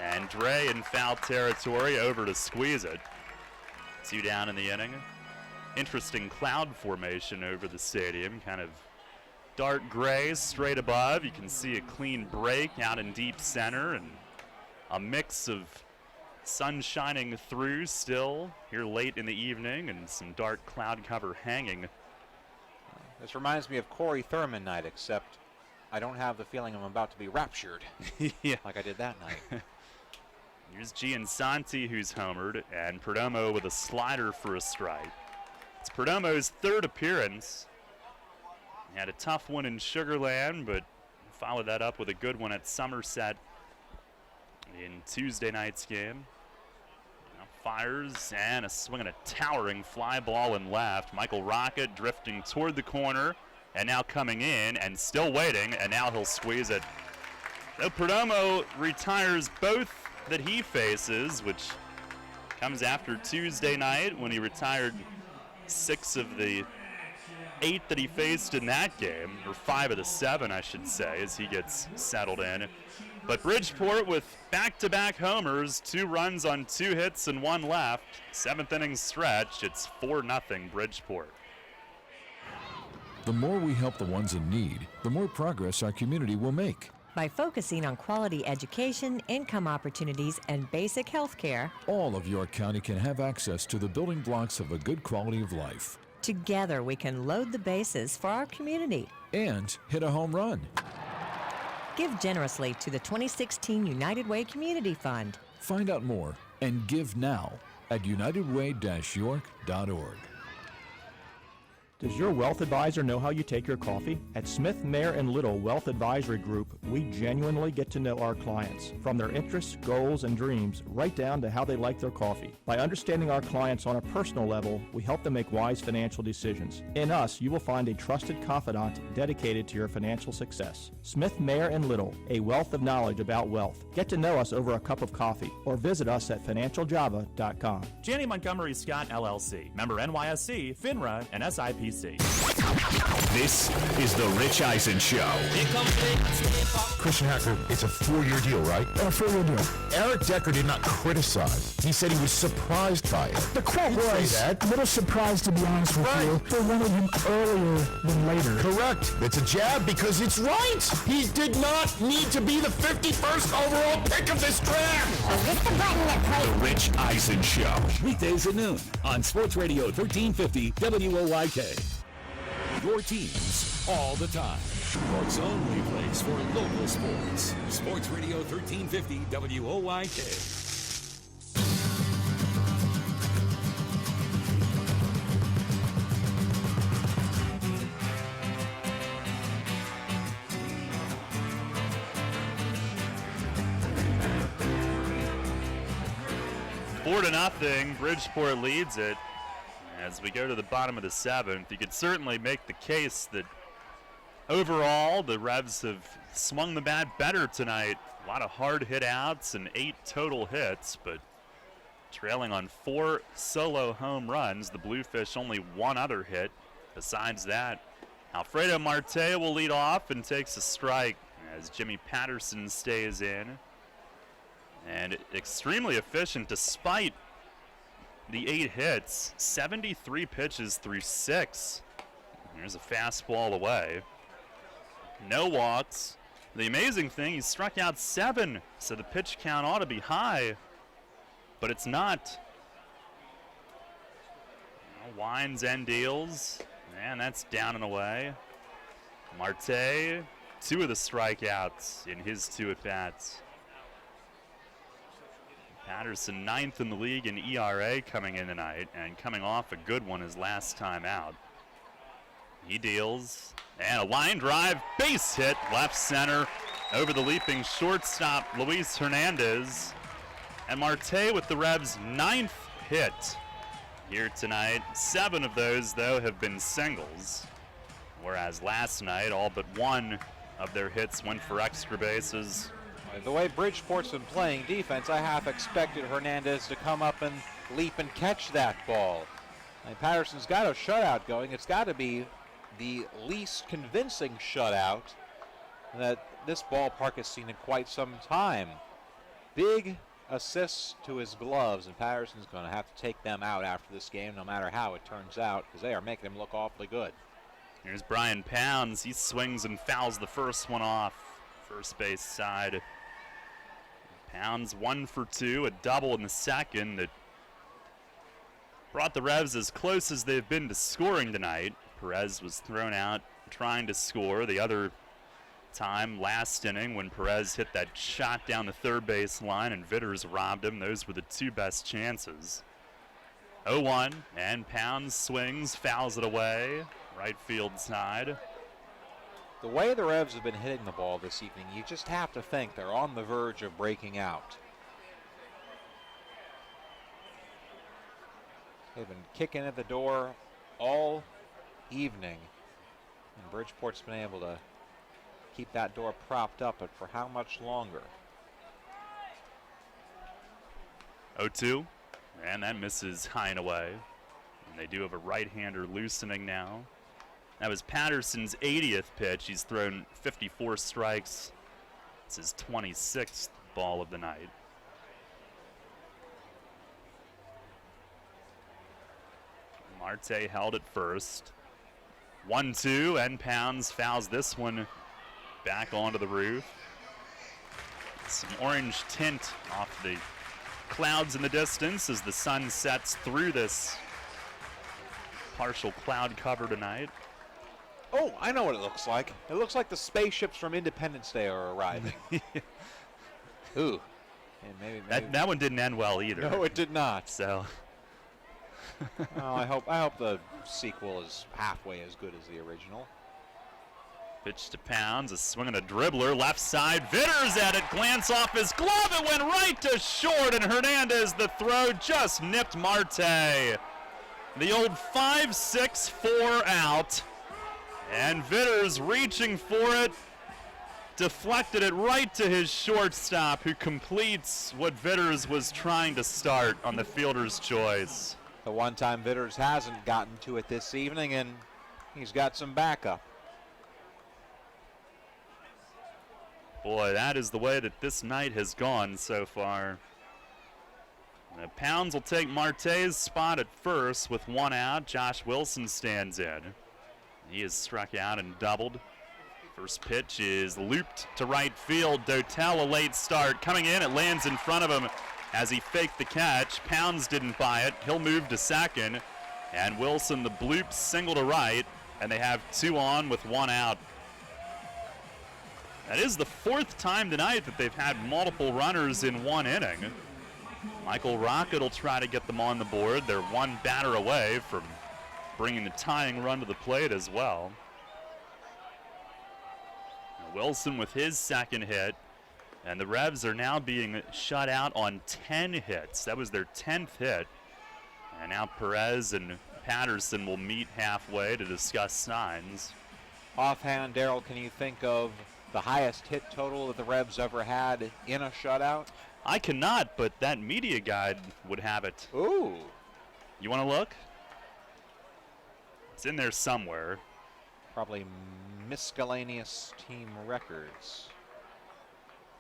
and Dre in foul territory over to squeeze it. 2 down in the inning. Interesting cloud formation over the stadium, kind of dark gray straight above. You can see a clean break out in deep center, and a mix of sun shining through still here late in the evening and some dark cloud cover hanging. This reminds me of Corey Thurman night, except I don't have the feeling I'm about to be raptured yeah, like I did that night. Here's Giansanti, who's homered, and Perdomo with a slider for a strike. It's Perdomo's 3rd appearance. He had a tough one in Sugar Land, but followed that up with a good one at Somerset in Tuesday night's game. Now fires and a swing and a towering fly ball in left. Michael Rocket drifting toward the corner and now coming in and still waiting, and now he'll squeeze it. So Perdomo retires both that he faces, which comes after Tuesday night when he retired 6 of the 8 that he faced in that game, or 5 of the 7, I should say, as he gets settled in. But Bridgeport with back-to-back homers, 2 runs on 2 hits and 1 left. 7th inning stretch, it's 4-0 Bridgeport. The more we help the ones in need, the more progress our community will make. By focusing on quality education, income opportunities, and basic health care, all of York County can have access to the building blocks of a good quality of life. Together we can load the bases for our community and hit a home run. Give generously to the 2016 United Way Community Fund. Find out more and give now at unitedway-york.org. Does your wealth advisor know how you take your coffee? At Smith, Mayer & Little Wealth Advisory Group, we genuinely get to know our clients, from their interests, goals, and dreams, right down to how they like their coffee. By understanding our clients on a personal level, we help them make wise financial decisions. In us, you will find a trusted confidant dedicated to your financial success. Smith, Mayer & Little, a wealth of knowledge about wealth. Get to know us over a cup of coffee, or visit us at financialjava.com. Janney Montgomery Scott LLC, member NYSE, FINRA, and SIPC. This is the Rich Eisen Show. Christian Hacker, it's a 4-year deal, right? A 4-year deal. Eric Decker did not criticize. He said he was surprised by it. The quote was, a little surprised to be honest with you. They wanted him earlier than later. Correct. It's a jab because it's right. He did not need to be the 51st overall pick of this draft. Is this the button that plays? The Rich Eisen Show. Weekdays at noon on Sports Radio 1350 WOYK. your teams all the time. York's only place for local sports. Sports Radio 1350 WOYK. Four to nothing, Bridgeport leads it. As we go to the bottom of the seventh, you could certainly make the case that overall the Revs have swung the bat better tonight. A lot of hard hit outs and 8 total hits, but trailing on 4 solo home runs. The Bluefish only 1 other hit. Besides that, Alfredo Marte will lead off and takes a strike as Jimmy Patterson stays in. And extremely efficient despite the 8 hits. 73 pitches through 6. There's a fastball away. No walks. The amazing thing, he struck out 7, so the pitch count ought to be high, but it's not. Winds and deals, and that's down and away. Marte, 2 of the strikeouts in his 2 at-bats. Patterson 9th in the league in ERA coming in tonight, and coming off a good one his last time out. He deals, and a line drive, base hit, left center, over the leaping shortstop Luis Hernandez. And Marte with the Revs' 9th hit here tonight. 7 of those, though, have been singles, whereas last night all but 1 of their hits went for extra bases. The way Bridgeport's been playing defense, I half expected Hernandez to come up and leap and catch that ball. And Patterson's got a shutout going. It's got to be the least convincing shutout that this ballpark has seen in quite some time. Big assists to his gloves, and Patterson's going to have to take them out after this game, no matter how it turns out, because they are making him look awfully good. Here's Brian Pounds. He swings and fouls the first one off, first base side. Pounds 1 for 2, a double in the second that brought the Revs as close as they've been to scoring tonight. Perez was thrown out trying to score. The other time last inning when Perez hit that shot down the third base line and Vitters robbed him. Those were the 2 best chances. 0-1, and Pounds swings, fouls it away, right field side. The way the Revs have been hitting the ball this evening, you just have to think they're on the verge of breaking out. They've been kicking at the door all evening, and Bridgeport's been able to keep that door propped up, but for how much longer? 0-2, and that misses high and away. And they do have a right-hander loosening now. That was Patterson's 80th pitch. He's thrown 54 strikes. It's his 26th ball of the night. Marte held at first. 1-2, and Pounds fouls this one back onto the roof. Some orange tint off the clouds in the distance as the sun sets through this partial cloud cover tonight. Oh, I know what it looks like. It looks like the spaceships from Independence Day are arriving. Ooh. Yeah, maybe. That one didn't end well either. No, it did not. So. Oh, I hope the sequel is halfway as good as the original. Pitch to Pounds, a swing and a dribbler, left side, Vitters at it, glance off his glove, it went right to short, and Hernandez, the throw just nipped Marte. The old 5-6-4 out, and Vitters reaching for it, deflected it right to his shortstop, who completes what Vitters was trying to start on the fielder's choice. The one time Vitters hasn't gotten to it this evening, and he's got some backup. Boy, that is the way that this night has gone so far. Now, Pounds will take Marte's spot at first with 1 out. Josh Wilson stands in. He is struck out and doubled. First pitch is looped to right field. Dotel, a late start. Coming in, it lands in front of him as he faked the catch. Pounds didn't buy it. He'll move to second. And Wilson, the bloop single to right. and they have 2 on with 1 out. That is the 4th time tonight that they've had multiple runners in 1 inning. Michael Rocket will try to get them on the board. They're 1 batter away from bringing the tying run to the plate as well. Wilson with his 2nd hit, and the Revs are now being shut out on 10 hits. That was their 10th hit. And now Perez and Patterson will meet halfway to discuss signs. Offhand, Daryl, can you think of the highest hit total that the Revs ever had in a shutout? I cannot, but that media guide would have it. Ooh. You want to look? It's in there somewhere. Probably miscellaneous team records.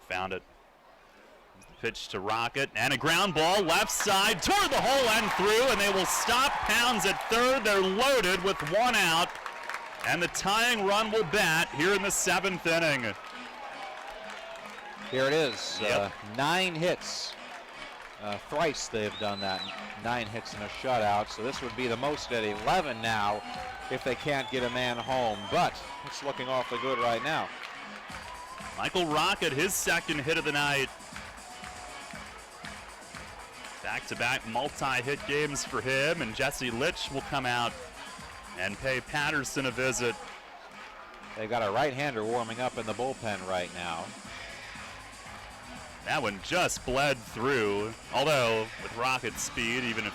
Found it. The pitch to Rocket, and a ground ball left side toward the hole and through, and they will stop Pounds at third. They're loaded with 1 out, and the tying run will bat here in the 7th inning. Here it is. 9 hits. Thrice they've done that. 9 hits in a shutout. So this would be the most at 11 now if they can't get a man home. But it's looking awfully good right now. Michael Rocket, his 2nd hit of the night. Back-to-back multi-hit games for him, and Jesse Litch will come out and pay Patterson a visit. They've got a right-hander warming up in the bullpen right now. That one just bled through, although with Rocket's speed, even if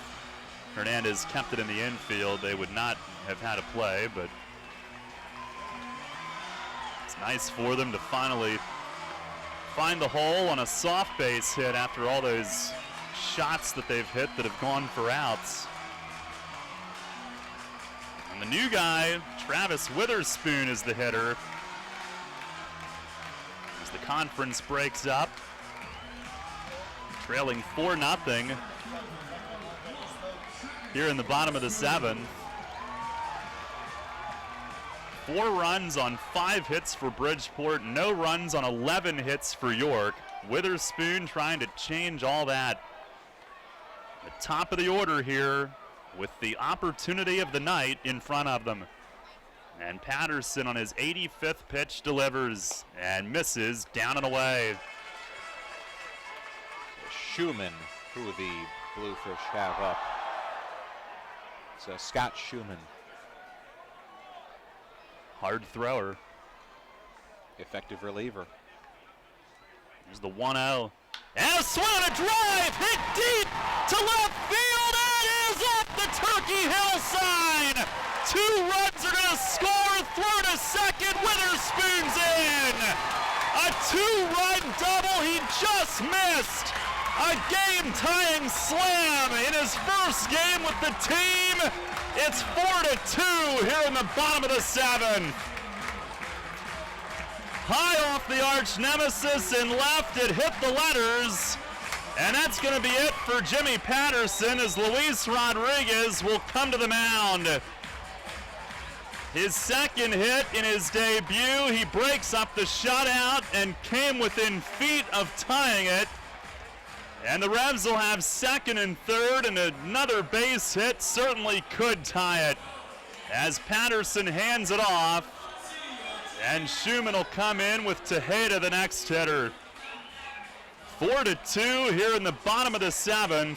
Hernandez kept it in the infield, they would not have had a play, but it's nice for them to finally find the hole on a soft base hit after all those shots that they've hit that have gone for outs. And the new guy, Travis Witherspoon, is the hitter. As the conference breaks up, trailing 4-0 here in the bottom of the 7th. 4 runs on 5 hits for Bridgeport, no runs on 11 hits for York. Witherspoon trying to change all that. The top of the order here with the opportunity of the night in front of them. And Patterson on his 85th pitch delivers and misses down and away. Schumann, who the Bluefish have up. It's Scott Schumann. Hard thrower. Effective reliever. There's the 1-0. And a swing and a drive hit deep to left field. It is up the Turkey Hill sign. 2 runs are going to score. Throw to second. Witherspoon's in. A 2-run double. He just missed. A game-tying slam in his first game with the team. It's 4-2 here in the bottom of the 7th. High off the arch nemesis and left, it hit the letters. And that's going to be it for Jimmy Patterson as Luis Rodriguez will come to the mound. His 2nd hit in his debut, he breaks up the shutout and came within feet of tying it. And the Revs will have 2nd and 3rd, and another base hit certainly could tie it. As Patterson hands it off, and Schumann will come in with Tejeda, the next hitter. 4-2 here in the bottom of the 7th.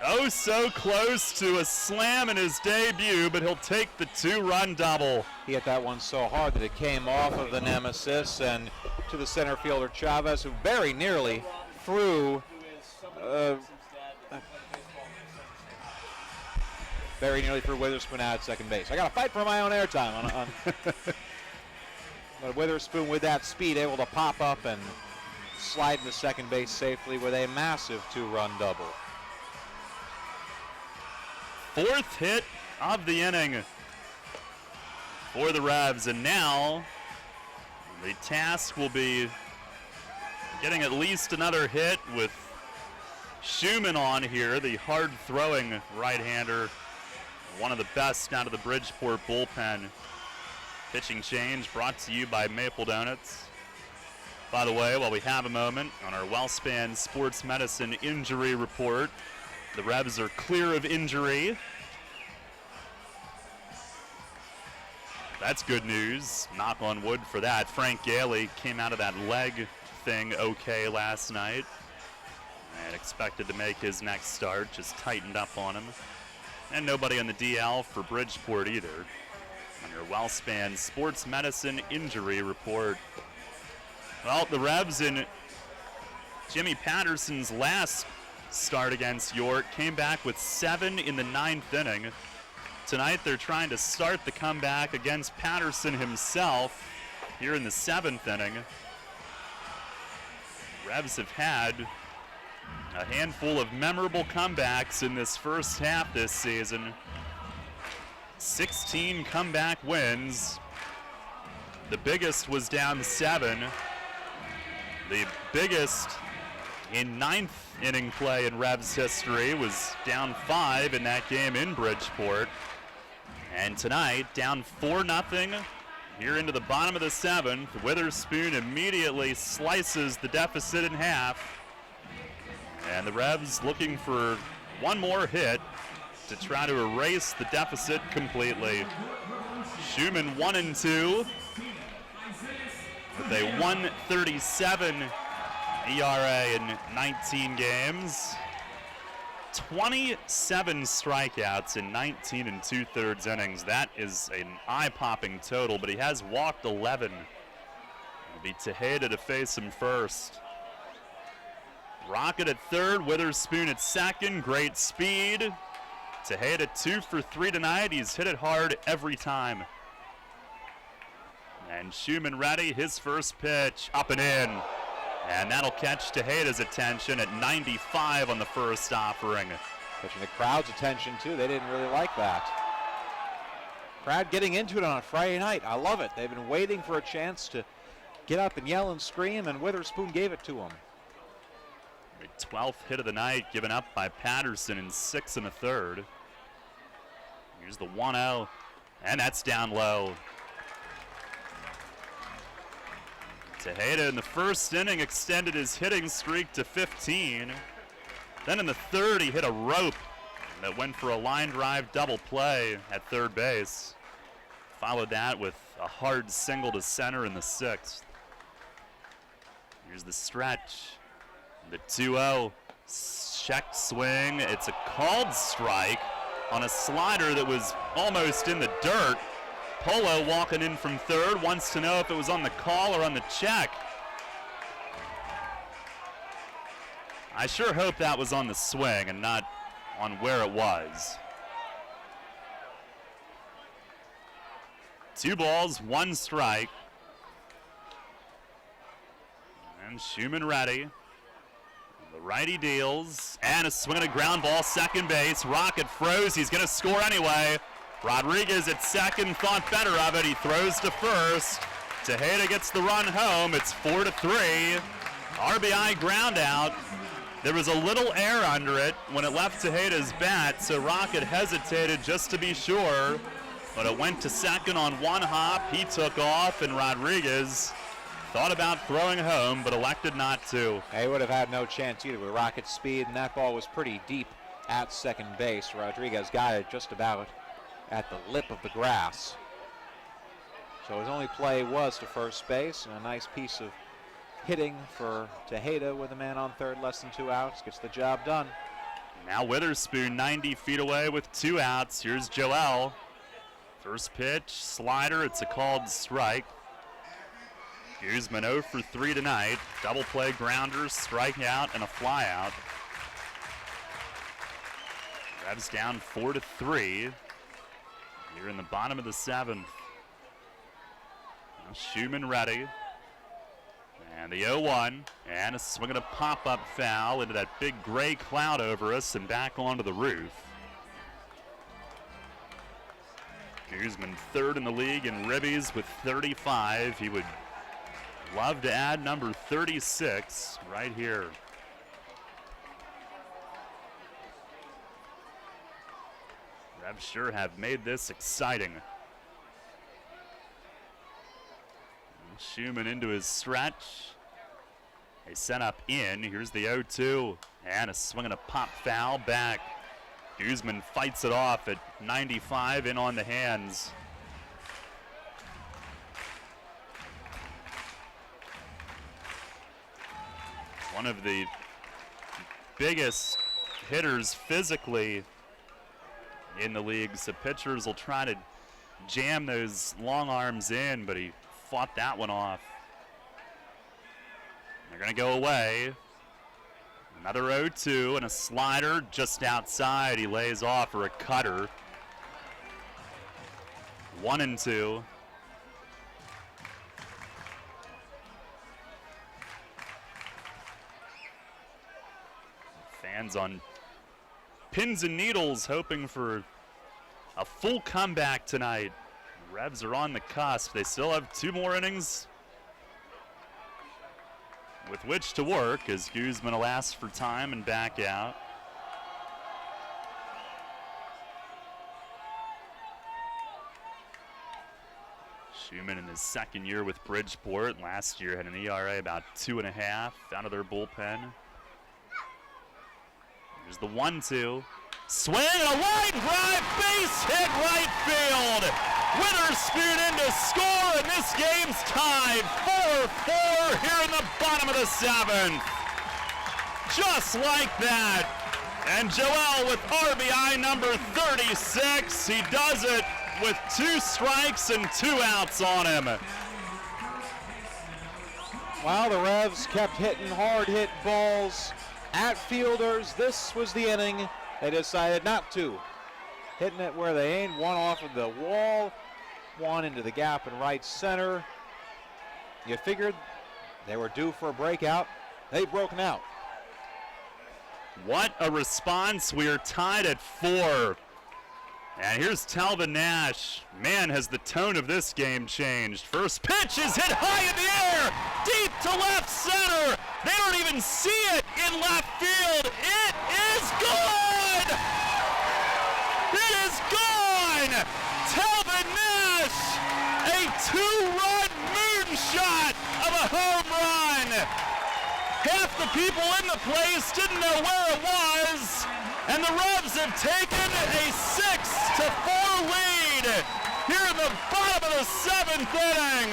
Oh, so close to a slam in his debut, but he'll take the 2-run double. He hit that one so hard that it came off of the nemesis and to the center fielder Chavez, who very nearly threw Witherspoon out at second base. I got to fight for my own airtime. But Witherspoon, with that speed, able to pop up and slide into second base safely with a massive 2-run double. 4th hit of the inning for the Revs, and now the task will be getting at least another hit with Schumann on here, the hard-throwing right-hander, one of the best out of the Bridgeport bullpen. Pitching change brought to you by Maple Donuts. By the way, while we have a moment, on our WellSpan Sports Medicine injury report, the Revs are clear of injury. That's good news. Knock on wood for that. Frank Gailey came out of that leg thing okay last night and expected to make his next start. Just tightened up on him. And nobody on the DL for Bridgeport either. On your WellSpan Sports Medicine Injury Report. Well, the Revs in Jimmy Patterson's last start against York came back with 7 in the 9th inning. Tonight they're trying to start the comeback against Patterson himself here in the 7th inning. Revs have had a handful of memorable comebacks in this first half this season. 16 comeback wins. The biggest was down 7. The biggest in 9th inning play in Revs history was down 5 in that game in Bridgeport. And tonight, down 4-0 here into the bottom of the 7th. Witherspoon immediately slices the deficit in half. And the Revs looking for one more hit to try to erase the deficit completely. Schumann 1-2 with a 1.37 ERA in 19 games. 27 strikeouts in 19 2/3 innings. That is an eye-popping total, but he has walked 11. It'll be Tejeda to face him first. Rocket at third, Witherspoon at second. Great speed. Tejeda 2 for 3 tonight. He's hit it hard every time. And Schumann ready, his first pitch, up and in. And that'll catch Tejeda's attention at 95 on the first offering. Catching the crowd's attention, too. They didn't really like that. Crowd getting into it on a Friday night. I love it. They've been waiting for a chance to get up and yell and scream, and Witherspoon gave it to them. The 12th hit of the night given up by Patterson in 6 1/3. Here's the 1-0, and that's down low. Tejeda in the first inning extended his hitting streak to 15. Then in the third, he hit a rope that went for a line drive double play at third base. Followed that with a hard single to center in the 6th. Here's the stretch. The 2-0 check swing. It's a called strike on a slider that was almost in the dirt. Polo walking in from third, wants to know if it was on the call or on the check. I sure hope that was on the swing and not on where it was. 2 balls, 1 strike. And Schumann ready. The righty deals, and a swing and a ground ball, second base. Rocket froze, he's gonna score anyway. Rodriguez at second thought better of it. He throws to first. Tejeda gets the run home. It's 4-3. RBI ground out. There was a little air under it when it left Tejeda's bat, so Rocket hesitated just to be sure, but it went to second on 1 hop. He took off, and Rodriguez thought about throwing home, but elected not to. He would have had no chance either with Rocket's speed, and that ball was pretty deep at second base. Rodriguez got it just about at the lip of the grass. So his only play was to first base, and a nice piece of hitting for Tejeda with a man on third, less than 2 outs. Gets the job done. Now Witherspoon 90 feet away with 2 outs. Here's Joel. First pitch, slider, it's a called strike. Guzman 0 for 3 tonight. Double play grounders, strikeout, and a flyout. Revs down 4-3. Here in the bottom of the 7th. Now Schumann ready. And the 0-1. And a swing and a pop-up foul into that big gray cloud over us and back onto the roof. Guzman 3rd in the league in ribbies with 35. He would love to add number 36 right here. Revs sure have made this exciting. And Schumann into his stretch. They sent up in. Here's the 0-2. And a swing and a pop foul back. Guzman fights it off at 95 in on the hands. One of the biggest hitters physically in the league, so pitchers will try to jam those long arms in, but he fought that one off. They're going to go away. Another 0-2 and a slider just outside. He lays off for a cutter. 1-2. Fans on pins and needles hoping for a full comeback tonight. The Revs are on the cusp. They still have 2 more innings with which to work as Guzman will ask for time and back out. Schumann in his second year with Bridgeport. Last year had an ERA about 2.5 out of their bullpen. Here's the 1-2. Swing and a line drive, base hit right field. Witherspoon in to score, and this game's tied 4-4 here in the bottom of the 7th. Just like that. And Joel with RBI number 36. He does it with 2 strikes and 2 outs on him. While the Revs kept hitting hard hit balls at fielders, this was the inning they decided not to. Hitting it where they aimed, one off of the wall, one into the gap in right center. You figured they were due for a breakout. They've broken out. What a response. We are tied at 4. And here's Talvin Nash. Man, has the tone of this game changed. First pitch is hit high in the air, deep to left center. They don't even see it in left field. It is good! It is gone! Talvin Nash, a 2-run moonshot of a home run. Half the people in the place didn't know where it was. And the Revs have taken a 6-4 lead here in the bottom of the 7th inning.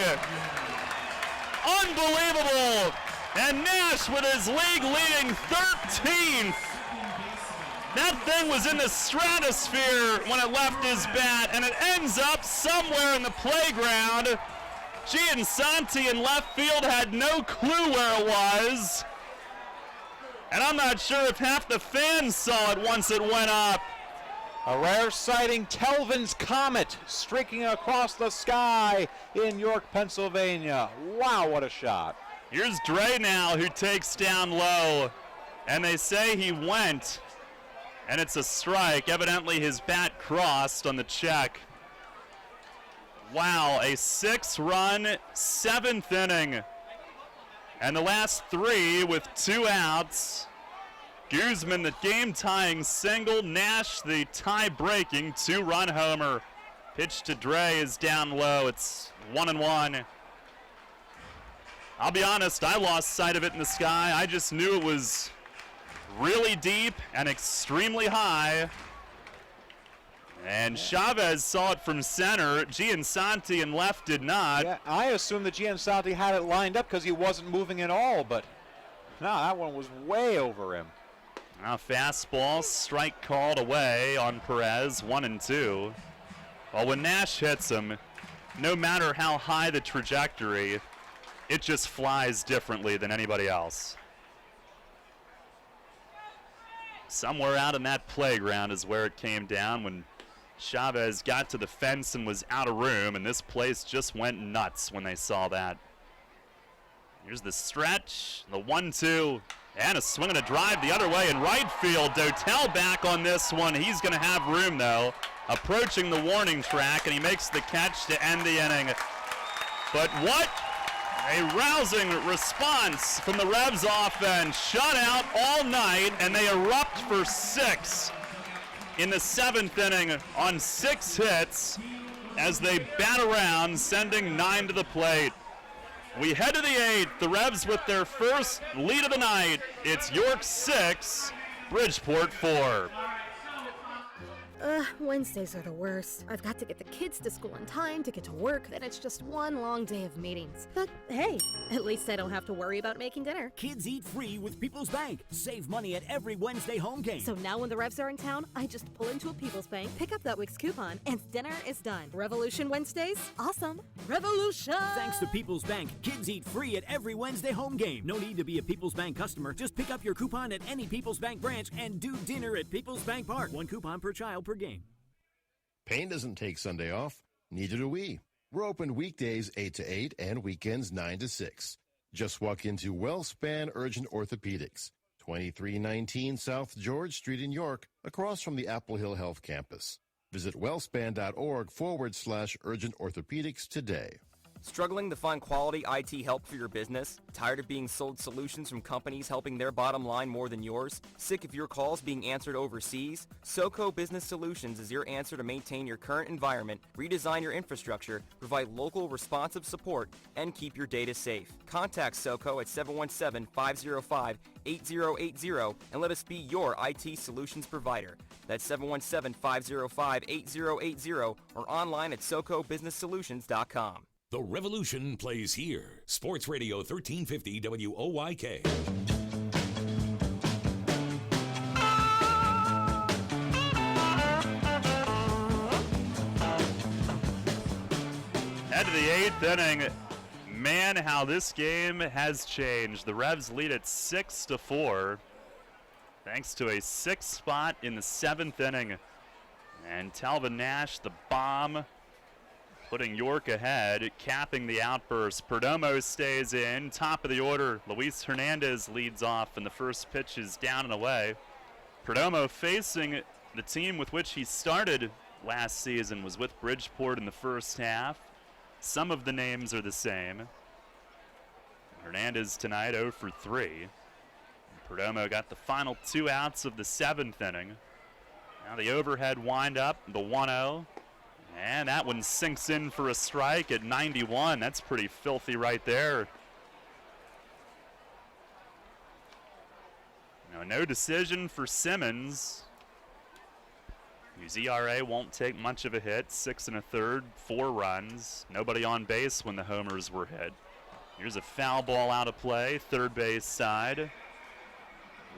Unbelievable. And Nash with his league-leading 13th. That thing was in the stratosphere when it left his bat, and it ends up somewhere in the playground. Giansanti in left field had no clue where it was. And I'm not sure if half the fans saw it once it went up. A rare sighting, Telvin's Comet, streaking across the sky in York, Pennsylvania. Wow, what a shot. Here's Dre now, who takes down low. And they say he went, and it's a strike. Evidently his bat crossed on the check. Wow, a 6-run, 7th inning. And the last 3 with 2 outs. Guzman, the game-tying single. Nash, the tie-breaking 2-run homer. Pitch to Dre is down low. It's 1-1. I'll be honest, I lost sight of it in the sky. I just knew it was really deep and extremely high. And Chavez saw it from center. Giansanti in left did not. Yeah, I assumed that Giansanti had it lined up because he wasn't moving at all, but no, that one was way over him. Now fastball, strike called away on Perez, 1-2. Well, when Nash hits him, no matter how high the trajectory, it just flies differently than anybody else. Somewhere out in that playground is where it came down when Chavez got to the fence and was out of room, and this place just went nuts when they saw that. Here's the stretch, the 1-2, and a swing and a drive the other way in right field. Dotel back on this one. He's going to have room, though, approaching the warning track, and he makes the catch to end the inning. But what a rousing response from the Revs offense. Shut out all night, and they erupt for 6 in the 7th inning on 6 hits as they bat around, sending 9 to the plate. We head to the 8th. The Revs with their first lead of the night. It's York 6, Bridgeport 4. Wednesdays are the worst. I've got to get the kids to school in time, to get to work, then it's just one long day of meetings. But hey, at least I don't have to worry about making dinner. Kids eat free with People's Bank. Save money at every Wednesday home game. So now when the Revs are in town, I just pull into a People's Bank, pick up that week's coupon, and dinner is done. Revolution Wednesdays? Awesome. Revolution! Thanks to People's Bank, kids eat free at every Wednesday home game. No need to be a People's Bank customer. Just pick up your coupon at any People's Bank branch and do dinner at People's Bank Park. One coupon per child per game. Payne doesn't take Sunday off. Neither do we. We're open weekdays 8 to 8 and weekends 9 to 6. Just walk into WellSpan Urgent Orthopedics, 2319 South George Street in York, across from the Apple Hill Health Campus. Visit wellspan.org/urgent orthopedics today. Struggling to find quality IT help for your business? Tired of being sold solutions from companies helping their bottom line more than yours? Sick of your calls being answered overseas? SoCo Business Solutions is your answer to maintain your current environment, redesign your infrastructure, provide local responsive support, and keep your data safe. Contact SoCo at 717-505-8080 and let us be your IT solutions provider. That's 717-505-8080 or online at SoCoBusinessSolutions.com. The Revolution plays here. Sports Radio 1350 WOYK. Head to the 8th inning. Man, how this game has changed. The Revs lead at 6-4 thanks to a 6 spot in the 7th inning. And Talvin Nash, the bomb, putting York ahead, capping the outburst. Perdomo stays in, top of the order. Luis Hernandez leads off, and the first pitch is down and away. Perdomo facing the team with which he started last season, was with Bridgeport in the first half. Some of the names are the same. Hernandez tonight 0 for 3. Perdomo got the final 2 outs of the 7th inning. Now the overhead windup, the 1-0. And that one sinks in for a strike at 91. That's pretty filthy right there. No decision for Simmons, whose ERA won't take much of a hit. 6 1/3, 4 runs. Nobody on base when the homers were hit. Here's a foul ball out of play, third base side.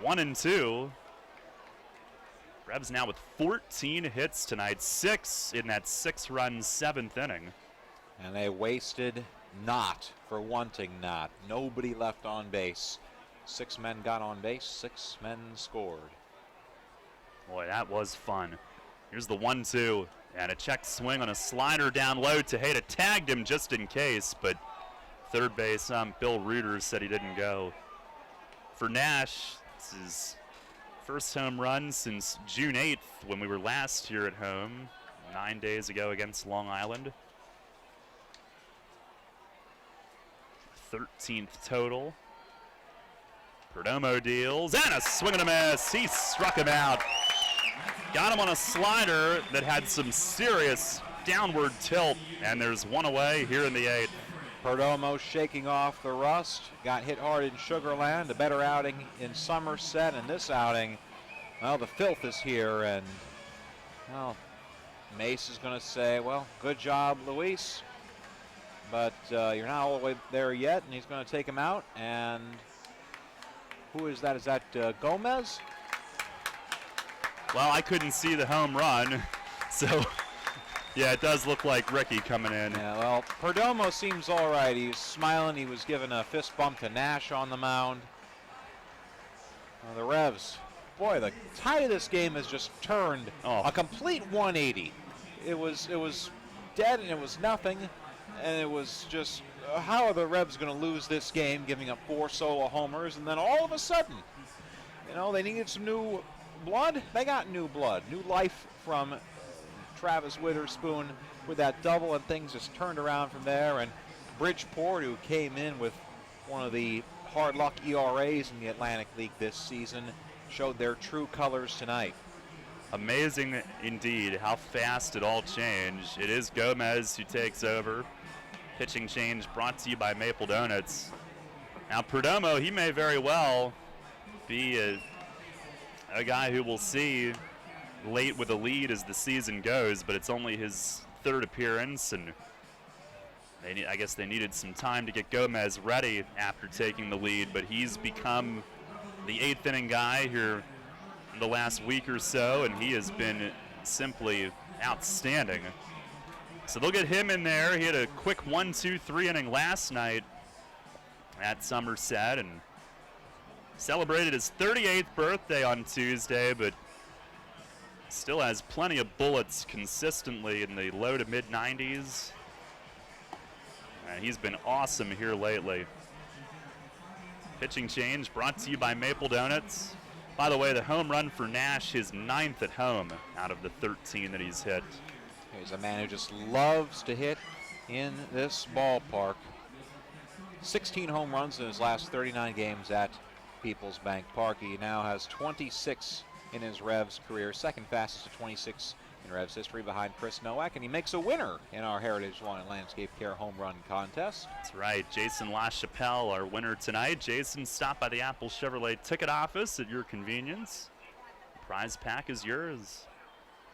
1-2. Revs now with 14 hits tonight, 6 in that 6-run 7th inning. And they wasted not for wanting not. Nobody left on base. 6 men got on base, 6 men scored. Boy, that was fun. Here's the 1-2, and a check swing on a slider down low. Tejeda tagged him just in case, but third base Bill Reuter said he didn't go. For Nash, this is first home run since June 8th when we were last here at home 9 days ago against Long Island. 13th total. Perdomo deals, and a swing and a miss. He struck him out. Got him on a slider that had some serious downward tilt, and there's one away here in the 8th. Perdomo shaking off the rust, got hit hard in Sugar Land, a better outing in Somerset, and this outing, well, the filth is here, and, well, Mace is going to say, well, good job, Luis, but you're not all the way there yet, and he's going to take him out, and who is that? Is that Gomez? Well, I couldn't see the home run, so... Yeah, it does look like Ricky coming in. Yeah, well, Perdomo seems all right. He's smiling. He was giving a fist bump to Nash on the mound. The Revs, boy, the tide of this game has just turned a complete 180. It was dead and it was nothing, and it was just how are the Revs going to lose this game, giving up 4 solo homers, and then all of a sudden, they needed some new blood. They got new blood, new life from Travis Witherspoon with that double, and things just turned around from there. And Bridgeport, who came in with one of the hard luck ERAs in the Atlantic League this season, showed their true colors tonight. Amazing indeed how fast it all changed. It is Gomez who takes over. Pitching change brought to you by Maple Donuts. Now Perdomo, he may very well be a guy who will see late with a lead as the season goes, but it's only his third appearance, and I guess they needed some time to get Gomez ready after taking the lead, but he's become the 8th inning guy here in the last week or so, and he has been simply outstanding. So they'll get him in there. He had a quick 1-2-3 inning last night at Somerset and celebrated his 38th birthday on Tuesday, but still has plenty of bullets consistently in the low to mid 90s. And he's been awesome here lately. Pitching change brought to you by Maple Donuts. By the way, the home run for Nash, his 9th at home out of the 13 that he's hit. He's a man who just loves to hit in this ballpark. 16 home runs in his last 39 games at Peoples Bank Park. He now has 26 in his Revs career, second fastest to 26 in Revs history behind Chris Nowak, and he makes a winner in our Heritage Lawn and Landscape Care Home Run Contest. That's right, Jason LaChapelle, our winner tonight. Jason, stop by the Apple Chevrolet ticket office at your convenience. The prize pack is yours.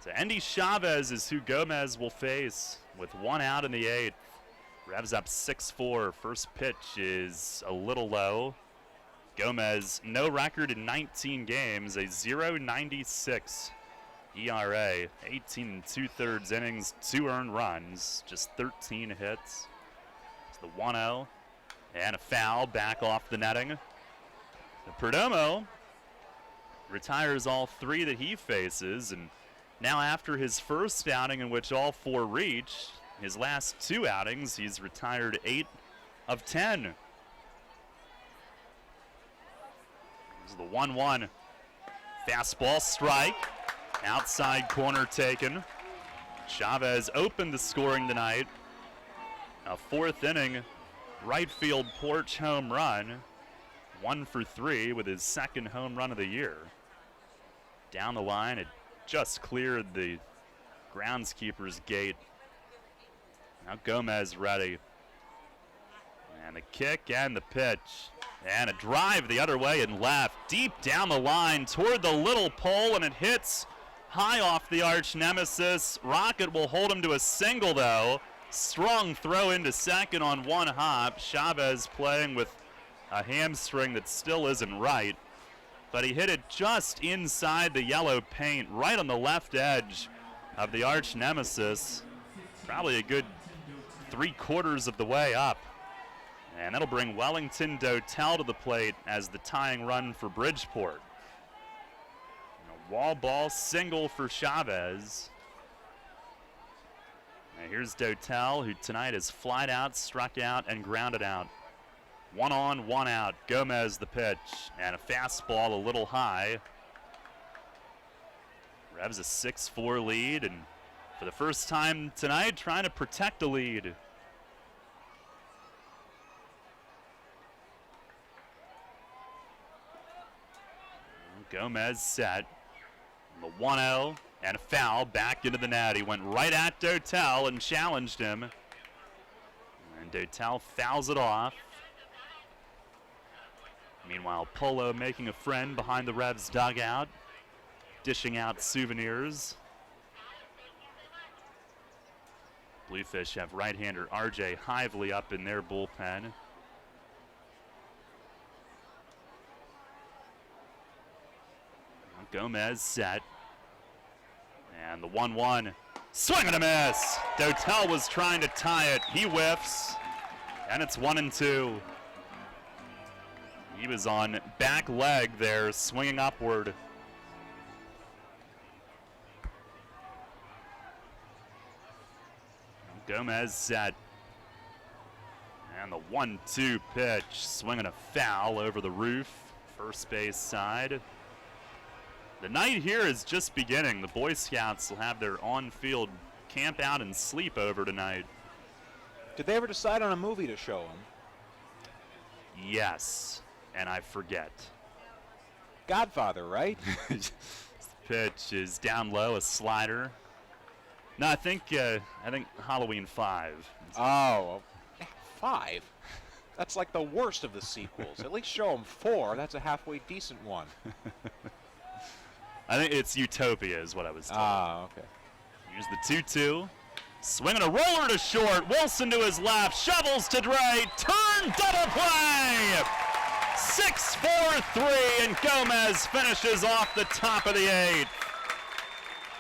So Andy Chavez is who Gomez will face with 1 out in the 8th. Revs up 6-4. First pitch is a little low. Gomez, no record in 19 games, a 0.96 ERA, 18 2/3 innings, 2 earned runs, just 13 hits. It's the 1-0 and a foul back off the netting. Perdomo retires all 3 that he faces, and now after his first outing in which all 4 reached, his last 2 outings, he's retired 8 of 10. This is the 1-1. Fastball strike. Outside corner taken. Chavez opened the scoring tonight. A 4th inning right field porch home run. 1 for 3 with his 2nd home run of the year. Down the line, it just cleared the groundskeeper's gate. Now Gomez ready. And the kick and the pitch. And a drive the other way and left. Deep down the line toward the little pole, and it hits high off the arch nemesis. Rocket will hold him to a single, though. Strong throw into second on 1 hop. Chavez playing with a hamstring that still isn't right. But he hit it just inside the yellow paint, right on the left edge of the arch nemesis. Probably a good 3/4 of the way up. And that'll bring Wellington Dotel to the plate as the tying run for Bridgeport. A wall ball single for Chavez. Now here's Dotel, who tonight has flied out, struck out, and grounded out. 1 on, 1 out. Gomez the pitch, and a fastball a little high. Revs a 6-4 lead, and for the first time tonight, trying to protect a lead. Gomez set. The 1-0 and a foul back into the net. He went right at Dotel and challenged him. And Dotel fouls it off. Meanwhile, Polo making a friend behind the Revs dugout, dishing out souvenirs. Bluefish have right-hander RJ Hively up in their bullpen. Gomez set. And the 1-1. Swing and a miss! Dotel was trying to tie it. He whiffs. And it's 1-2. He was on back leg there, swinging upward. Gomez set. And the 1-2 pitch. Swinging a foul over the roof. First base side. The night here is just beginning. The Boy Scouts will have their on-field camp out and sleep over tonight. Did they ever decide on a movie to show them? Yes, and I forget. Godfather, right? This pitch is down low, a slider. No, I think Halloween 5. Oh, 5? That's like the worst of the sequels. At least show them 4. That's a halfway decent one. I think it's Utopia is what I was told. Ah, okay. Here's the 2-2. Swinging a roller to short. Wilson to his left. Shovels to Dre. Turn double play. 6-4-3, and Gomez finishes off the top of the 8th.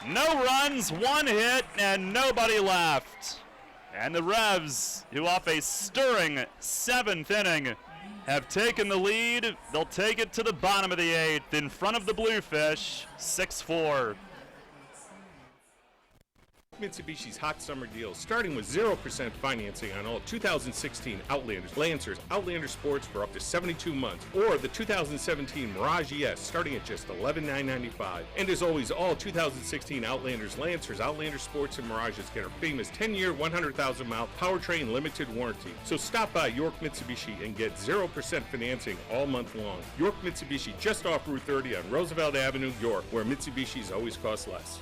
No runs, 1 hit, and nobody left. And the Revs, who off a stirring 7th inning, have taken the lead. They'll take it to the bottom of the 8th in front of the Bluefish, 6-4. Mitsubishi's hot summer deals, starting with 0% financing on all 2016 Outlanders, Lancers, Outlander Sports for up to 72 months, or the 2017 Mirage ES starting at just $11,995. And as always, all 2016 Outlanders, Lancers, Outlander Sports, and Mirages get our famous 10-year, 100,000-mile powertrain limited warranty. So stop by York Mitsubishi and get 0% financing all month long. York Mitsubishi, just off Route 30 on Roosevelt Avenue, York, where Mitsubishis always cost less.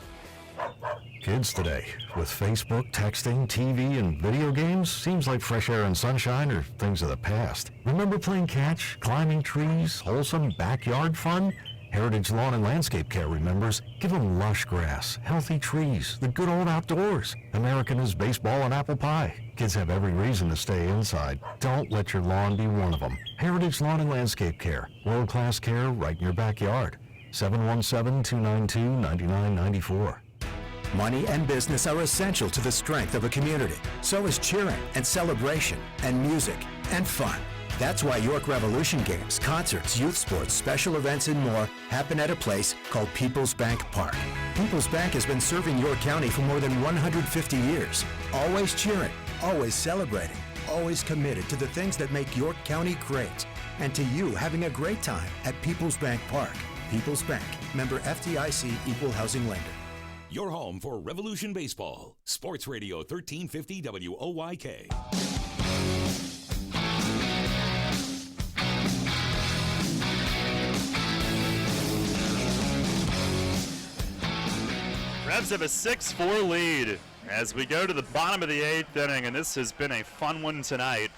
Kids today, with Facebook, texting, TV, and video games, seems like fresh air and sunshine are things of the past. Remember playing catch, climbing trees, wholesome backyard fun? Heritage Lawn and Landscape Care remembers. Give them lush grass, healthy trees, the good old outdoors. American is baseball and apple pie. Kids have every reason to stay inside. Don't let your lawn be one of them. Heritage Lawn and Landscape Care. World-class care right in your backyard. 717-292-9994. Money and business are essential to the strength of a community. So is cheering and celebration and music and fun. That's why York Revolution games, concerts, youth sports, special events, and more happen at a place called People's Bank Park. People's Bank has been serving York County for more than 150 years. Always cheering, always celebrating, always committed to the things that make York County great. And to you having a great time at People's Bank Park. People's Bank, member FDIC, equal housing lender. Your home for Revolution Baseball. Sports Radio 1350 WOYK. Revs have a 6-4 lead as we go to the bottom of the 8th inning, and this has been a fun one tonight.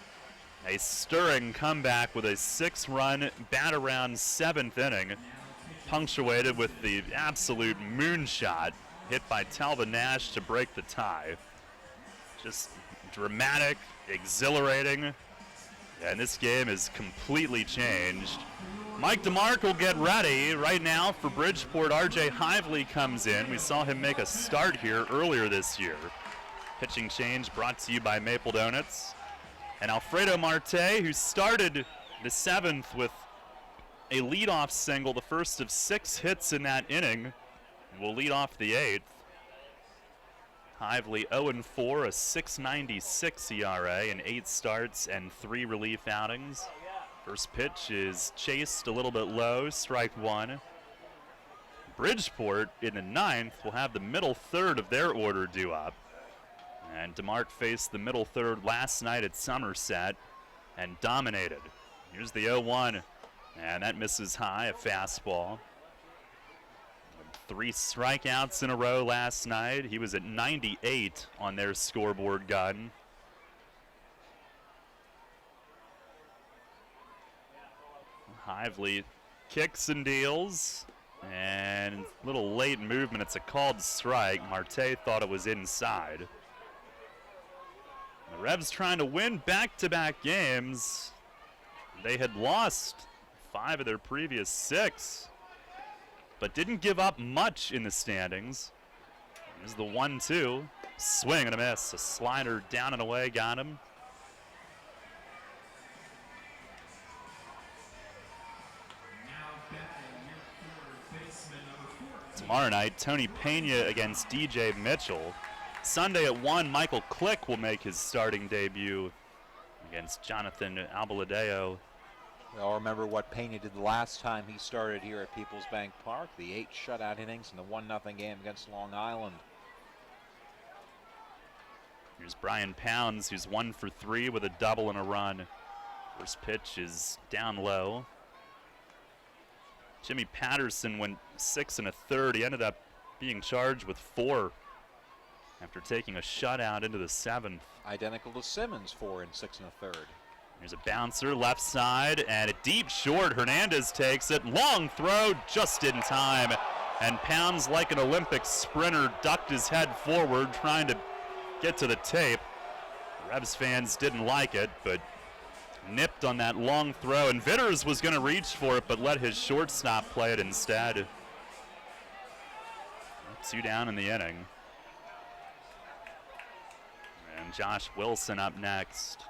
A stirring comeback with a 6-run bat-around 7th inning, punctuated with the absolute moonshot hit by Talbot Nash to break the tie. Just dramatic, exhilarating, and this game is completely changed. Mike DeMarc will get ready right now for Bridgeport. RJ Hively comes in. We saw him make a start here earlier this year. Pitching change brought to you by Maple Donuts. And Alfredo Marte, who started the 7th with a leadoff single, the first of 6 hits in that inning, will lead off the 8th. Hively 0-4, a 6.96 ERA in 8 starts and 3 relief outings. First pitch is chased a little bit low, strike 1. Bridgeport in the 9th will have the middle third of their order due up. And DeMarc faced the middle third last night at Somerset and dominated. Here's the 0-1, and that misses high, a fastball. 3 strikeouts in a row last night. He was at 98 on their scoreboard gun. Hively kicks and deals, and a little late movement. It's a called strike. Marte thought it was inside. The Revs trying to win back-to-back games. They had lost 5 of their previous 6, but didn't give up much in the standings. Here's the 1-2. Swing and a miss. A slider down and away, got him. Tomorrow night, Tony Pena against DJ Mitchell. Sunday at 1, Michael Click will make his starting debut against Jonathan Albaladeo. We all remember what Pena did the last time he started here at People's Bank Park, the 8 shutout innings in the 1-0 game against Long Island. Here's Brian Pounds, who's 1 for 3 with a double and a run. First pitch is down low. Jimmy Patterson went 6 1/3. He ended up being charged with 4 after taking a shutout into the 7th. Identical to Simmons, 4 6 1/3. Here's a bouncer left side and a deep short. Hernandez takes it. Long throw just in time. and pounds like an Olympic sprinter, ducked his head forward trying to get to the tape. Revs fans didn't like it, but nipped on that long throw, and Vitters was going to reach for it, but let his shortstop play it instead. 2 down in the inning. And Josh Wilson up next.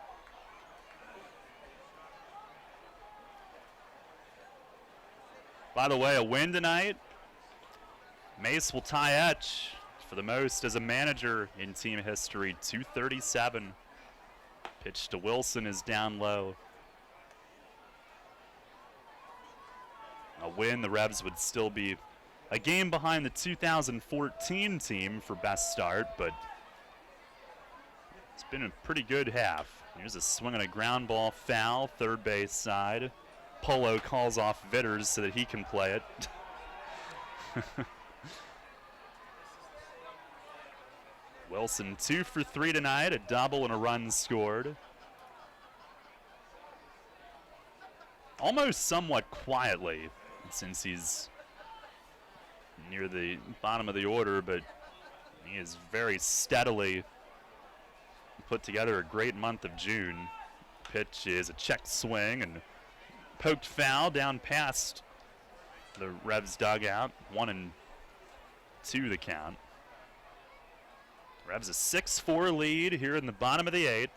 By the way, a win tonight. Mace will tie Etch for the most as a manager in team history, 237. Pitch to Wilson is down low. A win, the Revs would still be a game behind the 2014 team for best start, but it's been a pretty good half. Here's a swing and a ground ball foul, third base side. Polo calls off Vitters so that he can play it. Wilson 2 for 3 tonight, a double and a run scored. Almost somewhat quietly, since he's near the bottom of the order, but he has very steadily put together a great month of June. Pitch is a check swing and poked foul down past the Revs dugout. 1-2 the count. Revs a 6-4 lead here in the bottom of the 8th.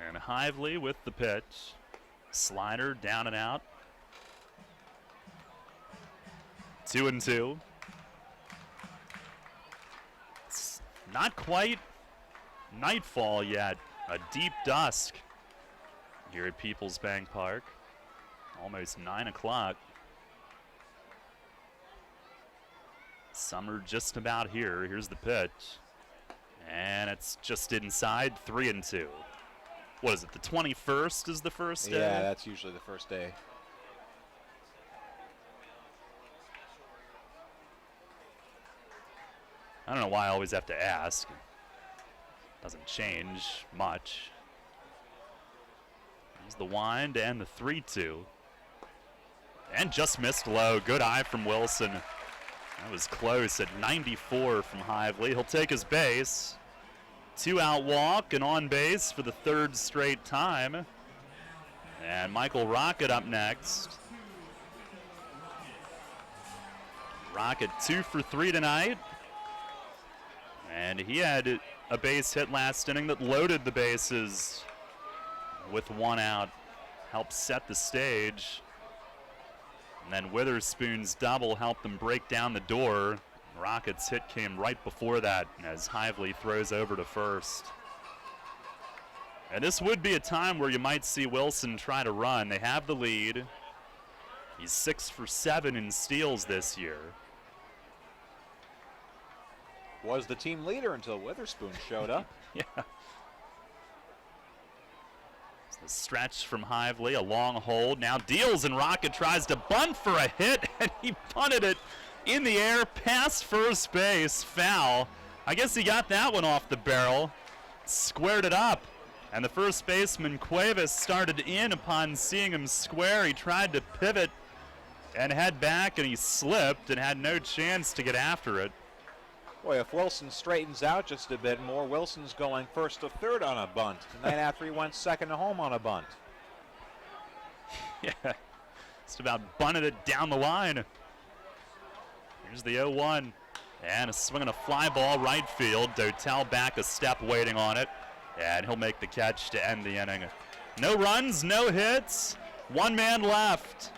And Hively with the pitch. Slider down and out. 2-2. It's not quite nightfall yet. A deep dusk here at Peoples Bank Park. Almost 9 o'clock. Summer just about here. Here's the pitch. And it's just inside, 3-2. What is it, the 21st is the first day? Yeah, that's usually the first day. I don't know why I always have to ask. Doesn't change much. There's the wind and the 3-2. And just missed low. Good eye from Wilson. That was close at 94 from Hively. He'll take his base. 2-out walk and on base for the 3rd straight time. And Michael Rocket up next. Rocket 2 for 3 tonight. And he had a base hit last inning that loaded the bases with 1 out. Helped set the stage. And then Witherspoon's double helped them break down the door. Rocket's hit came right before that as Hively throws over to first. And this would be a time where you might see Wilson try to run. They have the lead. He's 6 for 7 in steals this year. Was the team leader until Witherspoon showed up. Yeah. The stretch from Hively, a long hold. Now deals and Rocket tries to bunt for a hit, and he punted it in the air past first base. Foul. I guess he got that one off the barrel. Squared it up. And the first baseman, Cuevas, started in upon seeing him square. He tried to pivot and head back, and he slipped and had no chance to get after it. Boy, if Wilson straightens out just a bit more, Wilson's going first to third on a bunt. The night after he went second to home on a bunt. Yeah, just about bunted it down the line. Here's the 0-1. And a swing and a fly ball right field. Dotel back a step waiting on it. And he'll make the catch to end the inning. No runs, no hits. 1 man left.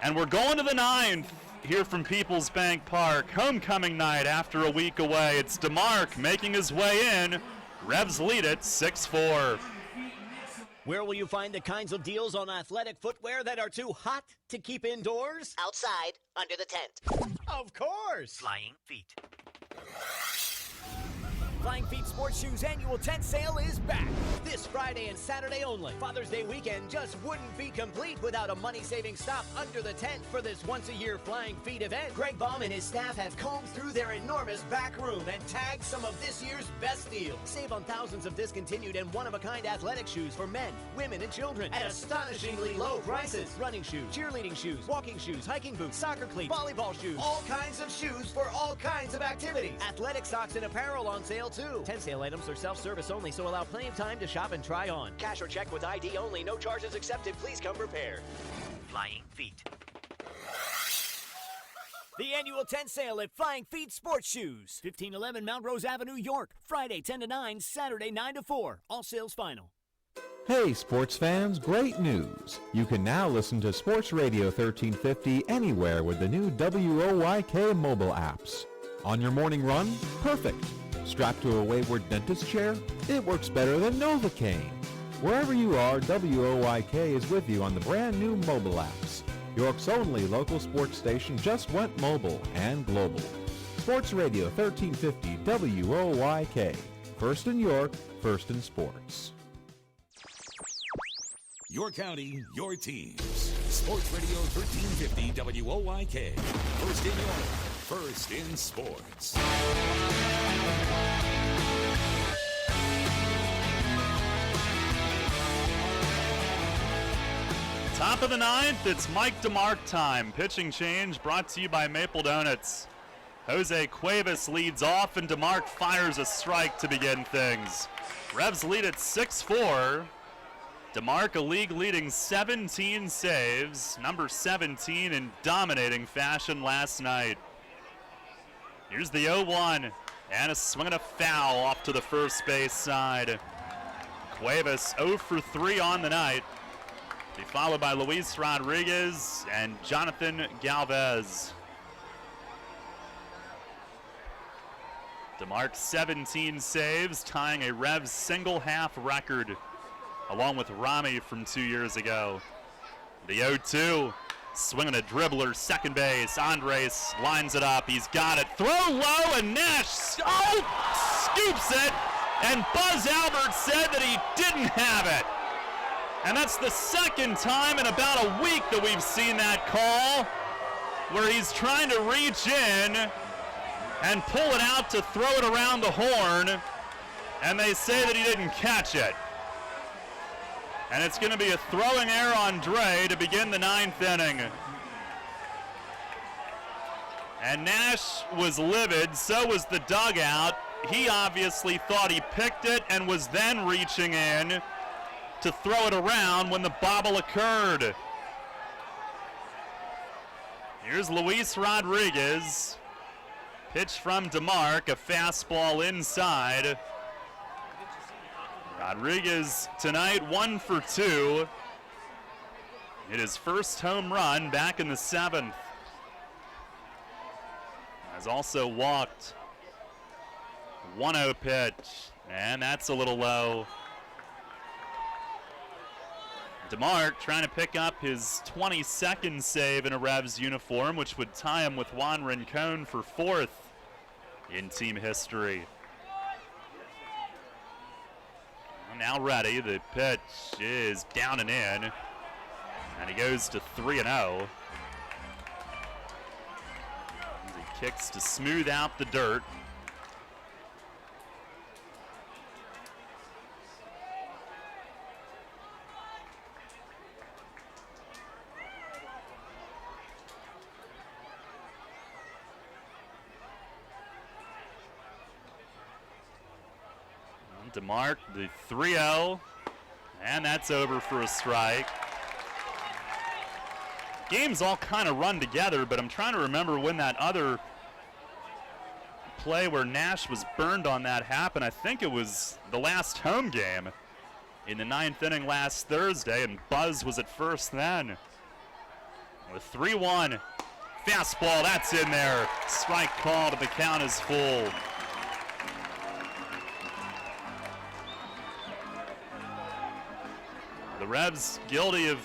And we're going to the 9th. Here from Peoples Bank Park, homecoming night after a week away. It's DeMarc making his way in. Revs lead it 6-4. Where will you find the kinds of deals on athletic footwear that are too hot to keep indoors? Outside, under the tent. Of course. Flying feet. Flying Feet Sports Shoes annual tent sale is back. This Friday and Saturday only. Father's Day weekend just wouldn't be complete without a money-saving stop under the tent for this once-a-year Flying Feet event. Greg Baum and his staff have combed through their enormous back room and tagged some of this year's best deals. Save on thousands of discontinued and one-of-a-kind athletic shoes for men, women, and children at astonishingly low prices. Running shoes, cheerleading shoes, walking shoes, hiking boots, soccer cleats, volleyball shoes, all kinds of shoes for all kinds of activities. Athletic socks and apparel on sale too. Tent sale items are self-service only, so allow plenty of time to shop and try on. Cash or check with ID only. No charges accepted. Please come prepared. Flying Feet. The annual tent sale at Flying Feet Sports Shoes. 1511 Mount Rose Avenue, York. Friday 10 to 9, Saturday 9 to 4. All sales final. Hey sports fans, great news! You can now listen to Sports Radio 1350 anywhere with the new WOYK mobile apps. On your morning run? Perfect. Strapped to a wayward dentist chair? It works better than Novocaine. Wherever you are, WOYK is with you on the brand new mobile apps. York's only local sports station just went mobile and global. Sports Radio 1350 WOYK. First in York, first in sports. Your county, your teams. Sports Radio 1350 WOYK. First in York, first in sports. Top of the ninth, it's Mike DeMarc time. Pitching change brought to you by Maple Donuts. Jose Cuevas leads off, and DeMarc fires a strike to begin things. Revs lead at 6-4. DeMarc, a league-leading 17 saves, number 17 in dominating fashion last night. Here's the 0-1, and a swing and a foul off to the first base side. Cuevas 0 for 3 on the night. Be followed by Luis Rodriguez and Jonathan Galvez. DeMarc 17 saves, tying a Revs single-half record, along with Rami from 2 years ago. The 0-2, swinging a dribbler, second base. Andres lines it up. He's got it. Throw low, and Nash scoops it. And Buzz Albert said that he didn't have it. And that's the second time in about a week that we've seen that call, where he's trying to reach in and pull it out to throw it around the horn, and they say that he didn't catch it. And it's going to be a throwing error on Dre to begin the ninth inning. And Nash was livid, so was the dugout. He obviously thought he picked it and was then reaching in to throw it around when the bobble occurred. Here's Luis Rodriguez. Pitch from DeMarc, a fastball inside. Rodriguez tonight 1 for 2. Hit his first home run back in the 7th. Has also walked. 1-0 pitch, and that's a little low. DeMarc trying to pick up his 22nd save in a Revs uniform, which would tie him with Juan Rincon for 4th in team history. Now ready, the pitch is down and in, and he goes to 3-0. He kicks to smooth out the dirt. DeMarc, the 3-0, and that's over for a strike. Games all kind of run together, but I'm trying to remember when that other play where Nash was burned on that happened. I think it was the last home game in the 9th inning last Thursday, and Buzz was at first then. With 3-1, fastball, that's in there. Strike called, and the count is full. The Revs guilty of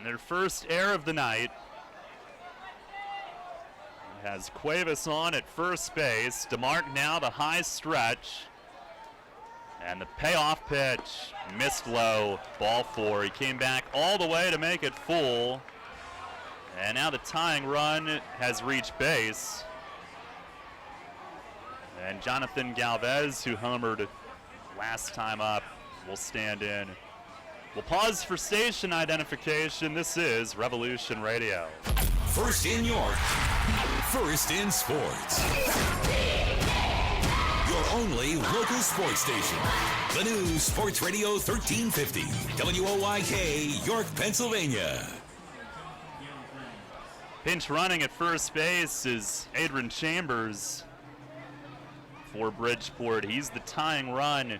their first error of the night. has Cuevas on at first base. DeMarc now the high stretch. And the payoff pitch missed low, ball 4. He came back all the way to make it full. And now the tying run has reached base. And Jonathan Galvez, who homered last time up, will stand in. We'll pause for station identification. This is Revolution Radio. First in York, first in sports. Your only local sports station. The new Sports Radio 1350, WOYK, York, Pennsylvania. Pinch running at first base is Adrian Chambers for Bridgeport. He's the tying run.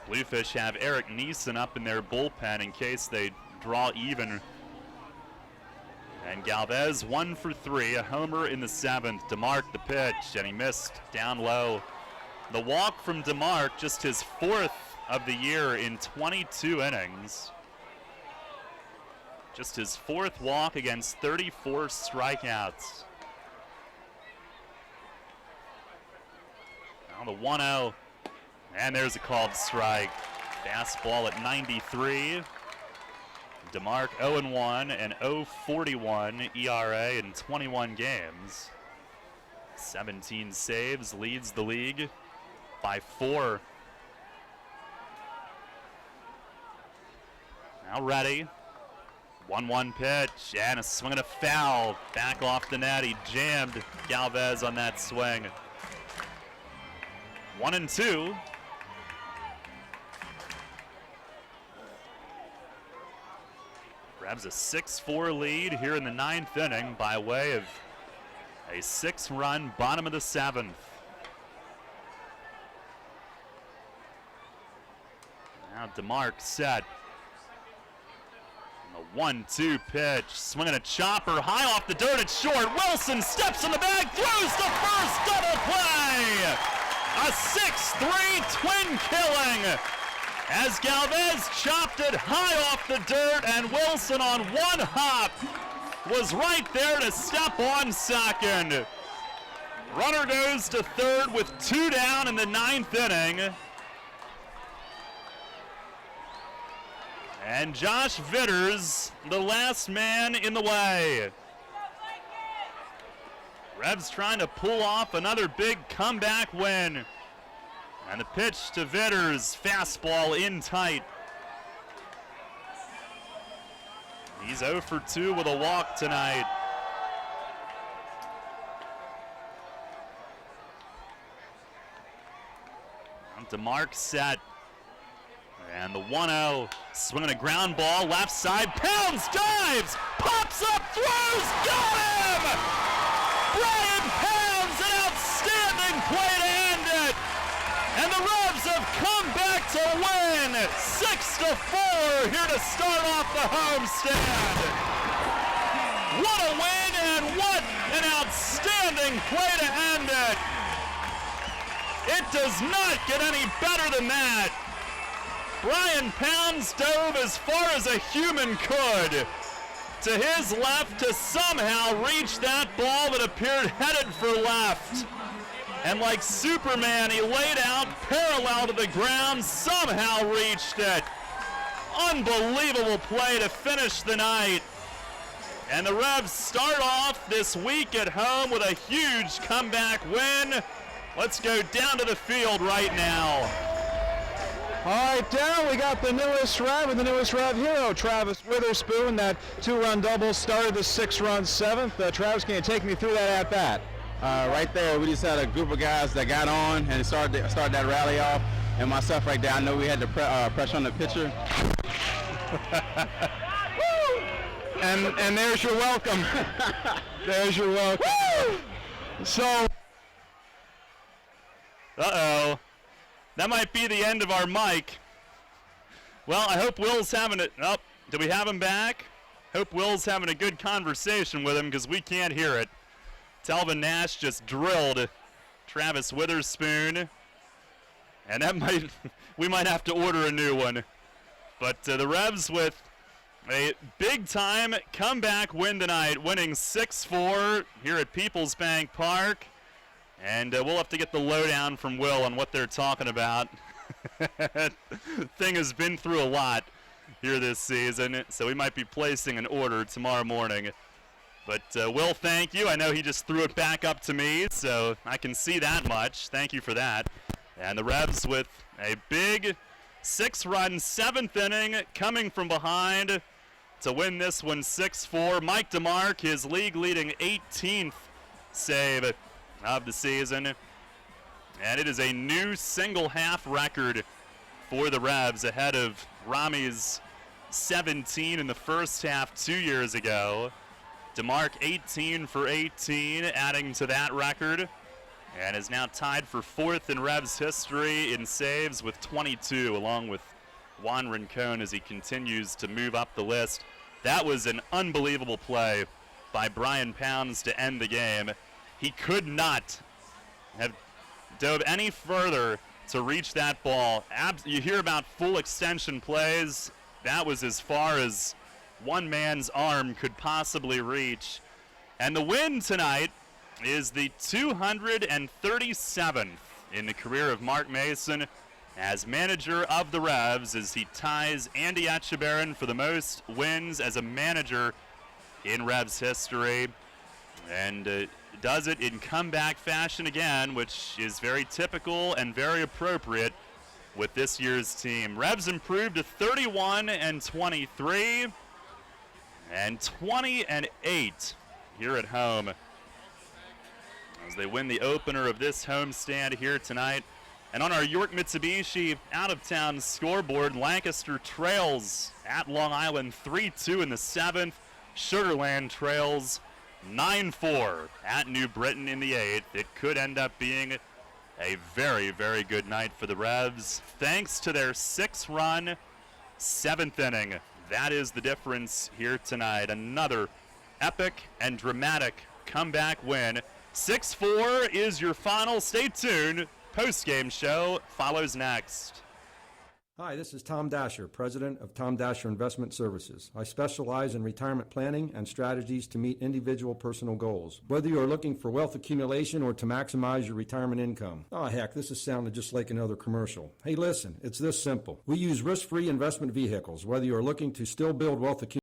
Bluefish have Eric Neeson up in their bullpen in case they draw even. And Galvez 1 for 3, a homer in the 7th. DeMarc the pitch, and he missed down low. The walk from DeMarc, just his 4th of the year in 22 innings. Just his 4th walk against 34 strikeouts. Now the 1-0, and there's a called strike. Fastball at 93. DeMarc 0-1 and 0.41 ERA in 21 games. 17 saves, leads the league by 4. Now ready. 1-1 pitch and a swing and a foul. Back off the net. He jammed Galvez on that swing. 1-2. Grabs a 6-4 lead here in the 9th inning by way of a 6-run bottom of the 7th. Now DeMarc set. A 1-2 pitch, swinging a chopper high off the dirt. It's short. Wilson steps in the bag, throws the first double play. A 6-3 twin killing. As Galvez chopped it high off the dirt, and Wilson on one hop was right there to step on second. Runner goes to third with 2 down in the 9th inning. And Josh Vitters, the last man in the way. Revs trying to pull off another big comeback win. And the pitch to Vitters, fastball in tight. He's 0 for 2 with a walk tonight. And DeMarc set. And the 1-0, swinging a ground ball, left side, pounds, dives, pops up, throws, got him! Brian Pounds, an outstanding play to end it! And the Revs have come back to win 6-4 here to start off the homestand. What a win and what an outstanding play to end it. It does not get any better than that. Brian Pounds dove as far as a human could to his left to somehow reach that ball that appeared headed for left. And like Superman, he laid out parallel to the ground, somehow reached it. Unbelievable play to finish the night. And the Revs start off this week at home with a huge comeback win. Let's go down to the field right now. All right, down we got the newest Rev and the newest Rev hero, Travis Witherspoon. That 2-run double started the 6-run 7th. Travis, can you take me through that at-bat? Right there, we just had a group of guys that got on and started that rally off. And myself right there, I know we had to pressure on the pitcher. and there's your welcome. There's your welcome. So. Uh-oh. That might be the end of our mic. Well, I hope Will's having it. Oh, do we have him back? Hope Will's having a good conversation with him because we can't hear it. Telvin Nash just drilled Travis Witherspoon. And that we might have to order a new one. But the Revs with A big-time comeback win tonight, winning 6-4 here at Peoples Bank Park. And we'll have to get the lowdown from Will on what they're talking about. Thing has been through a lot here this season, so we might be placing an order tomorrow morning. But Will, thank you. I know he just threw it back up to me, so I can see that much. Thank you for that. And the Revs with a big 6-run 7th inning coming from behind to win this one 6-4. Mike DeMarc, his league-leading 18th save of the season. And it is a new single-half record for the Revs, ahead of Rami's 17 in the first half 2 years ago. DeMarc 18 for 18, adding to that record, and is now tied for 4th in Revs history in saves with 22, along with Juan Rincon as he continues to move up the list. That was an unbelievable play by Brian Pounds to end the game. He could not have dove any further to reach that ball. You hear about full extension plays. That was as far as one man's arm could possibly reach. And the win tonight is the 237th in the career of Mark Mason as manager of the Revs, as he ties Andy Etchebarren for the most wins as a manager in Revs history, and does it in comeback fashion again, which is very typical and very appropriate with this year's team. Revs improved to 31-23 and 20-8 here at home as they win the opener of this homestand here tonight. And on our York Mitsubishi out-of-town scoreboard, Lancaster trails at Long Island 3-2 in the 7th. Sugar Land trails 9-4 at New Britain in the 8th. It could end up being a very, very good night for the Revs, thanks to their 6-run 7th inning. That is the difference here tonight. Another epic and dramatic comeback win. 6-4 is your final. Stay tuned. Post-game show follows next. Hi, this is Tom Dasher, president of Tom Dasher Investment Services. I specialize in retirement planning and strategies to meet individual personal goals. Whether you are looking for wealth accumulation or to maximize your retirement income. Oh, heck, this is sounding just like another commercial. Hey, listen, it's this simple. We use risk-free investment vehicles. Whether you are looking to still build wealth accumulation